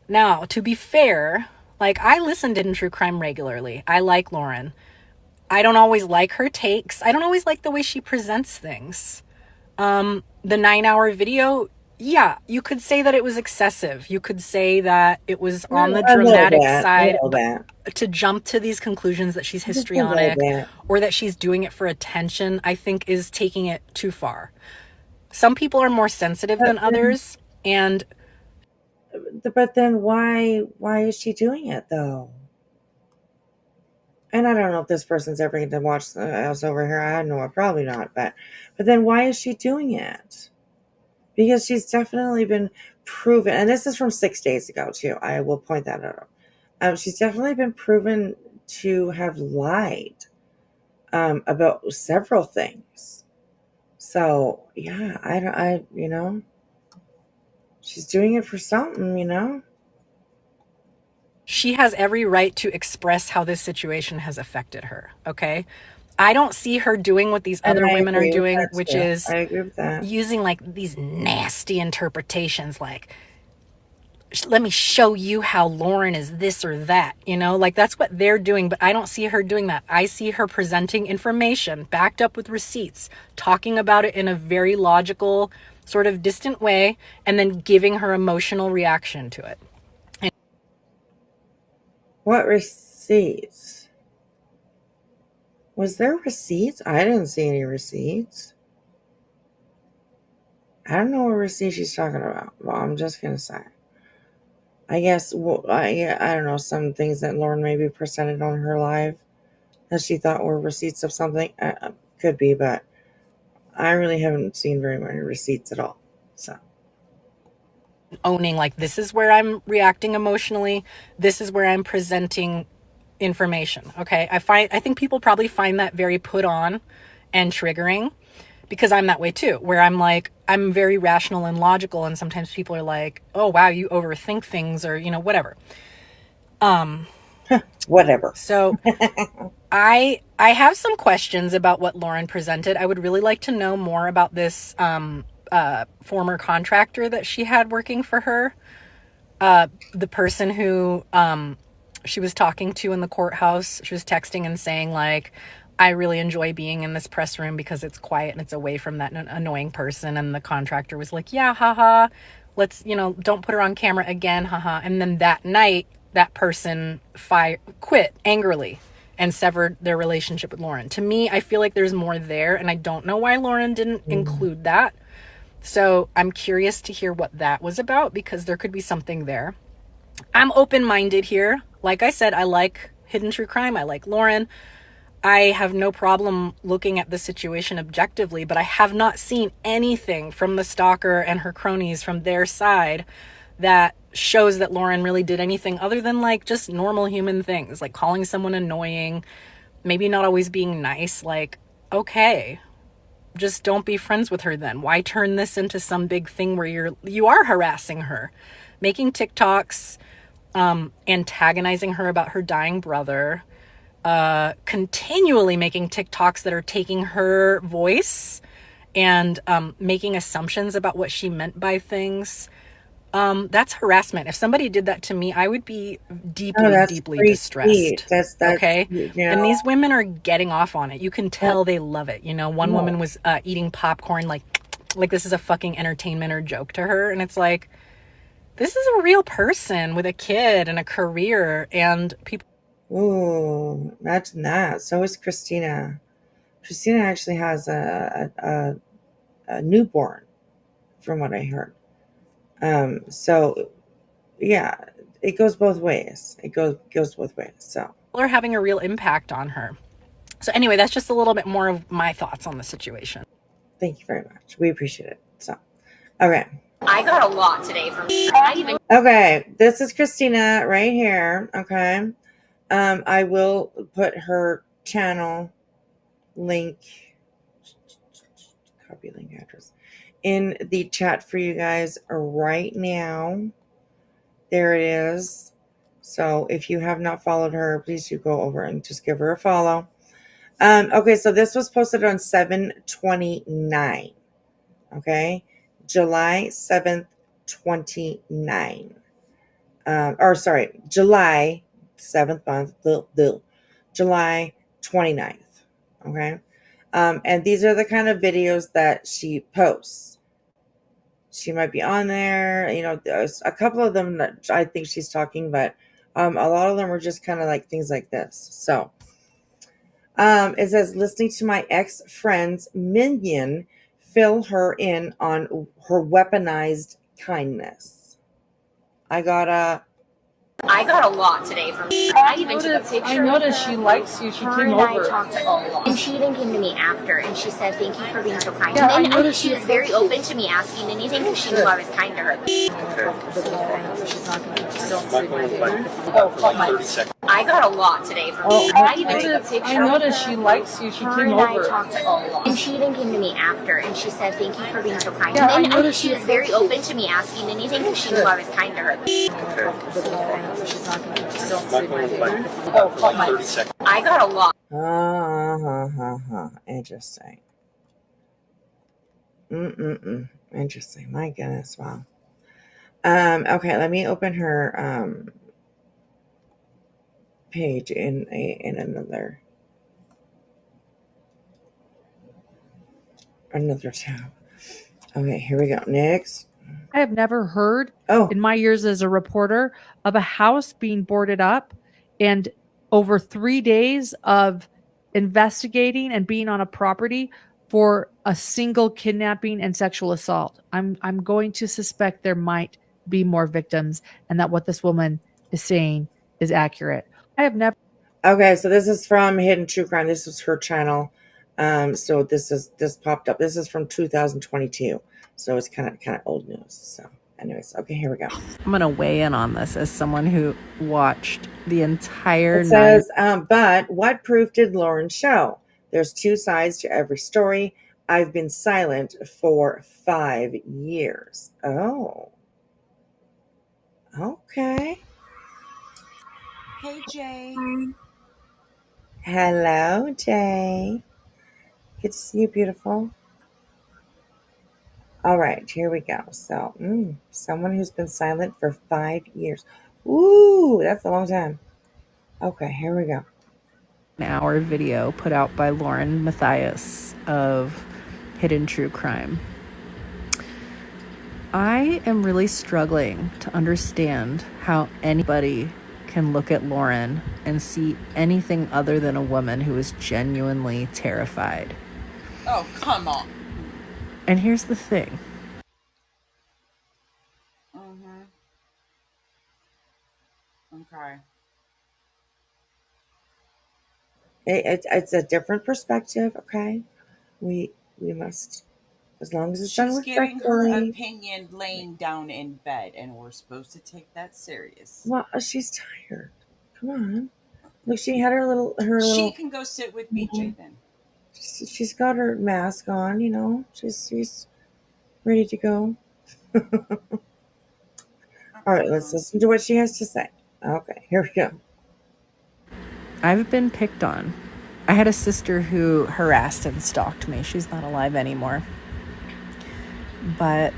Now, to be fair, like, I listen to true crime regularly. I like Lauren. I don't always like her takes. I don't always like the way she presents things. The 9-hour video, yeah, you could say that it was excessive. You could say that it was on the dramatic side. To jump to these conclusions that she's histrionic or that she's doing it for attention, I think is taking it too far. Some people are more sensitive than others, and but then why is she doing it though? And I don't know if this person's ever going to watch us over here. I don't know, probably not. But then why is she doing it? Because she's definitely been proven, and this is from 6 days ago too. I will point that out. She's definitely been proven to have lied about several things. So yeah, she's doing it for something. She has every right to express how this situation has affected her. Okay. I don't see her doing what these And other I women are agree with doing, that which too. is I agree with that. using like these nasty interpretations, like, let me show you how Lauren is this or that, like that's what they're doing. But I don't see her doing that. I see her presenting information backed up with receipts, talking about it in a very logical, sort of distant way, and then giving her emotional reaction to it. What receipts? Was there receipts? I didn't see any receipts. I don't know what receipt she's talking about. Well, I'm just gonna say. I guess I don't know, some things that Lauren maybe presented on her live that she thought were receipts of something. Could be, but I really haven't seen very many receipts at all. So owning, like, this is where I'm reacting emotionally, this is where I'm presenting information. Okay. I think people probably find that very put on and triggering, because I'm that way too, where I'm like, I'm very rational and logical, and sometimes people are like, oh wow, you overthink things, or whatever. Whatever. So I have some questions about what Lauren presented. I would really like to know more about this former contractor that she had working for her. The person who she was talking to in the courthouse, she was texting and saying, like, I really enjoy being in this press room because it's quiet and it's away from that annoying person. And the contractor was like, yeah, haha, let's, don't put her on camera again, haha. And then that night, that person quit angrily and severed their relationship with Lauren. To me, I feel like there's more there, and I don't know why Lauren didn't include that. So I'm curious to hear what that was about, because there could be something there. I'm open-minded here. Like I said, I like hidden true crime. I like Lauren. I have no problem looking at the situation objectively, but I have not seen anything from the stalker and her cronies from their side that shows that Lauren really did anything other than like just normal human things, like calling someone annoying, maybe not always being nice. Like, okay, just don't be friends with her then. Why turn this into some big thing where you are harassing her, making TikToks, antagonizing her about her dying brother, continually making TikToks that are taking her voice and making assumptions about what she meant by things. That's harassment. If somebody did that to me, I would be deeply distressed. That's okay. And these women are getting off on it. You can tell they love it. One woman was eating popcorn like this is a fucking entertainment or joke to her. And it's like, this is a real person with a kid and a career, and people. Ooh, imagine that. So is Christina. Christina actually has a newborn, from what I heard. So yeah, it goes both ways. It goes both ways. So are having a real impact on her. So anyway, that's just a little bit more of my thoughts on the situation. Thank you very much. We appreciate it. So, okay. I got a lot today from Okay, this is Christina right here. Okay. I will put her channel link, copy link address, in the chat for you guys right now. There it is. So if you have not followed her, please do go over and just give her a follow. Okay, so this was posted on 7/29. Okay, July 7th, 29. July 7th month, July 29th. Okay. And these are the kind of videos that she posts. She might be on there, there's a couple of them that I think she's talking, but a lot of them are just kind of like things like this. So it says, listening to my ex-friend's minion fill her in on her weaponized kindness. I gotta I got a lot today from her. I even took a picture. I noticed she likes you. She her came and over. I talked a lot. And she even came to me after and she said, thank you for being so kind. Yeah, And I then noticed she was very open to me asking anything because she knew I was kind to her. I got a lot today from her. I even took a picture. I noticed she likes you. She her came and I over. talked a lot. And she even came to me after and she said, thank you for being so kind. Yeah, And I then noticed she was very open to me asking anything because she knew I was kind to her. I got a lot. Interesting. Interesting. My goodness. Wow. Okay, let me open her page in another tab. Okay, here we go. Next. I have never heard in my years as a reporter of a house being boarded up and over 3 days of investigating and being on a property for a single kidnapping and sexual assault. I'm going to suspect there might be more victims and that what this woman is saying is accurate. I have never. Okay, so this is from Hidden True Crime. This was her channel. So this popped up. This is from 2022. So it's kind of old news. So anyways, okay, here we go. I'm going to weigh in on this as someone who watched the entire It says, but what proof did Lauren show? There's two sides to every story. I've been silent for 5 years. Oh. Okay. Hey, Jay. Hello, Jay. Good to see you, beautiful. All right, here we go. So, someone who's been silent for 5 years. Ooh, that's a long time. Okay, here we go. An hour video put out by Lauren Matthias of Hidden True Crime. I am really struggling to understand how anybody can look at Lauren and see anything other than a woman who is genuinely terrified. Oh, come on. And here's the thing. Okay. It's a different perspective, okay? We must, as long as it's done She's giving her respectfully. opinion laying down in bed, and we're supposed to take that serious. Well, she's tired. Come on. Look, she had her little. She can go sit with BJ then. She's got her mask on. You know, she's ready to go. All right, let's listen to what she has to say. Okay, here we go. I've been picked on. I had a sister who harassed and stalked me. She's not alive anymore. But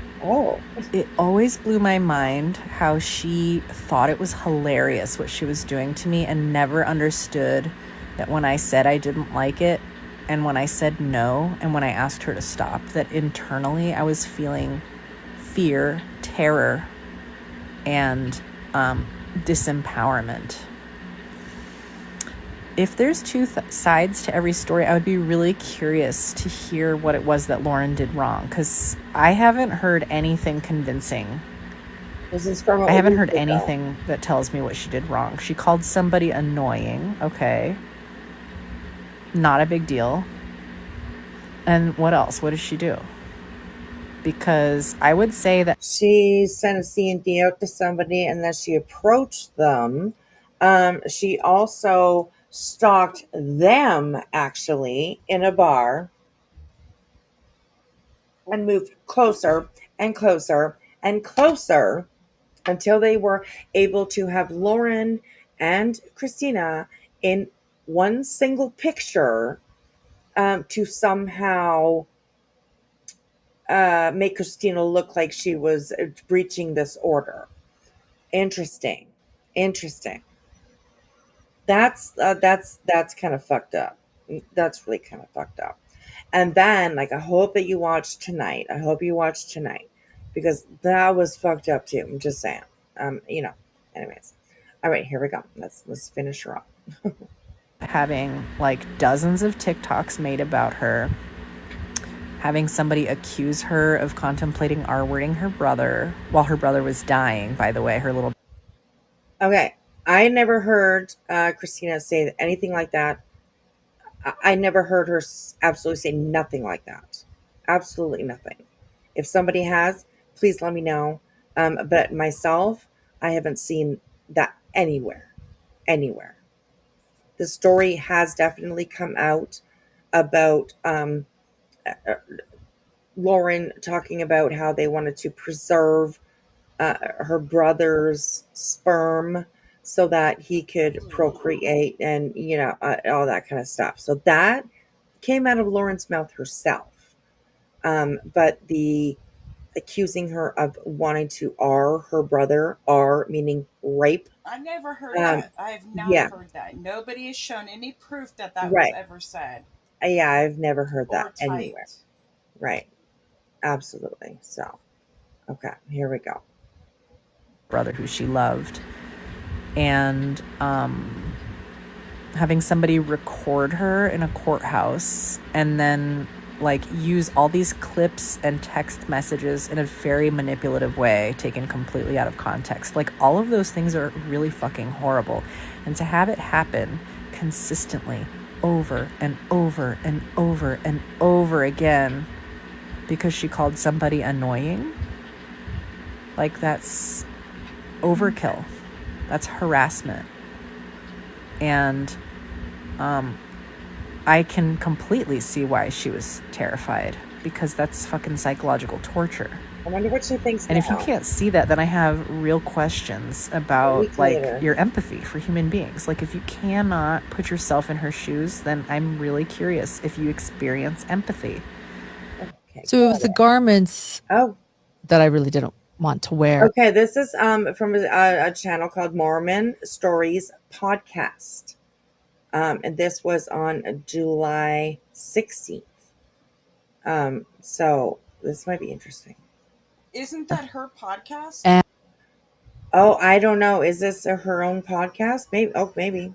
it always blew my mind how she thought it was hilarious what she was doing to me and never understood that when I said I didn't like it and when I said no and when I asked her to stop, that internally I was feeling fear, terror, and disempowerment. If there's two sides to every story, I would be really curious to hear what it was that Lauren did wrong, because I haven't heard anything convincing. This is from I haven't heard anything that tells me what she did wrong. She called somebody annoying. Okay. Not a big deal. And what else? What did she do? Because I would say that she sent a C&D out to somebody and then she approached them. She also stalked them actually in a bar and moved closer and closer and closer until they were able to have Lauren and Christina in one single picture to somehow make Christina look like she was breaching this order. Interesting. That's kind of fucked up. That's really kind of fucked up. And then, like, I hope that you watch tonight. Because that was fucked up too. I'm just saying. Anyways. All right, here we go. Let's finish her up. having like dozens of TikToks made about her, having somebody accuse her of contemplating R-wording her brother while her brother was dying, by the way, her little Okay. I never heard Christina say anything like that. I never heard her absolutely say nothing like that. Absolutely nothing. If somebody has, please let me know. But myself, I haven't seen that anywhere. Anywhere. The story has definitely come out about Lauren talking about how they wanted to preserve her brother's sperm so that he could procreate and, all that kind of stuff. So that came out of Lauren's mouth herself. But the accusing her of wanting to R her brother, R meaning rape. I never heard Um, that. I have not yeah, heard that. Nobody has shown any proof that that was right. ever said Yeah, I've never heard or that anywhere. typed. Right. Absolutely. So, okay, here we go. Brother who she loved. And having somebody record her in a courthouse and then like use all these clips and text messages in a very manipulative way, taken completely out of context. Like all of those things are really fucking horrible. And to have it happen consistently over and over and over and over again because she called somebody annoying, like that's overkill. That's harassment. And I can completely see why she was terrified, because that's fucking psychological torture. I wonder what she thinks And now. if you can't see that, then I have real questions about like your empathy for human beings. Like if you cannot put yourself in her shoes, then I'm really curious if you experience empathy. Okay, So it was the garments that I really didn't want to wear. Okay, this is from a channel called Mormon Stories Podcast. And this was on July 16th. So this might be interesting. Isn't that her podcast? Oh, I don't know. Is this her own podcast? Maybe. Oh, maybe.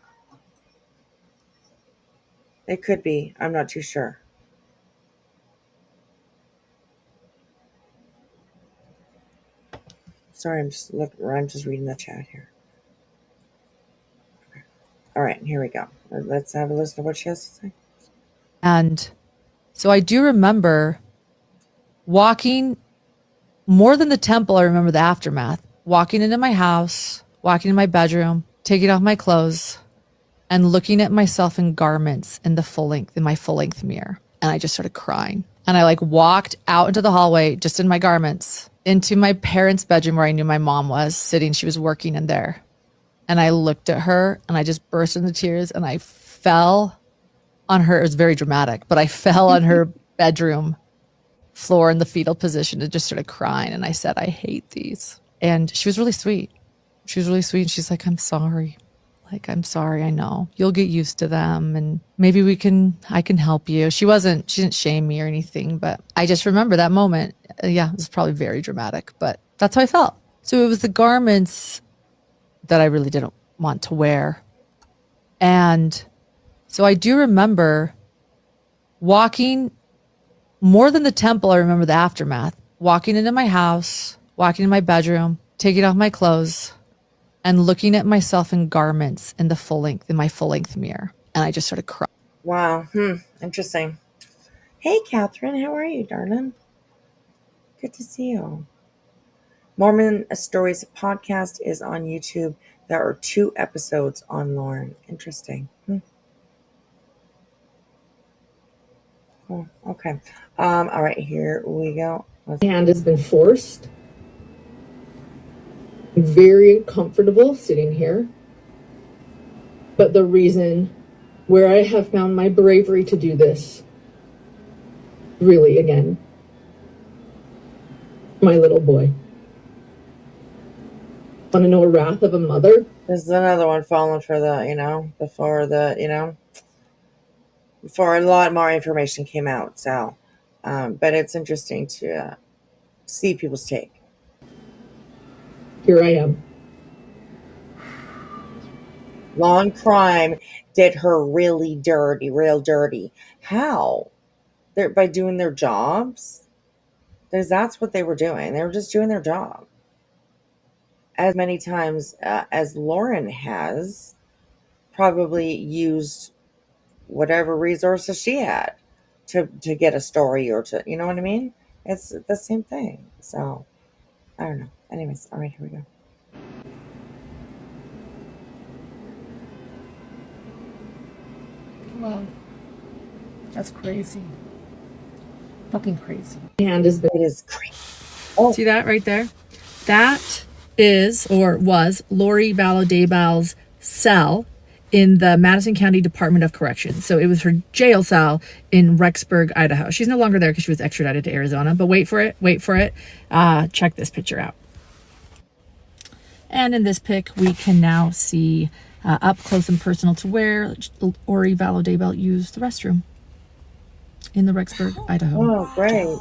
It could be. I'm not too sure. Sorry, I'm just reading the chat here. Okay. All right, here we go. Let's have a listen to what she has to say. And so I do remember walking more than the temple. I remember the aftermath, walking into my house, walking in my bedroom, taking off my clothes and looking at myself in garments in my full length mirror. And I just started crying. And I like walked out into the hallway, just in my garments, into my parents' bedroom where I knew my mom was sitting. She was working in there. And I looked at her and I just burst into tears and I fell on her. It was very dramatic, but I fell on her bedroom floor in the fetal position and just started crying. And I said, I hate these. And she was really sweet. She was really sweet. And she's like, I'm sorry. Like, I'm sorry. I know you'll get used to them and maybe I can help you. She didn't shame me or anything, but I just remember that moment. Yeah, it was probably very dramatic, but that's how I felt. So it was the garments that I really didn't want to wear. And so I do remember walking more than the temple. I remember the aftermath, walking into my house, walking in my bedroom, taking off my clothes and looking at myself in garments in my full length mirror. And I just started crying. Wow. Interesting. Hey, Catherine. How are you, darling? Good to see you. Mormon Stories Podcast is on YouTube. There are 2 episodes on Lauren. Interesting. Cool. Okay. All right. Here we go. Hand has been forced. I'm very uncomfortable sitting here. But the reason where I have found my bravery to do this, really, again, my little boy. Want to know a wrath of a mother? This is another one falling for before a lot more information came out. So, but it's interesting to see people's take. Here I am. Law and crime did her really dirty, real dirty. How? By doing their jobs? Because that's what they were doing. They were just doing their job. as many times as Lauren has, probably used whatever resources she had to get a story or to, you know what I mean? It's the same thing. So I don't know. Anyways, all right, here we go. Wow. That's crazy. Fucking crazy. Hand is It is crazy. Oh. See that right there? That is, or was, Lori Vallow Daybell's cell in the Madison County Department of Corrections. So it was her jail cell in Rexburg, Idaho. She's no longer there because she was extradited to Arizona, but wait for it. Check this picture out. And in this pic, we can now see up close and personal to where Lori Vallow Daybell used the restroom in the Rexburg, Idaho. Oh, great.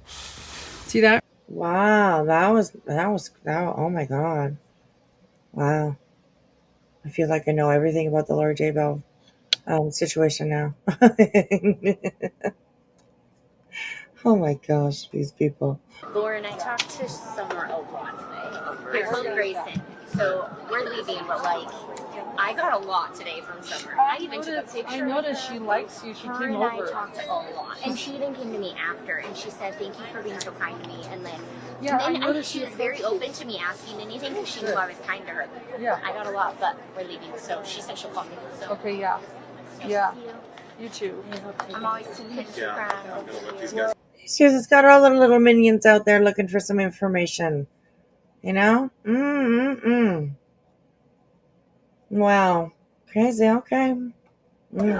See that? Wow, that was oh my God. Wow. I feel like I know everything about the Lori J. Bell situation now. Oh my gosh, these people. Lauren, I talked to Summer a lot today. Here, tell Grayson. So we're leaving, but like, I got a lot today from Summer. I even took a picture. I noticed she likes you. She Her came and I over. talked a lot, and she even came to me after, and she said, "Thank you for being so kind to me." And then, Yeah, and then I noticed she was very open to me asking anything because she knew I was kind to her. Yeah. I got a lot, but we're leaving, so she said she'll call me. So. Okay, yeah. Yeah. You too. I'm always too hit to cry. She's just got all the little minions out there looking for some information. You know? Wow. Crazy, okay. We're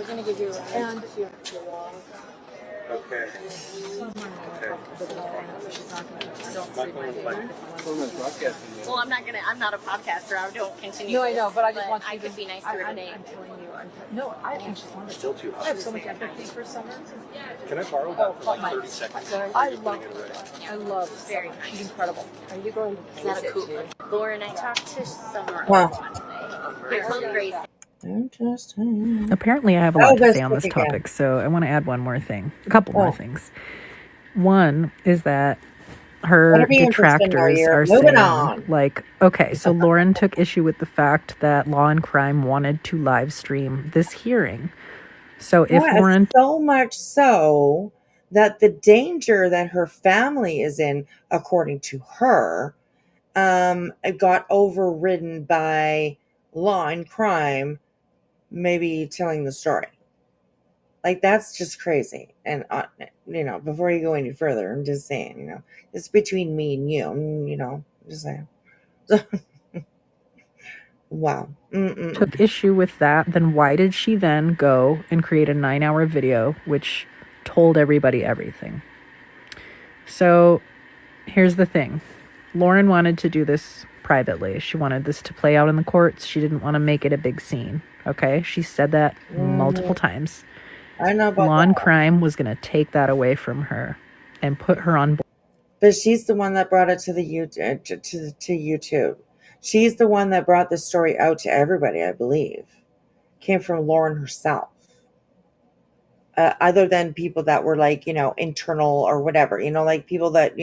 gonna give you a ride. Okay. Well, I'm not a podcaster. I don't continue. No, I know, but I just want I you could to be nice to her today. I'm telling you. No, I think she's wonderful. Still too hot. I have so much empathy for Summer. Can I borrow that for like 30 seconds? I love Summer. She's incredible. Are you going to Is that a cougar? Lauren, I talked to Summer a Wow. lot today. Here, tell Grayson. Interesting. Apparently, I have a Oh, lot to that's say on this quick again. topic, so I want to add one more thing. A couple Oh. more things. One is that her Better be interested, detractors Maria. are Moving saying, on. like, okay, so Lauren took issue with the fact that Law and Crime wanted to live stream this hearing. So if Yeah, Lauren so much so that the danger that her family is in, according to her, it got overridden by Law and Crime maybe telling the story. Like, that's just crazy. And before you go any further, I'm just saying, it's between me and you, just saying. Wow. took issue with that, then why did she then go and create a 9-hour video which told everybody everything? So here's the thing. Lauren wanted to do this privately. She wanted this to play out in the courts. She didn't want to make it a big scene. Okay? She said that multiple times. I know about Law and that. Crime was going to take that away from her and put her on board. But she's the one that brought it to the to YouTube. She's the one that brought this story out to everybody, I believe. Came from Lauren herself. Other than people that were like, internal or whatever, like people that,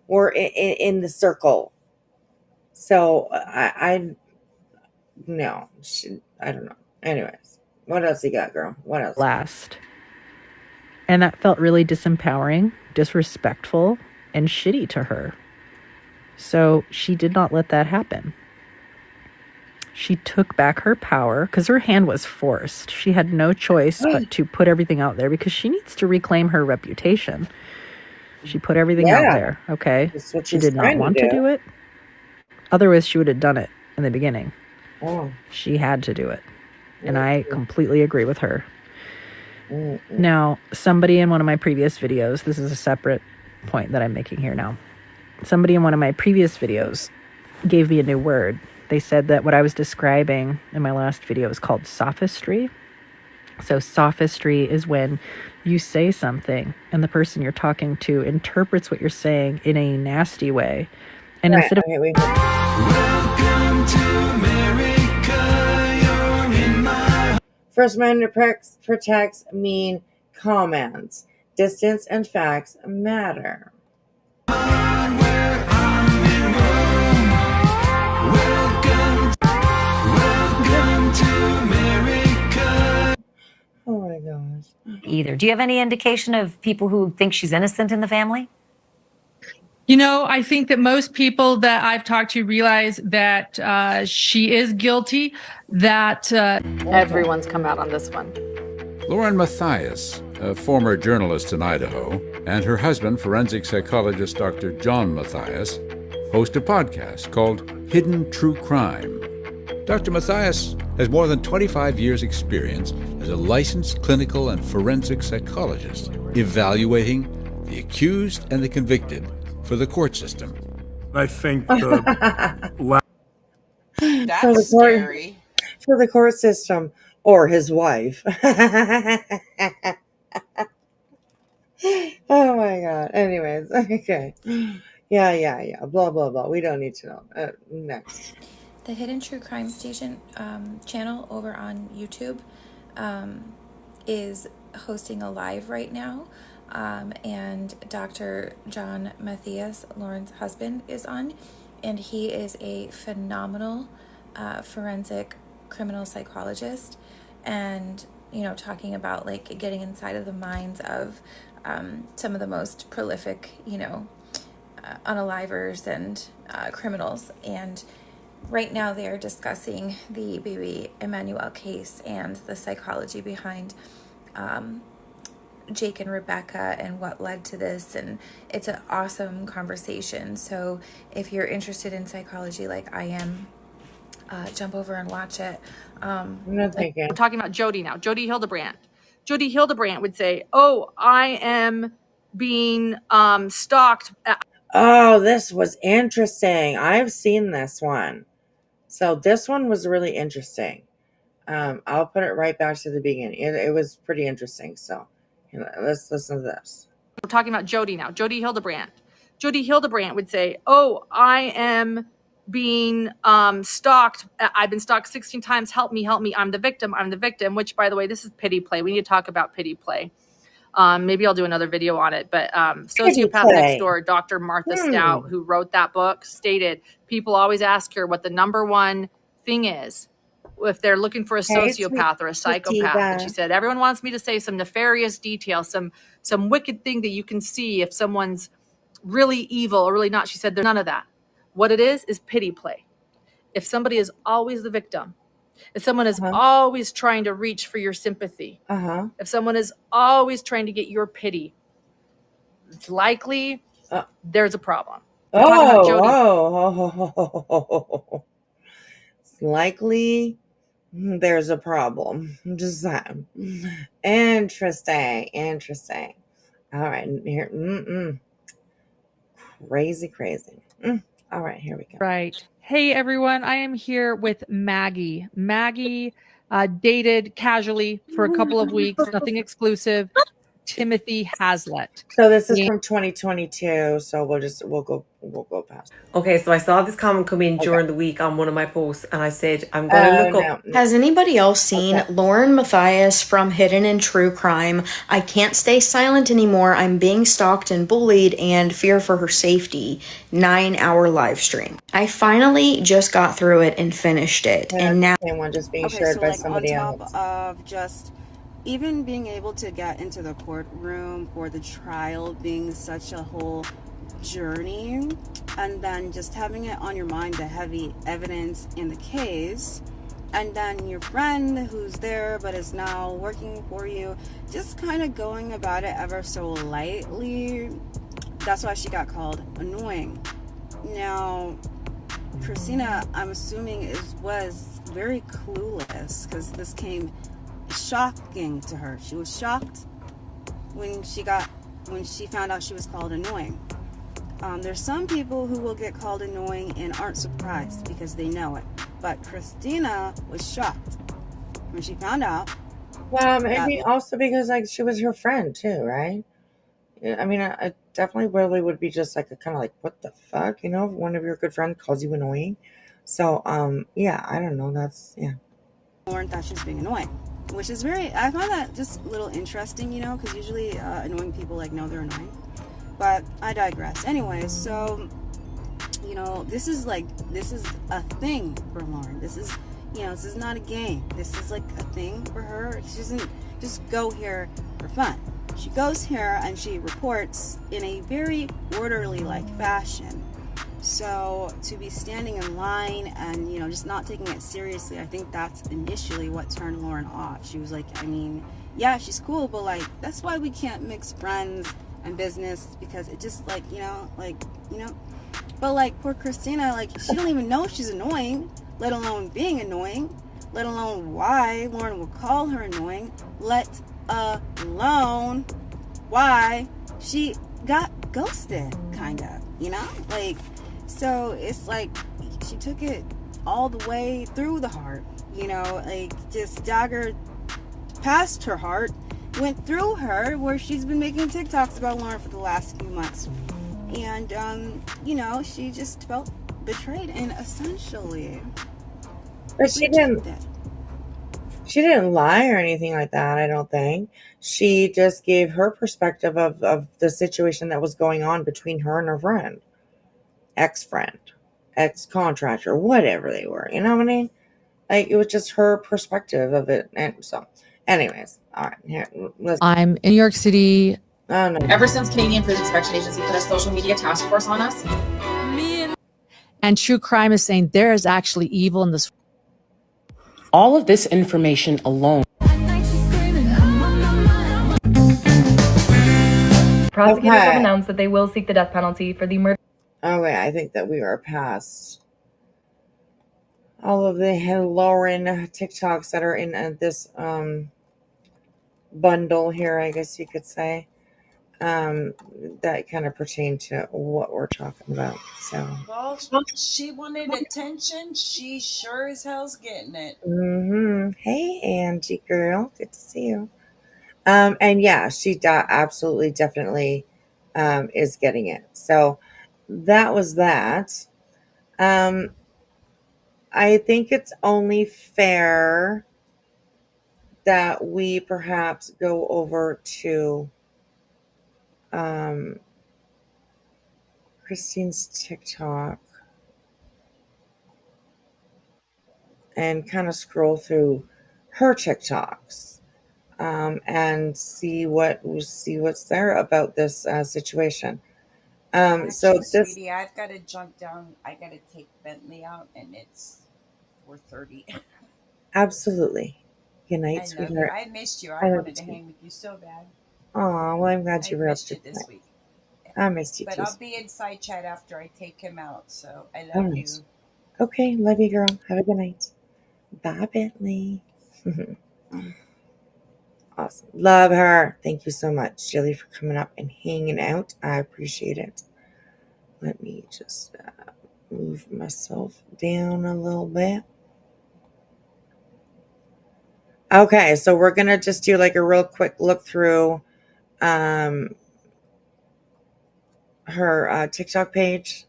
were in the circle. So I don't know. Anyways, what else you got, girl? What else? Last. And that felt really disempowering, disrespectful, and shitty to her. So she did not let that happen. She took back her power because her hand was forced. She had no choice but to put everything out there because she needs to reclaim her reputation. She put everything out there, okay? That's what She she's did not trying to want to do. do it. Otherwise, she would have done it in the beginning. Oh. She had to do it. And I completely agree with her. Now, somebody in one of my previous videos, this is a separate point that I'm making here now. Somebody in one of my previous videos gave me a new word. They said that what I was describing in my last video is called sophistry. So sophistry is when you say something and the person you're talking to interprets what you're saying in a nasty way. And instead of First Amendment protects mean comments. Distance and facts matter. either. Do you have any indication of people who think she's innocent in the family? You know, I think that most people that I've talked to realize that she is guilty, that Everyone's come out on this one. Lauren Mathias, a former journalist in Idaho, and her husband, forensic psychologist Dr. John Mathias, host a podcast called Hidden True Crime. Dr. Mathias has more than 25 years' experience as a licensed clinical and forensic psychologist, evaluating the accused and the convicted for the court system. I think the That's scary. For the court system or his wife. Oh my God. Anyways, okay. Yeah. Blah, blah, blah. We don't need to know. Next. The Hidden True Crime Station channel over on YouTube is hosting a live right now. And Dr. John Mathias, Lauren's husband, is on. And he is a phenomenal forensic criminal psychologist. And, you know, talking about like getting inside of the minds of some of the most prolific, you know, unalivers and criminals. And right now they are discussing the baby Emmanuel case and the psychology behind Jake and Rebecca and what led to this. And it's an awesome conversation. So if you're interested in psychology like I am, jump over and watch it. No, thank you. we're talking about Jody now, Jody Hildebrandt. Jody Hildebrandt would say, "Oh, I am being stalked." Oh, this was interesting. I've seen this one. So this one was really interesting. I'll put it right back to the beginning. It was pretty interesting. So let's listen to this. We're talking about Jody now, Jody Hildebrandt. Jody Hildebrandt would say, "Oh, I am being stalked. I've been stalked 16 times. Help me. I'm the victim. Which, by the way, this is pity play. We need to talk about pity play. Maybe I'll do another video on it. But Sociopath Next Door, Dr. Martha Stout, who wrote that book, stated people always ask her what the number one thing is if they're looking for a sociopath or a psychopath. And she said, everyone wants me to say some nefarious detail, some wicked thing that you can see if someone's really evil or really not. She said, there's none of that. What it is pity play. If somebody is always the victim, if someone is always trying to reach for your sympathy, if someone is always trying to get your pity, it's likely there's a problem. It's likely there's a problem. Just that. Interesting. All right. Here. Crazy. All right. Here we go. Right. Hey, everyone. I am here with Maggie. Maggie dated casually for a couple of weeks, nothing exclusive, Timothy Hazlitt. So this is from 2022. So we'll go past. Okay, so I saw this comment come in during the week on one of my posts, and I said, I'm going to look up. Has anybody else seen Lauren Mathias from Hidden in True Crime? I can't stay silent anymore. I'm being stalked and bullied and fear for her safety. 9-hour live stream. I finally just got through it and finished it. And now one just being shared by somebody on top else. of just even being able to get into the courtroom for the trial being such a whole journey, and then just having it on your mind, the heavy evidence in the case, and then your friend who's there but is now working for you just kind of going about it ever so lightly. That's why she got called annoying. Now Christina, I'm assuming, was very clueless, because this came shocking to her. She was shocked when she found out she was called annoying. There's some people who will get called annoying and aren't surprised because they know it. But Christina was shocked when she found out. Well, maybe also because she was her friend too, right? I mean, I definitely really would be just like a kind of like, what the fuck, if one of your good friends calls you annoying. So, yeah, I don't know. Lauren thought she was being annoying, which is I find that just a little interesting, because usually annoying people know they're annoying. But I digress. Anyway, so, this is a thing for Lauren. This is not a game. This is like a thing for her. She doesn't just go here for fun. She goes here and she reports in a very orderly-like fashion. So to be standing in line and, just not taking it seriously, I think that's initially what turned Lauren off. She was like, yeah, she's cool, but like, that's why we can't mix friends and business, because it just but like poor Christina, like she don't even know she's annoying, let alone being annoying, let alone why Lauren would call her annoying, let alone why she got ghosted, so it's like she took it all the way through the heart, just dagger past her heart, went through her, where she's been making TikToks about Lauren for the last few months. And, she just felt betrayed, and essentially... But she didn't lie or anything like that, I don't think. She just gave her perspective of the situation that was going on between her and her friend. Ex-friend. Ex-contractor. Whatever they were. You know what I mean? Like, it was just her perspective of it. And so, anyways. All right. Here, I'm in New York City. Oh, no. Ever since Canadian Food Inspection Agency put a social media task force on us, And true crime is saying there is actually evil in this. all of this information alone. Prosecutors have Okay. announced that they will seek the death penalty for the murder. Okay, I think that we are past all of the Lauren TikToks that are in this bundle here, I guess you could say, that kind of pertain to what we're talking about. So, Well, she wanted attention. She sure as hell's getting it. Hey, Angie girl, good to see you. And yeah, she absolutely, definitely is getting it. So that was that. I think it's only fair that we perhaps go over to Christine's TikTok and kind of scroll through her TikToks and see what's there about this situation. Actually, So this, sweetie, I've got to jump down. I got to take Bentley out, and it's 4:30. absolutely. Good I night, love you. sweetheart. I missed you. I I love you wanted to too. hang with you so bad. Aw, well, I'm glad you I were up missed to you this tonight. week. I missed you But too. I'll be in side chat after I take him out. So I All love right. you. Okay, love you, girl. Have a good night. Bye, Bentley. Awesome. Love her. Thank you so much, Jilly, for coming up and hanging out. I appreciate it. Let me just move myself down a little bit. Okay, so we're going to just do like a real quick look through her TikTok page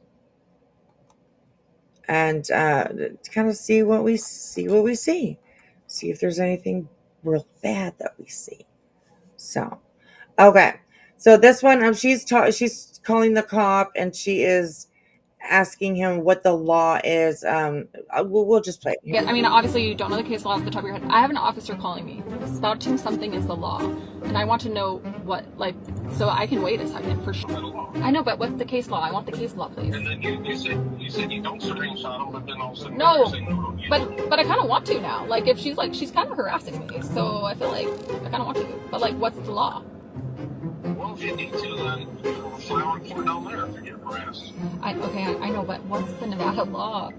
and kind of see what we see. See if there's anything real bad that we see. So, okay. So this one, she's calling the cop and she is asking him what the law is. We'll just play it. Yeah, I mean, obviously you don't know the case law off the top of your head. I have an officer calling me. Spouting something is the law. And I want to know what, so I can wait a second for sure. I know, but what's the case law? I want the case law, please. And then you said you don't screenshot them, but then all of a sudden No, you're saying no. but I kind of want to now. Like, if she's kind of harassing me, so I feel like I kind of want to. But like, what's the law? Well, if you need to, then file a report down there if you get harassed. I know, but what's the Nevada law?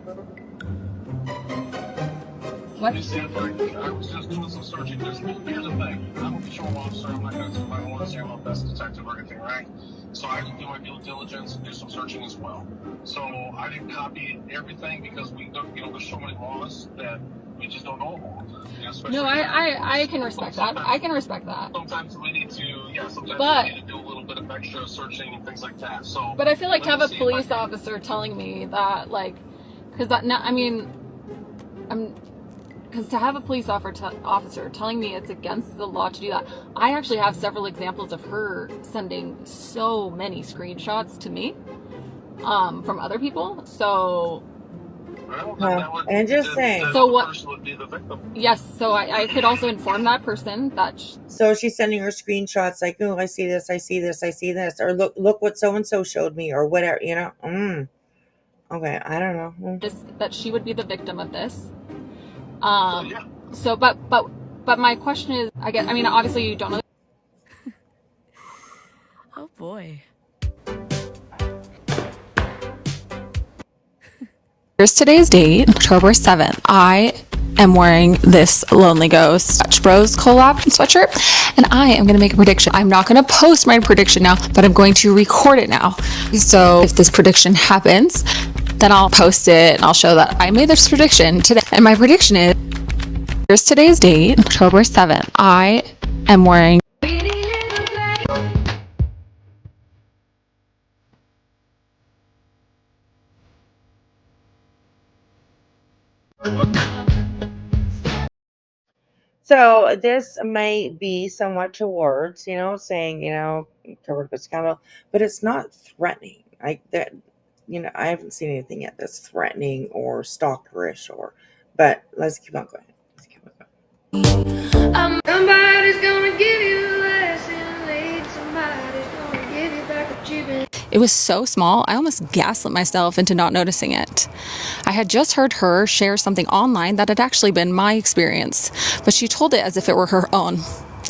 What? You said, like, I was just doing some searching. Here's the thing. I'm a patrol officer. I'm not going to I don't want to say I'm a best detective or anything, right? So I can do my due diligence and do some searching as well. So I didn't copy everything because we don't, there's so many laws that we just don't know about. No, I can respect that. I can respect that. Sometimes we need to, sometimes But- we need to do a little bit of extra searching and things like that. So, But I feel like to have a police officer telling me that, because to have a police officer telling me it's against the law to do that, I actually have several examples of her sending so many screenshots to me from other people. So Interesting. So what? Yes. So I could also inform that person that. So she's sending her screenshots like, "Oh, I see this, I see this, I see this," or "Look what so and so showed me," or whatever. You know. Okay, I don't know. That she would be the victim of this. So, but my question is, I mean, obviously you don't know. Oh boy. Here's today's date, October 7th. I am wearing this Lonely Ghost Touch Bros collab sweatshirt, and I am going to make a prediction. I'm not going to post my prediction now, but I'm going to record it now. So if this prediction happens, then I'll post it and I'll show that I made this prediction today. And my prediction is, here's today's date, October 7th. I am wearing So this may be somewhat towards, saying, covered with scandal, but it's not threatening. Like that, I haven't seen anything yet that's threatening or stalkerish but let's keep on going. Somebody's gonna give you a lesson late. Somebody's gonna give you back what you've been. It was so small, I almost gaslit myself into not noticing it. I had just heard her share something online that had actually been my experience, but she told it as if it were her own.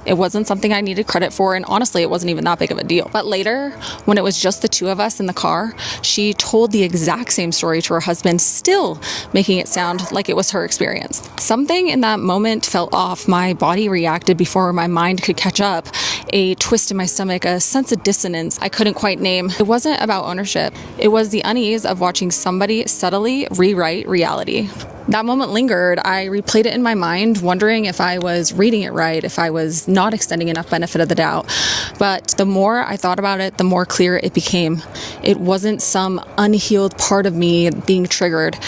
It wasn't something I needed credit for, and honestly, it wasn't even that big of a deal. But later, when it was just the two of us in the car, she told the exact same story to her husband, still making it sound like it was her experience. Something in that moment felt off. My body reacted before my mind could catch up. A twist in my stomach, a sense of dissonance I couldn't quite name. It wasn't about ownership. It was the unease of watching somebody subtly rewrite reality. That moment lingered. I replayed it in my mind, wondering if I was reading it right, if I was not extending enough benefit of the doubt. But the more I thought about it, the more clear it became. It wasn't some unhealed part of me being triggered.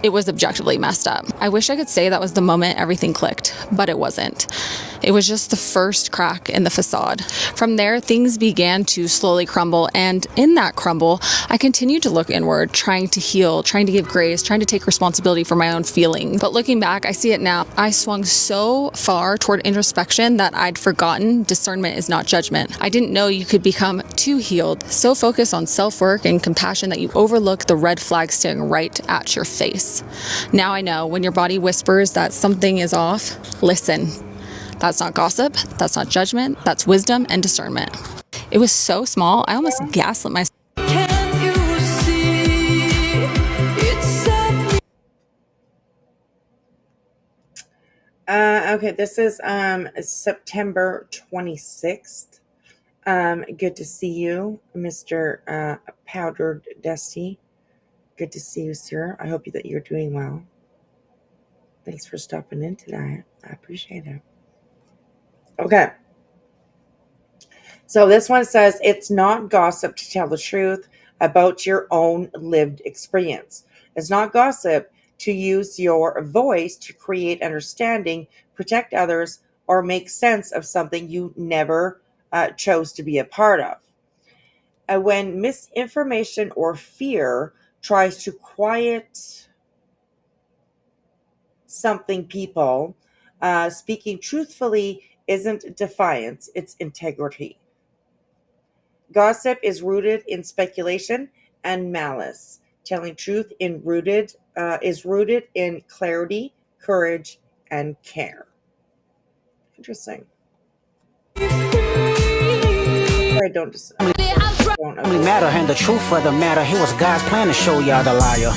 It was objectively messed up. I wish I could say that was the moment everything clicked, but it wasn't. It was just the first crack in the facade. From there, things began to slowly crumble, and in that crumble, I continued to look inward, trying to heal, trying to give grace, trying to take responsibility for my own feelings. But looking back, I see it now. I swung so far toward introspection that I'd forgotten discernment is not judgment. I didn't know you could become too healed, so focused on self-work and compassion that you overlook the red flag staring right at your face. Now I know when your body whispers that something is off, listen. That's not gossip, that's not judgment, that's wisdom and discernment. It was so small, I almost gaslit myself. Okay, this is September 26th. Good to see you, Mr. Powdered Dusty. Good to see you, sir. I hope that you're doing well. Thanks for stopping in today. I appreciate it. Okay. So this one says, it's not gossip to tell the truth about your own lived experience. It's not gossip to use your voice to create understanding, protect others, or make sense of something you never chose to be a part of. When misinformation or fear tries to quiet something, people speaking truthfully isn't defiance, it's integrity. Gossip is rooted in speculation and malice. Telling truth is rooted in clarity, courage, and care. Interesting. I don't matter, and the truth of the matter, it was God's plan to show y'all the liar.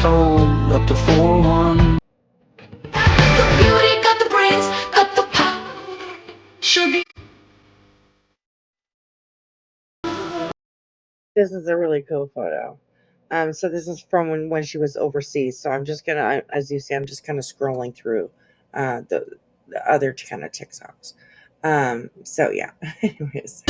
Up to 4-1. Beauty got the brains, got the power. Should be. This is a really cool photo. So this is from when she was overseas. So I'm just gonna, as you see, I'm just kind of scrolling through the other kind of TikToks. So yeah. Anyways.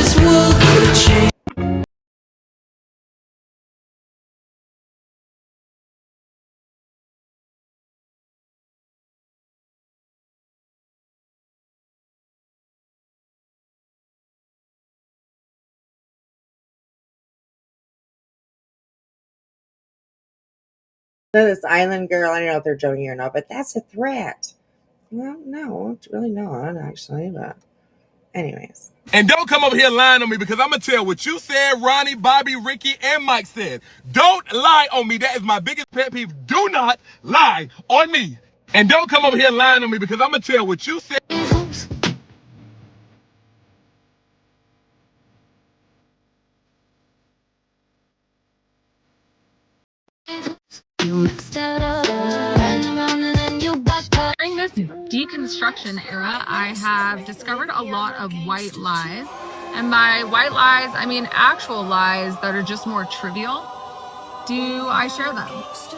This island girl, I don't know if they're joking or not, but that's a threat. Well, no, it's really not, actually, but anyways. And don't come over here lying on me, because I'm going to tell what you said, Ronnie, Bobby, Ricky, and Mike said. Don't lie on me. That is my biggest pet peeve. Do not lie on me. And don't come over here lying on me, because I'm going to tell what you said. During this deconstruction era, I have discovered a lot of white lies. And by white lies, I mean actual lies that are just more trivial. Do I share them?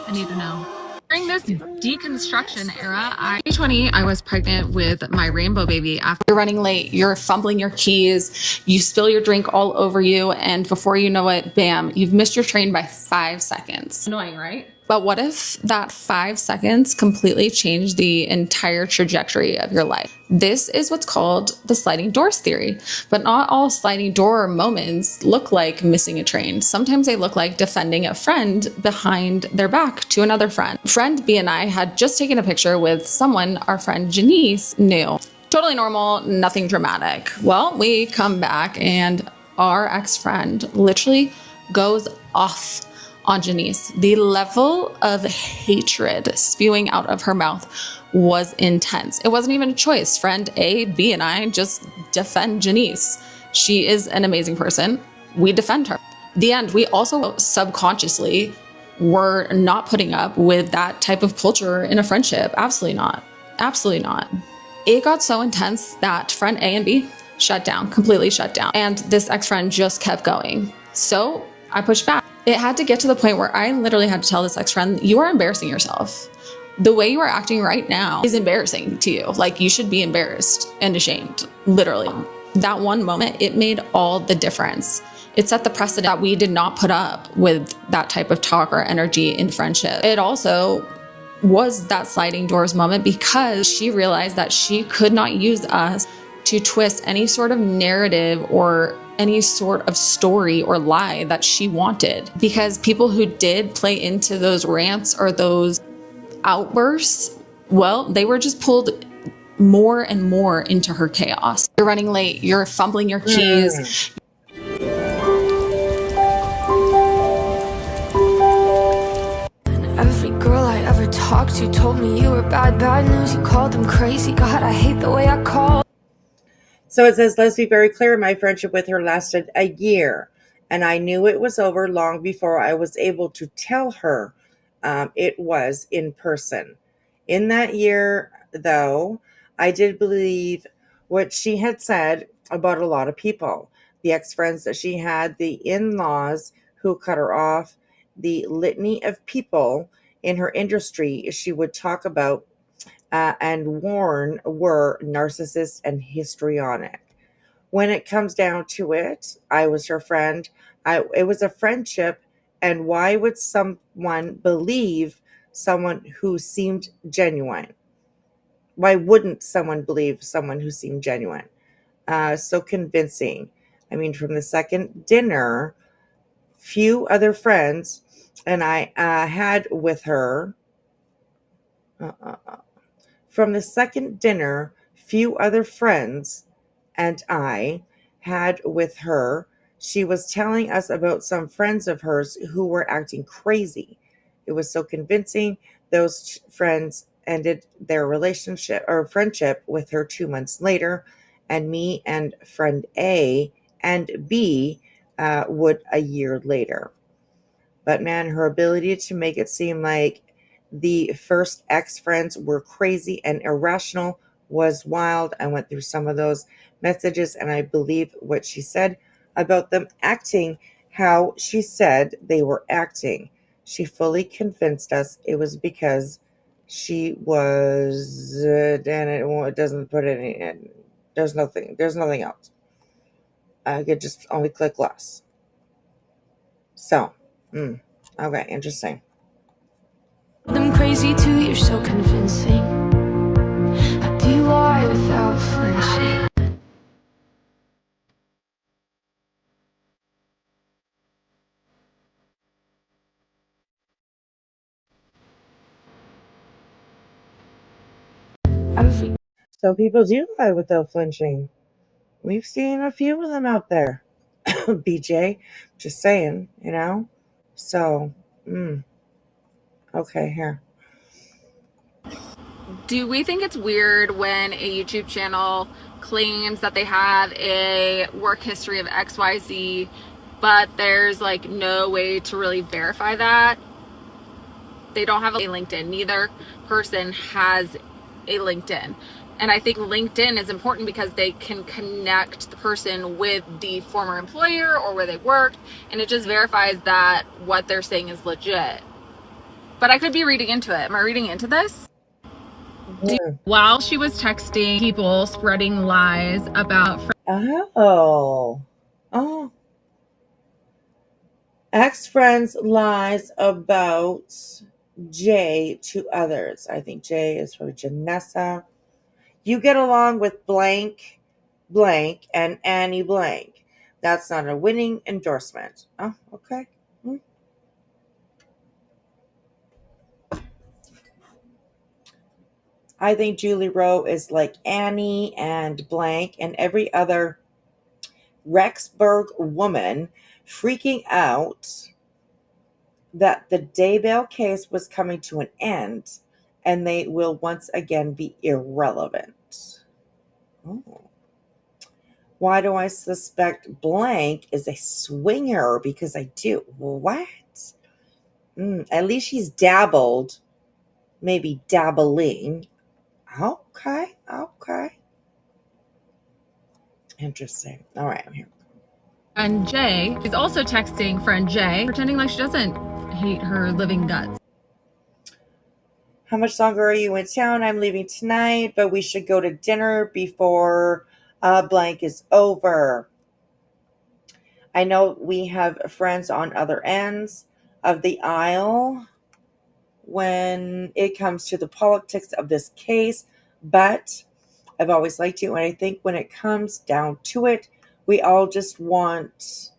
I need to know. During this deconstruction era, 2020, I was pregnant with my rainbow baby. After you're running late, you're fumbling your keys, you spill your drink all over you, and before you know it, bam, you've missed your train by 5 seconds. Annoying, right? But what if that 5 seconds completely changed the entire trajectory of your life? This is what's called the sliding doors theory. But not all sliding door moments look like missing a train. Sometimes they look like defending a friend behind their back to another friend. Friend B and I had just taken a picture with someone our friend Janice knew. Totally normal, nothing dramatic. Well, we come back and our ex-friend literally goes off on Janice. The level of hatred spewing out of her mouth was intense. It wasn't even a choice. Friend A, B, and I just defend Janice. She is an amazing person. We defend her. The end, we also subconsciously were not putting up with that type of culture in a friendship. Absolutely not. Absolutely not. It got so intense that friend A and B shut down, completely shut down. And this ex-friend just kept going. So I pushed back. It had to get to the point where I literally had to tell this ex-friend, you are embarrassing yourself. The way you are acting right now is embarrassing to you. Like, you should be embarrassed and ashamed, literally. That one moment, it made all the difference. It set the precedent that we did not put up with that type of talk or energy in friendship. It also was that sliding doors moment because she realized that she could not use us to twist any sort of narrative or any sort of story or lie that she wanted. Because people who did play into those rants or those outbursts, well, they were just pulled more and more into her chaos. You're running late, you're fumbling your keys. Every girl I ever talked to told me you were bad, bad news. You called them crazy. God, I hate the way I called. So it says, let's be very clear. My friendship with her lasted a year, and I knew it was over long before I was able to tell her it was in person. In that year, though, I did believe what she had said about a lot of people. The ex-friends that she had, the in-laws who cut her off, the litany of people in her industry she would talk about and warn were narcissists and histrionic. When it comes down to it, I was her friend. It was a friendship. And why would someone believe someone who seemed genuine? Why wouldn't someone believe someone who seemed genuine? So convincing. I mean, from the second dinner, few other friends and I had with her. From the second dinner, few other friends and I had with her. She was telling us about some friends of hers who were acting crazy. It was so convincing. Those friends ended their relationship or friendship with her 2 months later, and me and friend A and B would a year later. But man, her ability to make it seem like the first ex-friends were crazy and irrational was wild. I went through some of those messages and I believe what she said about them acting how she said they were acting. She fully convinced us it was because she was, and it doesn't put any, there's nothing else. I could just only click less. So, okay, interesting. Them crazy too, you're so convincing. How do you lie without flinching? So people do lie without flinching. We've seen a few of them out there. BJ, just saying, you know? So, okay, here. Do we think it's weird when a YouTube channel claims that they have a work history of XYZ, but there's like no way to really verify that? They don't have a LinkedIn. Neither person has a LinkedIn. And I think LinkedIn is important because they can connect the person with the former employer or where they worked, and it just verifies that what they're saying is legit. But I could be reading into it. Am I reading into this? While she was texting people spreading lies about Oh. Ex-friends lies about Jay to others. I think Jay is for Janessa. You get along with blank, blank, and Annie blank. That's not a winning endorsement. Oh, okay. I think Julie Rowe is like Annie and blank and every other Rexburg woman freaking out that the Daybell case was coming to an end and they will once again be irrelevant. Oh. Why do I suspect blank is a swinger? Because I do. What? At least she's dabbled, maybe dabbling. Okay. Interesting. All right, I'm here. friend Jay. She's also texting friend Jay, pretending like she doesn't hate her living guts. How much longer are you in town? I'm leaving tonight, but we should go to dinner before blank is over. I know we have friends on other ends of the aisle when it comes to the politics of this case, but I've always liked you, and I think when it comes down to it, we all just want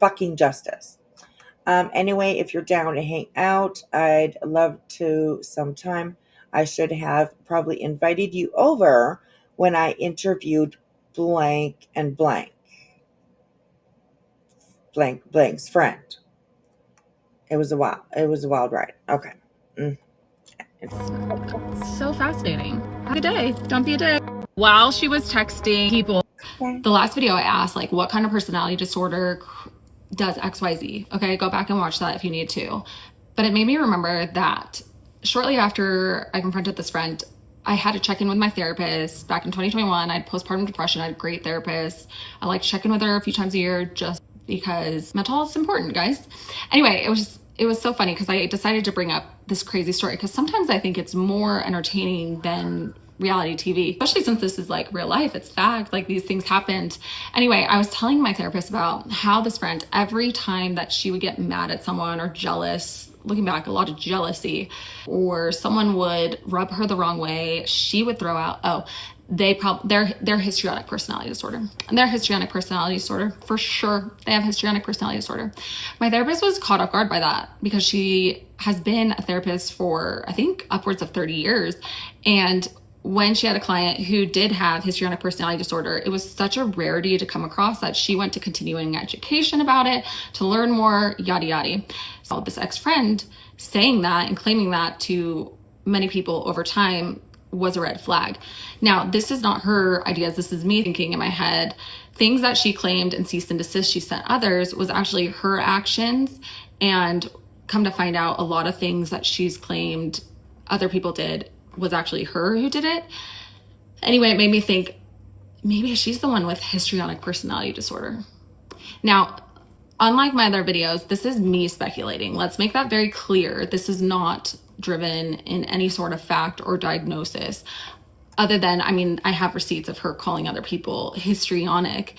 fucking justice. Anyway, if you're down to hang out, I'd love to sometime. I should have probably invited you over when I interviewed blank and blank. Blank's friend. It was a wild ride. Okay. It's so fascinating. Have a good day. Don't be a dick. While she was texting people, the last video I asked, like, what kind of personality disorder does XYZ? Okay, go back and watch that if you need to. But it made me remember that shortly after I confronted this friend, I had to check in with my therapist back in 2021. I had postpartum depression. I had a great therapist. I like to check in with her a few times a year just because mental health is important, guys. Anyway, it was so funny because I decided to bring up this crazy story because sometimes I think it's more entertaining than reality TV, especially since this is like real life. It's fact, like these things happened. Anyway, I was telling my therapist about how this friend, every time that she would get mad at someone or jealous, looking back, a lot of jealousy, or someone would rub her the wrong way, she would throw out, they're histrionic personality disorder. And their histrionic personality disorder, for sure, they have histrionic personality disorder. My therapist was caught off guard by that because she has been a therapist for, I think, upwards of 30 years. And when she had a client who did have histrionic personality disorder, it was such a rarity to come across that she went to continuing education about it to learn more, yada yada. So this ex-friend saying that and claiming that to many people over time was a red flag. Now, this is not her ideas. This is me thinking in my head. Things that she claimed and cease and desist she sent others was actually her actions. And come to find out, a lot of things that she's claimed other people did was actually her who did it. Anyway, it made me think maybe she's the one with histrionic personality disorder. Now, unlike my other videos, this is me speculating. Let's make that very clear. This is not driven in any sort of fact or diagnosis, other than, I have receipts of her calling other people histrionic,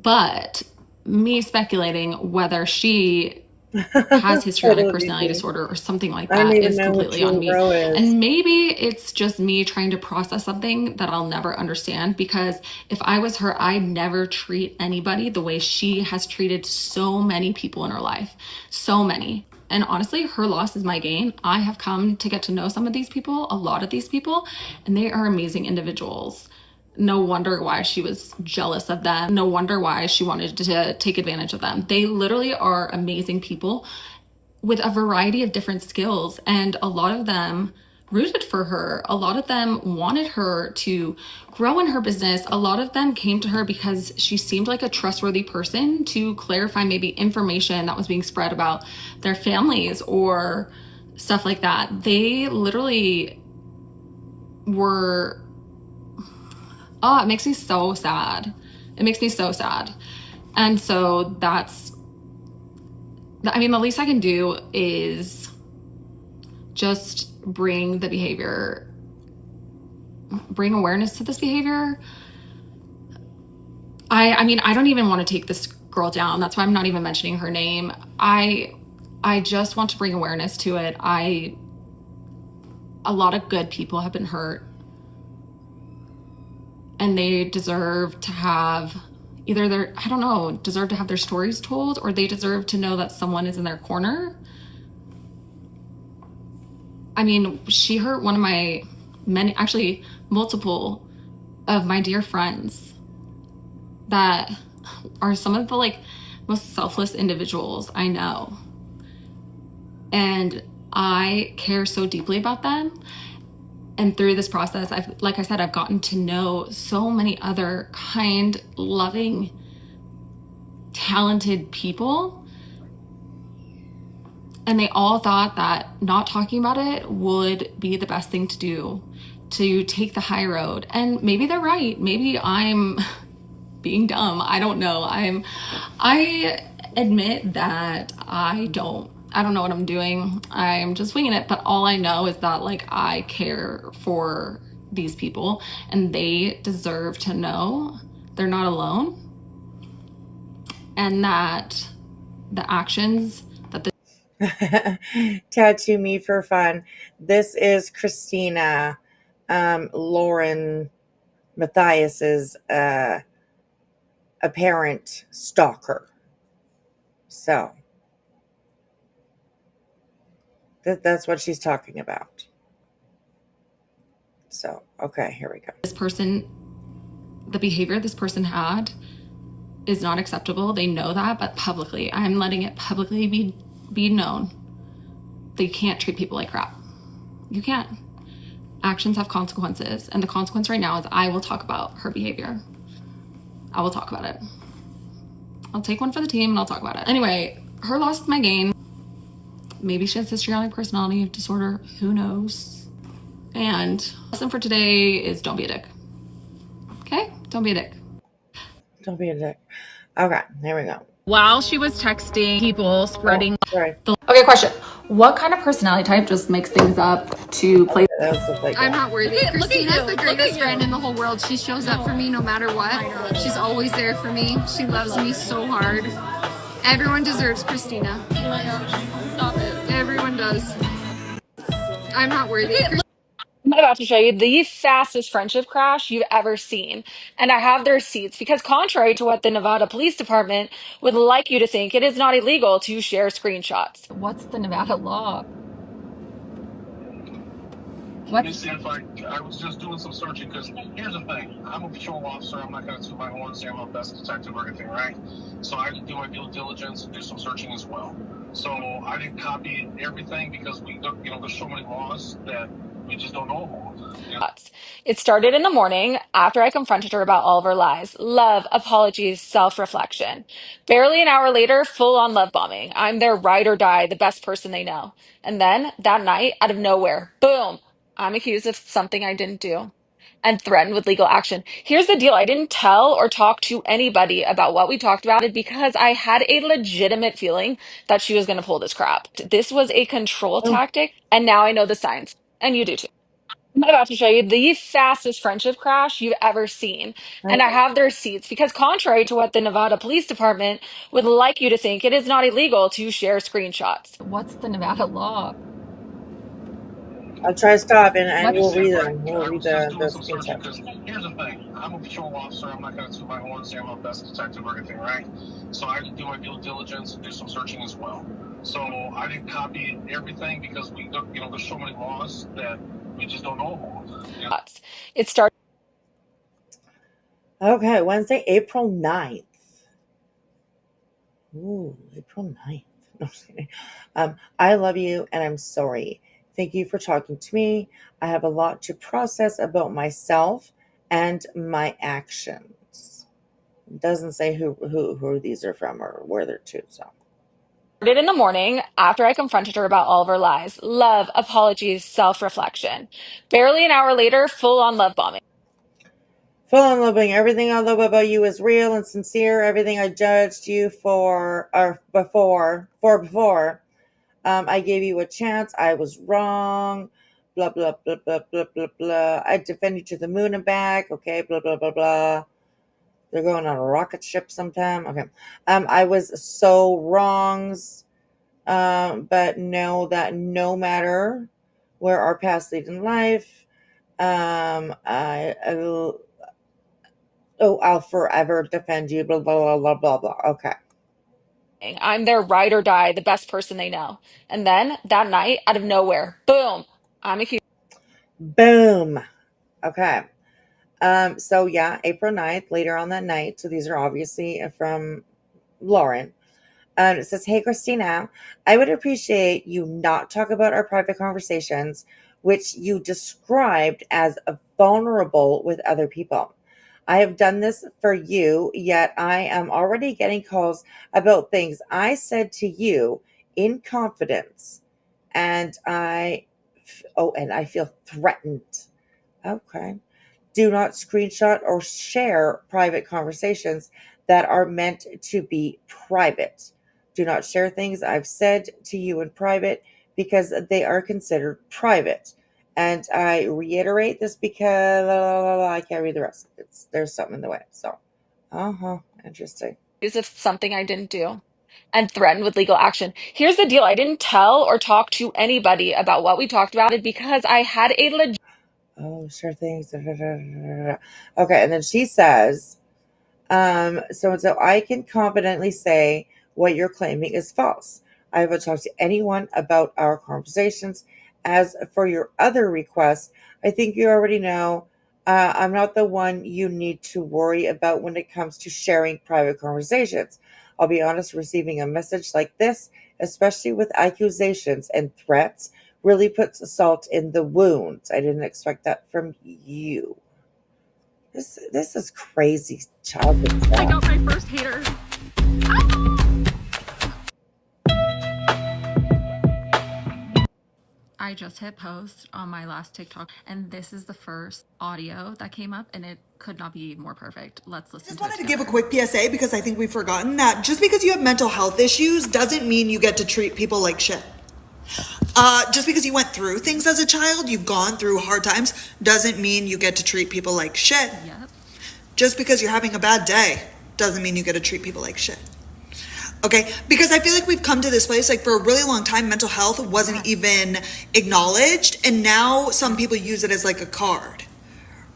but me speculating whether she has histrionic personality disorder or something like that is completely on me. And maybe it's just me trying to process something that I'll never understand, because if I was her, I'd never treat anybody the way she has treated so many people in her life. So many. And honestly, her loss is my gain. I have come to get to know some of these people, a lot of these people, and they are amazing individuals. No wonder why she was jealous of them. No wonder why she wanted to take advantage of them. They literally are amazing people with a variety of different skills, and a lot of them rooted for her. A lot of them wanted her to grow in her business. A lot of them came to her because she seemed like a trustworthy person to clarify maybe information that was being spread about their families or stuff like that. They literally were, oh, it makes me so sad. It makes me so sad. And so that's, I mean, the least I can do is just bring awareness to this behavior. I mean, I don't even want to take this girl down. That's why I'm not even mentioning her name. I just want to bring awareness to it. A lot of good people have been hurt, and they deserve to have either deserve to have their stories told, or they deserve to know that someone is in their corner. I mean, she hurt one of my multiple of my dear friends that are some of the most selfless individuals I know. And I care so deeply about them. And through this process, like I said, I've gotten to know so many other kind, loving, talented people. And they all thought that not talking about it would be the best thing to do, to take the high road. And maybe they're right. Maybe I'm being dumb. I don't know. I admit that I don't know what I'm doing. I'm just winging it. But all I know is that I care for these people, and they deserve to know they're not alone, and that the actions that Tattoo me for fun. This is Christina, Lauren Matthias's apparent stalker. So that's what she's talking about. So, okay, here we go. The behavior this person had is not acceptable. They know that, but publicly, I'm letting it publicly be known. They can't treat people like crap. You can't. Actions have consequences, and the consequence right now is I will talk about her behavior. I will talk about it. I'll take one for the team and I'll talk about it. Anyway, her loss is my gain. Maybe she has histrionic personality disorder. Who knows? And lesson for today is don't be a dick. Okay? Don't be a dick. Don't be a dick. Okay, here we go. While she was texting people, spreading. Oh, sorry. Okay, question. What kind of personality type just makes things up to play? I'm not worthy. Christina's the greatest friend in the whole world. She shows up for me no matter what. She's always there for me. She loves me so hard. Everyone deserves Christina. Stop it. Everyone does. I'm not worthy. I'm about to show you the fastest friendship crash you've ever seen. And I have their receipts because, contrary to what the Nevada Police Department would like you to think, it is not illegal to share screenshots. What's the Nevada law? Let me see if I was just doing some searching, because here's the thing. I'm a patrol officer. I'm not going to toot my horn and say I'm the best detective or anything, right? So I did do my due diligence and do some searching as well. So I didn't copy everything because there's so many laws that we just don't know about. It started in the morning after I confronted her about all of her lies. Love, apologies, self-reflection. Barely an hour later, full-on love bombing. I'm their ride or die, the best person they know. And then, that night, out of nowhere, boom, I'm accused of something I didn't do and threatened with legal action. Here's the deal. I didn't tell or talk to anybody about what we talked about it because I had a legitimate feeling that she was going to pull this crap. This was a control tactic, and now I know the signs. And you do too. I'm about to show you the fastest friendship crash you've ever seen. And I have the receipts because, contrary to what the Nevada Police Department would like you to think, it is not illegal to share screenshots. What's the Nevada law? I'll try to stop and Like you we'll said, read right, them. We'll I read was just the doing some searching screenshots. because here's the thing. I'm a patrol officer. I'm not going to toot my horn and say I'm the best detective or anything, right? So I had to do my due diligence and do some searching as well. So I didn't copy everything because we, you know, there's so many laws that we just don't know about. You know? It started. Okay, Wednesday, April 9th. Ooh, April 9th. No, I'm just kidding. I love you and I'm sorry. Thank you for talking to me. I have a lot to process about myself and my actions. It doesn't say who these are from or where they're to, so. In the morning after I confronted her about all of her lies. Love, apologies, self-reflection. Barely an hour later, full-on love bombing. Full on loving. Everything I love about you is real and sincere. Everything I judged you for or before. I gave you a chance. I was wrong. Blah blah blah blah blah blah blah. I defend you to the moon and back. Okay. Blah blah blah blah. They're going on a rocket ship sometime. Okay. I was so wrongs. But know that no matter where our paths lead in life, I'll forever defend you. Blah blah blah blah blah blah. Okay. I'm their ride or die, the best person they know. And then that night, out of nowhere, boom, I'm accused. Boom. Okay. So yeah, April 9th, later on that night. So these are obviously from Lauren. It says, "Hey Christina, I would appreciate you not talk about our private conversations, which you described as vulnerable with other people. I have done this for you, yet I am already getting calls about things I said to you in confidence, and and I feel threatened." Okay. Do not screenshot or share private conversations that are meant to be private. Do not share things I've said to you in private because they are considered private. And I reiterate this because I can't read the rest. There's something in the way. So, interesting. Of something I didn't do and threatened with legal action. Here's the deal. I didn't tell or talk to anybody about what we talked about it because I had a legit. Oh, sure things. Okay, and then she says, so I can confidently say what you're claiming is false. I haven't talked to anyone about our conversations. As for your other requests, I think you already know I'm not the one you need to worry about when it comes to sharing private conversations. I'll be honest, receiving a message like this, especially with accusations and threats, really puts salt in the wounds. I didn't expect that from you. This is crazy childhood I stuff. got my first hater. I just hit post on my last TikTok, and this is the first audio that came up, and it could not be more perfect. Let's listen. Just wanted to give a quick PSA because I think we've forgotten that just because you have mental health issues doesn't mean you get to treat people like shit. Just because you went through things as a child, you've gone through hard times, doesn't mean you get to treat people like shit. Yep. Just because you're having a bad day doesn't mean you get to treat people like shit. Okay, because I feel like we've come to this place, like for a really long time, mental health wasn't even acknowledged, and now some people use it as like a card,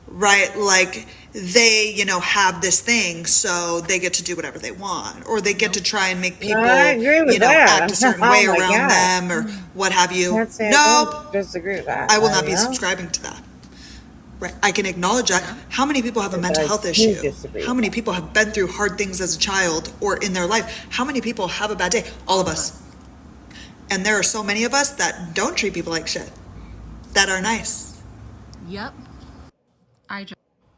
right? Like they, have this thing, so they get to do whatever they want, or they get to try and make people, I agree with that. act a certain Oh way my around God. them, or what have you. Can't say I Nope, don't disagree with that. I will not be subscribing to that. Right, I can acknowledge that. How many people have a mental health issue? How many people have been through hard things as a child or in their life? How many people have a bad day? All of us. And there are so many of us that don't treat people like shit, that are nice. Yep.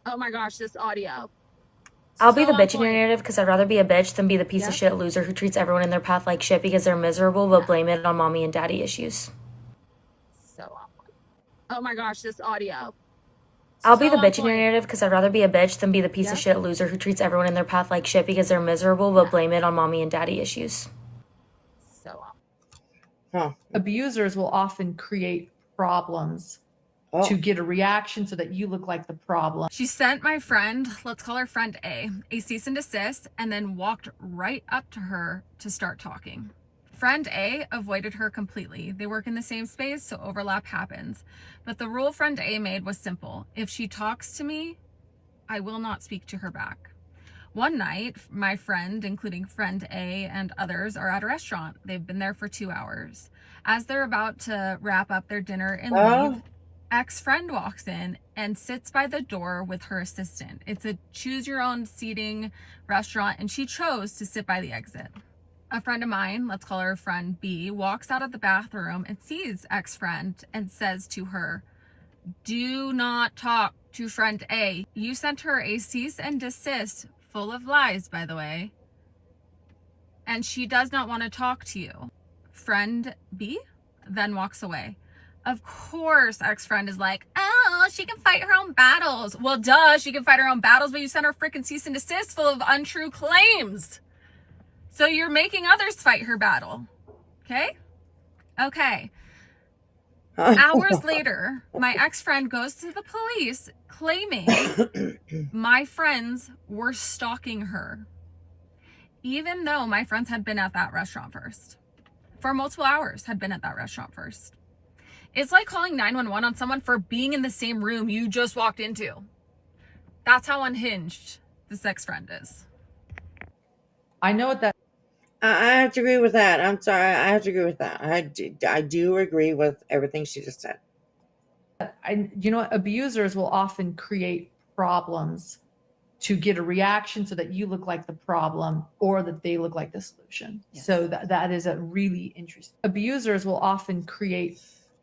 Oh my gosh, this audio. I'll be the bitch in your narrative because I'd rather be a bitch than be the piece of shit loser who treats everyone in their path like shit because they're miserable but blame it on mommy and daddy issues. So awkward. Oh my gosh, this audio. I'll be the bitch in your narrative because I'd rather be a bitch than be the piece of shit loser who treats everyone in their path like shit because they're miserable but blame it on mommy and daddy issues. So Abusers will often create problems to get a reaction so that you look like the problem. She sent my friend, let's call her friend A cease and desist, and then walked right up to her to start talking. Friend A avoided her completely. They work in the same space, so overlap happens. But the rule friend A made was simple. If she talks to me, I will not speak to her back. One night, my friend, including friend A and others, are at a restaurant. They've been there for 2 hours. As they're about to wrap up their dinner and leave, ex-friend walks in and sits by the door with her assistant. It's a choose-your-own seating restaurant, and she chose to sit by the exit. A friend of mine, let's call her friend B, walks out of the bathroom and sees ex-friend and says to her, "Do not talk to friend A. You sent her a cease and desist, full of lies, by the way, and she does not want to talk to you." Friend B then walks away. Of course, ex-friend is like, "Oh, she can fight her own battles." Well, duh, she can fight her own battles, but you sent her freaking cease and desist full of untrue claims. So you're making others fight her battle. Okay? Okay. Hours later, my ex-friend goes to the police claiming my friends were stalking her, even though my friends had been at that restaurant first. For multiple hours had been at that restaurant first. It's like calling 911 on someone for being in the same room you just walked into. That's how unhinged this ex-friend is. I know what that. I have to agree with that. I'm sorry. I have to agree with that. I do agree with everything she just said. You know what? Abusers will often create problems to get a reaction so that you look like the problem or that they look like the solution. Yes. So that is a really interesting. Abusers will often create.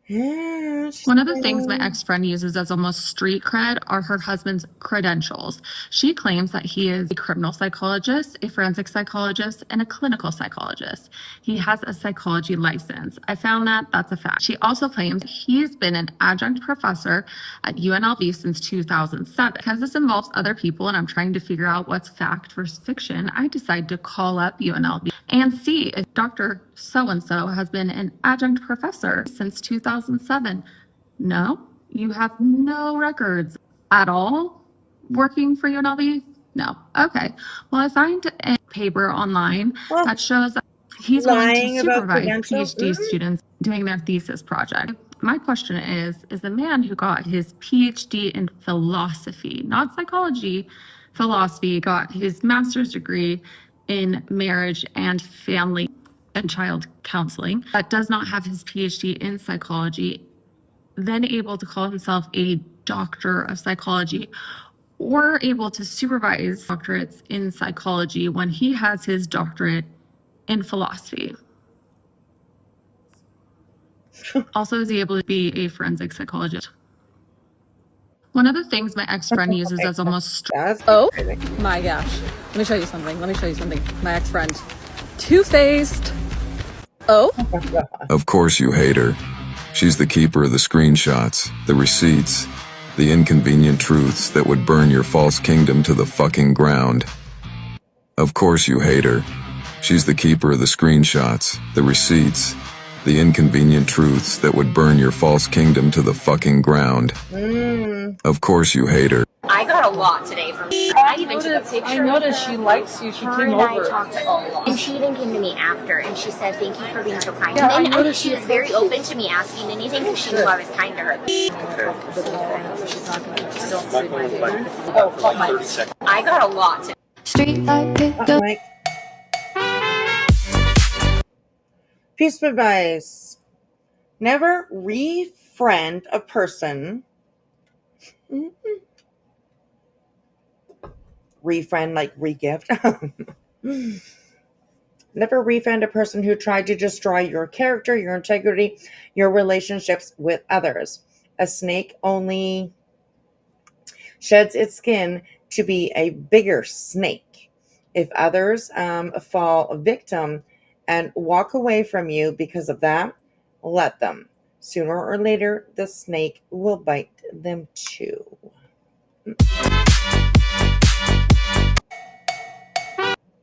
One of the things my ex-friend uses as almost street cred are her husband's credentials. She claims that he is a criminal psychologist, a forensic psychologist, and a clinical psychologist. He has a psychology license. I found that that's a fact. She also claims he's been an adjunct professor at UNLV since 2007. Because this involves other people and I'm trying to figure out what's fact versus fiction, I decided to call up UNLV and see if Dr. So-and-so has been an adjunct professor since 2007. No, you have no records at all working for UNLV? No. Okay. Well, I find a paper online that shows that he's willing to supervise PhD students doing their thesis project. My question is the man who got his PhD in philosophy, not psychology, philosophy, got his master's degree in marriage and family and child counseling, but does not have his PhD in psychology, then able to call himself a doctor of psychology or able to supervise doctorates in psychology when he has his doctorate in philosophy. Also, is he able to be a forensic psychologist? One of the things my ex-friend uses as almost... Oh my gosh. Let me show you something. My ex-friend. Two-faced. Oh? Of course you hate her. She's the keeper of the screenshots, the receipts, the inconvenient truths that would burn your false kingdom to the fucking ground. Of course you hate her. She's the keeper of the screenshots, the receipts, the inconvenient truths that would burn your false kingdom to the fucking ground. Of course you hate her. I got a lot today from her. I even took a picture. I noticed she likes you. She came and over. I talked a lot. And she even came to me after and she said, "Thank you for being so kind." Yeah, and then I noticed she was very open to me asking anything because she knew I was kind to her. I got a lot today. Street light pickup. Piece of advice. Never refriend a person. Refriend, like regift. Never refriend a person who tried to destroy your character, your integrity, your relationships with others. A snake only sheds its skin to be a bigger snake. If others fall victim and walk away from you because of that, let them. Sooner or later, the snake will bite them too.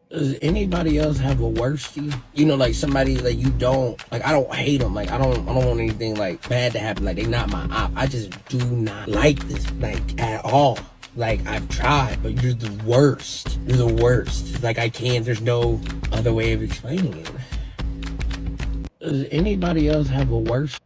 Does anybody else have a worstie? You know, like somebody that you don't, like, I don't hate them. Like, I don't want anything, like, bad to happen. Like, they not my op. I just do not like this, like, at all. Like, I've tried, but you're the worst. You're the worst. Like, I can't, there's no other way of explaining it. Does anybody else have a worse?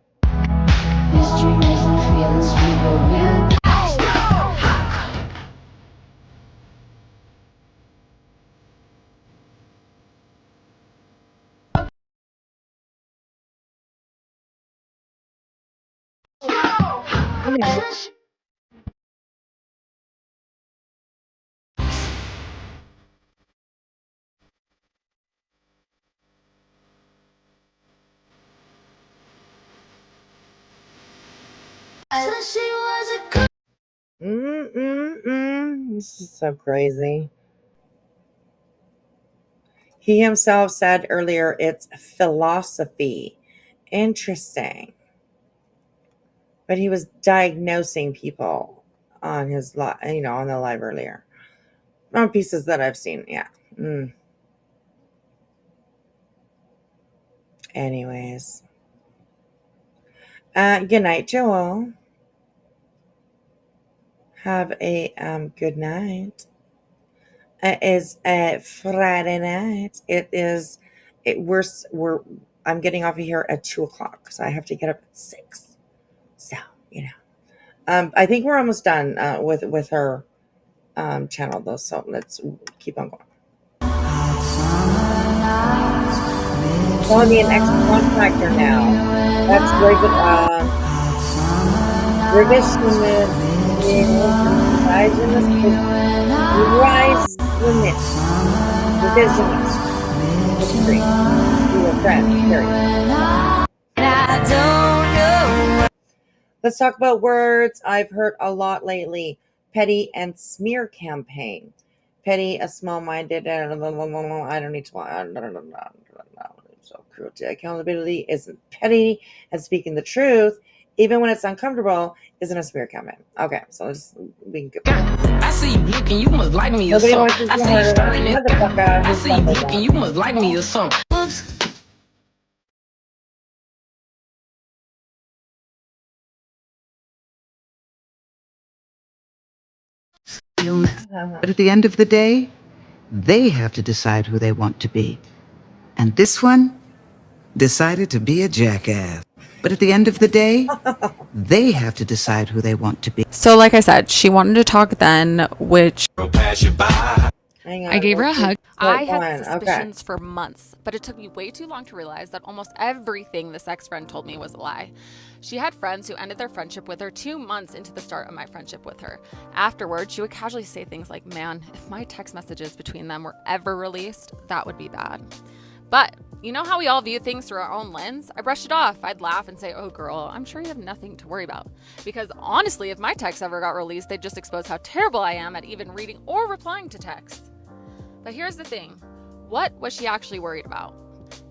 This is so crazy. He himself said earlier it's philosophy. Interesting. But he was diagnosing people on his on the live earlier. On pieces that I've seen, yeah. Anyways. Good night, Joel. Have a good night. It is a Friday night. I'm getting off of here at 2:00, so I have to get up at 6. So, I think we're almost done with her channel though. So let's keep on going. Calling me an ex-contractor now. That's David. Rise limit. Revisionist. You were friends. Let's talk about words I've heard a lot lately. Petty and smear campaign. Petty, a small-minded, I don't need to, so cruelty. Accountability isn't petty, and speaking the truth, even when it's uncomfortable, isn't a smear campaign. Okay, so we can go. I see you blinking, you must like me or something. I see you smiling, I see you blinking, you must like me or something. Whoops. But at the end of the day, they have to decide who they want to be. And this one decided to be a jackass. But at the end of the day, they have to decide who they want to be. So like I said, she wanted to talk then, which I gave her a hug. I had suspicions for months, but it took me way too long to realize that almost everything this ex-friend told me was a lie. She had friends who ended their friendship with her 2 months into the start of my friendship with her. Afterwards, she would casually say things like, man, if my text messages between them were ever released, that would be bad. But you know how we all view things through our own lens? I brushed it off. I'd laugh and say, oh girl, I'm sure you have nothing to worry about. Because honestly, if my texts ever got released, they'd just expose how terrible I am at even reading or replying to texts. But here's the thing. What was she actually worried about?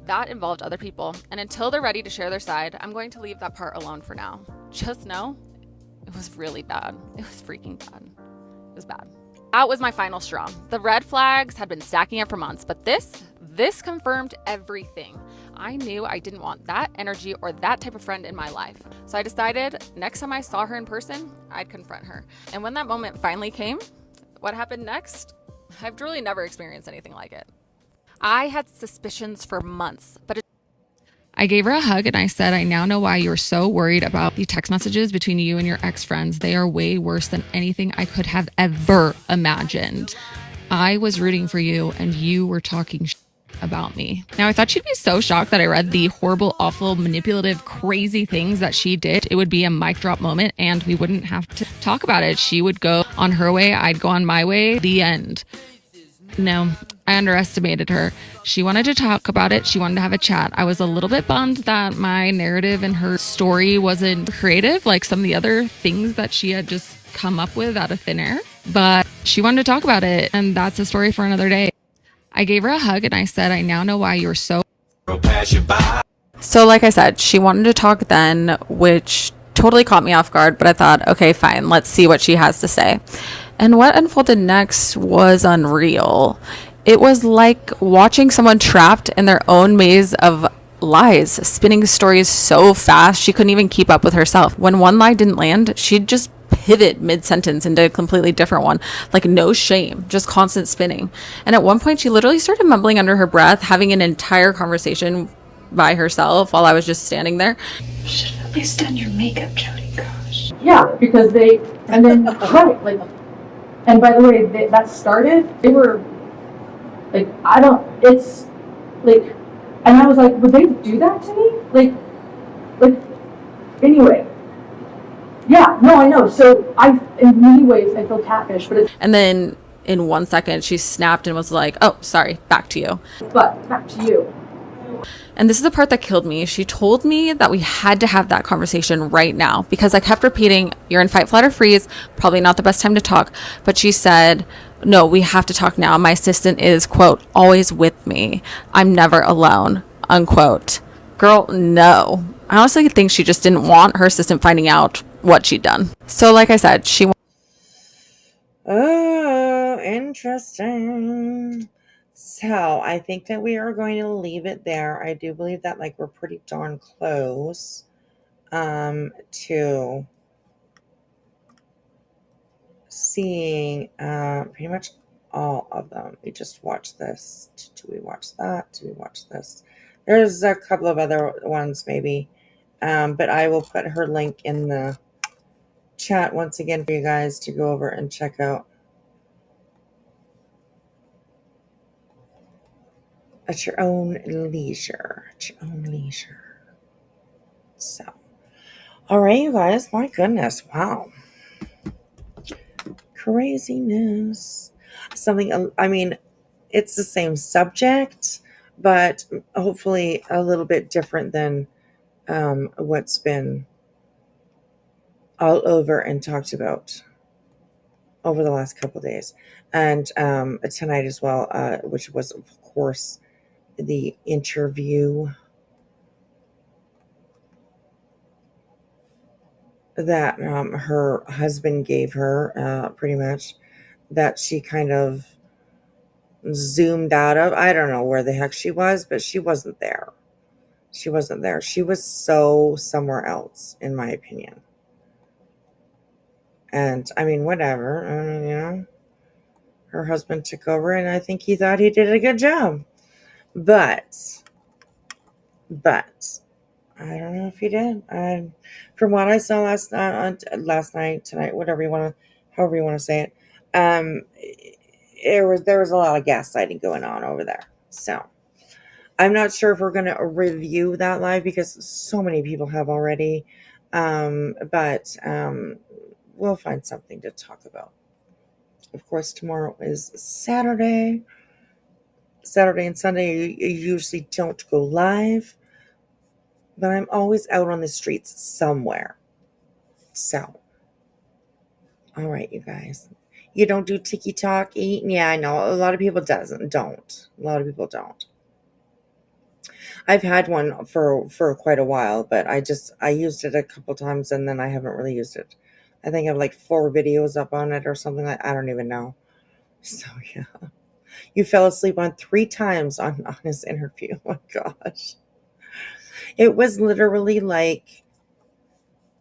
That involved other people. And until they're ready to share their side, I'm going to leave that part alone for now. Just know, it was really bad. It was freaking bad. It was bad. That was my final straw. The red flags had been stacking up for months, but this confirmed everything. I knew I didn't want that energy or that type of friend in my life. So I decided next time I saw her in person, I'd confront her. And when that moment finally came, what happened next? I've truly never experienced anything like it. I had suspicions for months, but I gave her a hug and I said, I now know why you're so worried about the text messages between you and your ex-friends. They are way worse than anything I could have ever imagined. I was rooting for you and you were talking about me. Now, I thought she'd be so shocked that I read the horrible, awful, manipulative, crazy things that she did. It would be a mic drop moment and we wouldn't have to talk about it. She would go on her way, I'd go on my way, the end. No, I underestimated her. She wanted to talk about it. She wanted to have a chat. I was a little bit bummed that my narrative and her story wasn't creative like some of the other things that she had just come up with out of thin air. But she wanted to talk about it, and that's a story for another day. I gave her a hug and I said, I now know why you were so... So like I said, she wanted to talk then, which totally caught me off guard, but I thought, okay, fine, let's see what she has to say. And what unfolded next was unreal. It was like watching someone trapped in their own maze of lies, spinning stories so fast she couldn't even keep up with herself. When one lie didn't land, she'd just pivot mid-sentence into a completely different one, like no shame, just constant spinning. And at one point, she literally started mumbling under her breath, having an entire conversation by herself while I was just standing there. Should have at least done your makeup, Jody. Gosh. Yeah, because they, and then, right, like, and by the way, that started, they were, like, it's, like, and I was like, would they do that to me? Like, anyway. Yeah, no, I know. So in many ways, I feel catfish, but it's. And then in 1 second, she snapped and was like, oh, sorry, back to you. But back to you. And this is the part that killed me. She told me that we had to have that conversation right now because I kept repeating, you're in fight, flight, or freeze. Probably not the best time to talk. But she said, no, we have to talk now. My assistant is, quote, always with me. I'm never alone, unquote. Girl, no. I honestly think she just didn't want her assistant finding out what she'd done. So like I said, she... Oh, interesting. So I think that we are going to leave it there. I do believe that like we're pretty darn close to seeing pretty much all of them. We just watched this. Do we watch that? Do we watch this? There's a couple of other ones maybe. But I will put her link in the chat once again for you guys to go over and check out at your own leisure. At your own leisure. So, all right, you guys. My goodness. Wow. Craziness. Something, I mean, it's the same subject, but hopefully a little bit different than what's been all over and talked about over the last couple of days. And tonight as well, which was, of course, the interview that her husband gave her, pretty much, that she kind of zoomed out of. I don't know where the heck she was, but she wasn't there. She wasn't there. She was so somewhere else, in my opinion. And I mean, whatever. I mean, you know, her husband took over, and I think he thought he did a good job. But I don't know if he did. From what I saw last night, tonight, whatever you want to, however you want to say it, there was a lot of gaslighting going on over there. So I'm not sure if we're going to review that live because so many people have already. But we'll find something to talk about. Of course, tomorrow is Saturday. Saturday and Sunday, you usually don't go live. But I'm always out on the streets somewhere. So, all right, you guys. You don't do TikTok eating? Yeah, I know. A lot of people don't. A lot of people don't. I've had one for quite a while, but I used it a couple times and then I haven't really used it. I think I have like 4 videos up on it or something like I don't even know. So yeah. You fell asleep on 3 times on his interview. Oh my gosh. It was literally like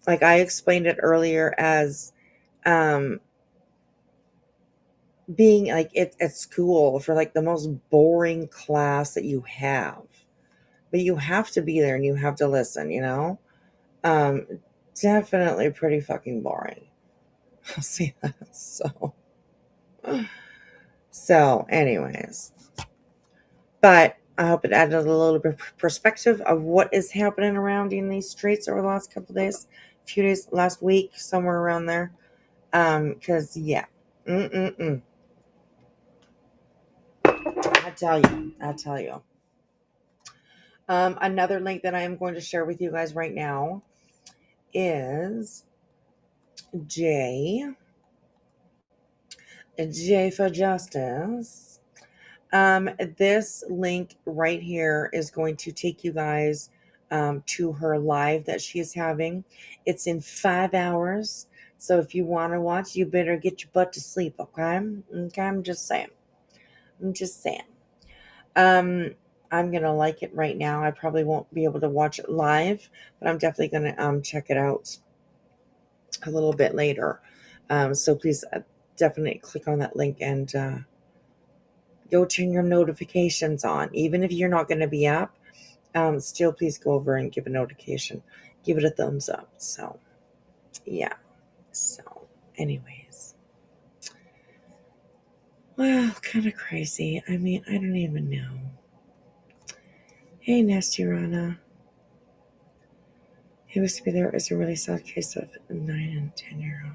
I explained it earlier as being like at school for like the most boring class that you have. But you have to be there and you have to listen, you know? Definitely pretty fucking boring. I'll see that. So anyways. But I hope it added a little bit of perspective of what is happening around in these streets over the last couple of days, few days, last week, somewhere around there. Because yeah. I tell you. Another link that I am going to share with you guys right now is J for Justice. This link right here is going to take you guys to her live that she is having. It's in 5 hours. So if you want to watch, you better get your butt to sleep, okay? Okay, I'm just saying. I'm going to like it right now. I probably won't be able to watch it live, but I'm definitely going to check it out a little bit later. So please definitely click on that link and go turn your notifications on. Even if you're not going to be up, still please go over and give a notification. Give it a thumbs up. So, yeah. So, anyways. Well, kind of crazy. I mean, I don't even know. Hey, Nasty Rana. He used to be there is a really sad case of a 9 and 10-year-old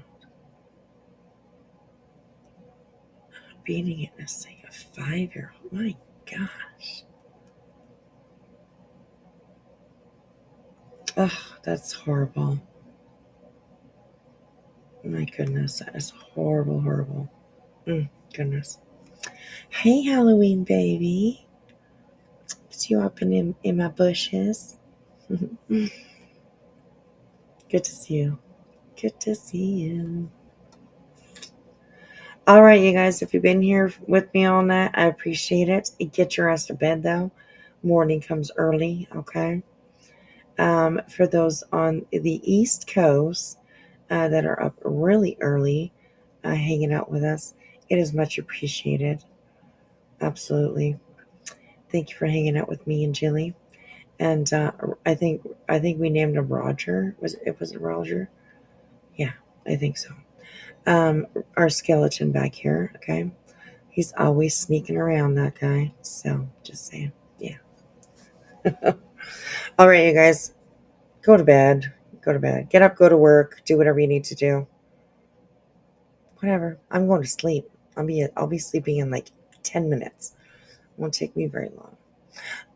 beating it in a sink, a 5-year-old. My gosh. Ugh, that's horrible. My goodness, that is horrible, horrible. Goodness. Hey, Halloween baby. It's you up in my bushes. Good to see you. Good to see you. All right, you guys, if you've been here with me all night, I appreciate it. Get your ass to bed, though. Morning comes early, okay? For those on the East Coast that are up really early, hanging out with us, it is much appreciated. Absolutely. Thank you for hanging out with me and Jilly. And I think we named him Roger. Was it Roger? Yeah, I think so. Our skeleton back here, okay? He's always sneaking around, that guy. So, just saying. Yeah. All right, you guys. Go to bed. Go to bed. Get up, go to work. Do whatever you need to do. Whatever. I'm going to sleep. I'll be sleeping in like 10 minutes. It won't take me very long.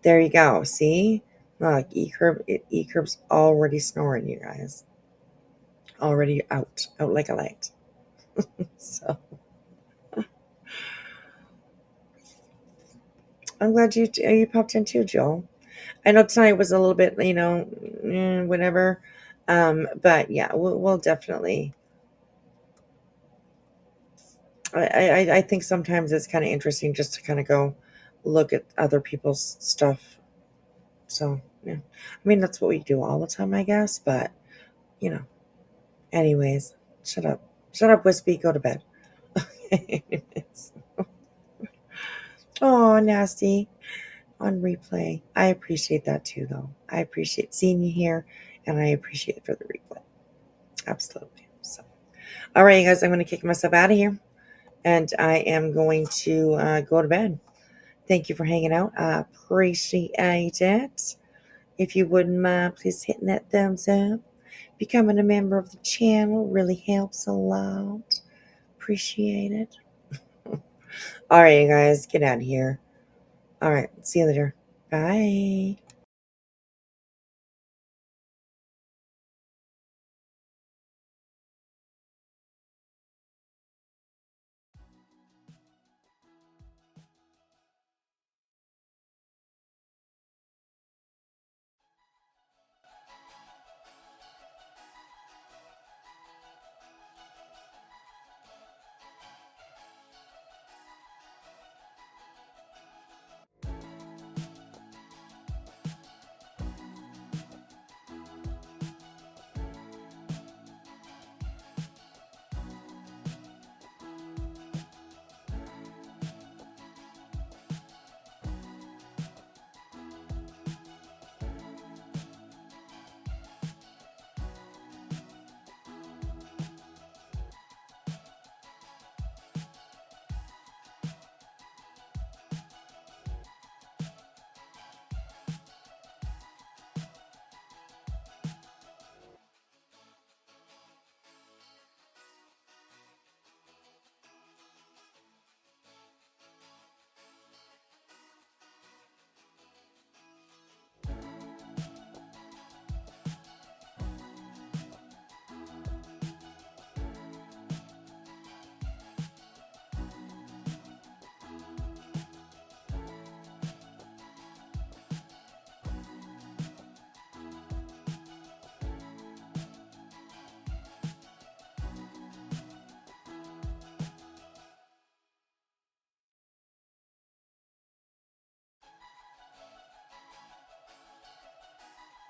There you go. See? Look, E-Curb's already snoring, you guys. Already out like a light. So I'm glad you popped in too, Joel. I know tonight was a little bit, whatever. But yeah, we'll definitely. I think sometimes it's kind of interesting just to kind of go look at other people's stuff. So yeah, I mean that's what we do all the time, I guess. But anyways, shut up, Wispy. Go to bed. Oh, nasty. On replay. I appreciate that too, though. I appreciate seeing you here, and I appreciate it for the replay. Absolutely. So, all right, you guys, I'm going to kick myself out of here, and I am going to go to bed. Thank you for hanging out. I appreciate it. If you wouldn't mind, please hitting that thumbs up. Becoming a member of the channel really helps a lot. Appreciate it. All right, you guys, get out of here. All right, see you later. Bye.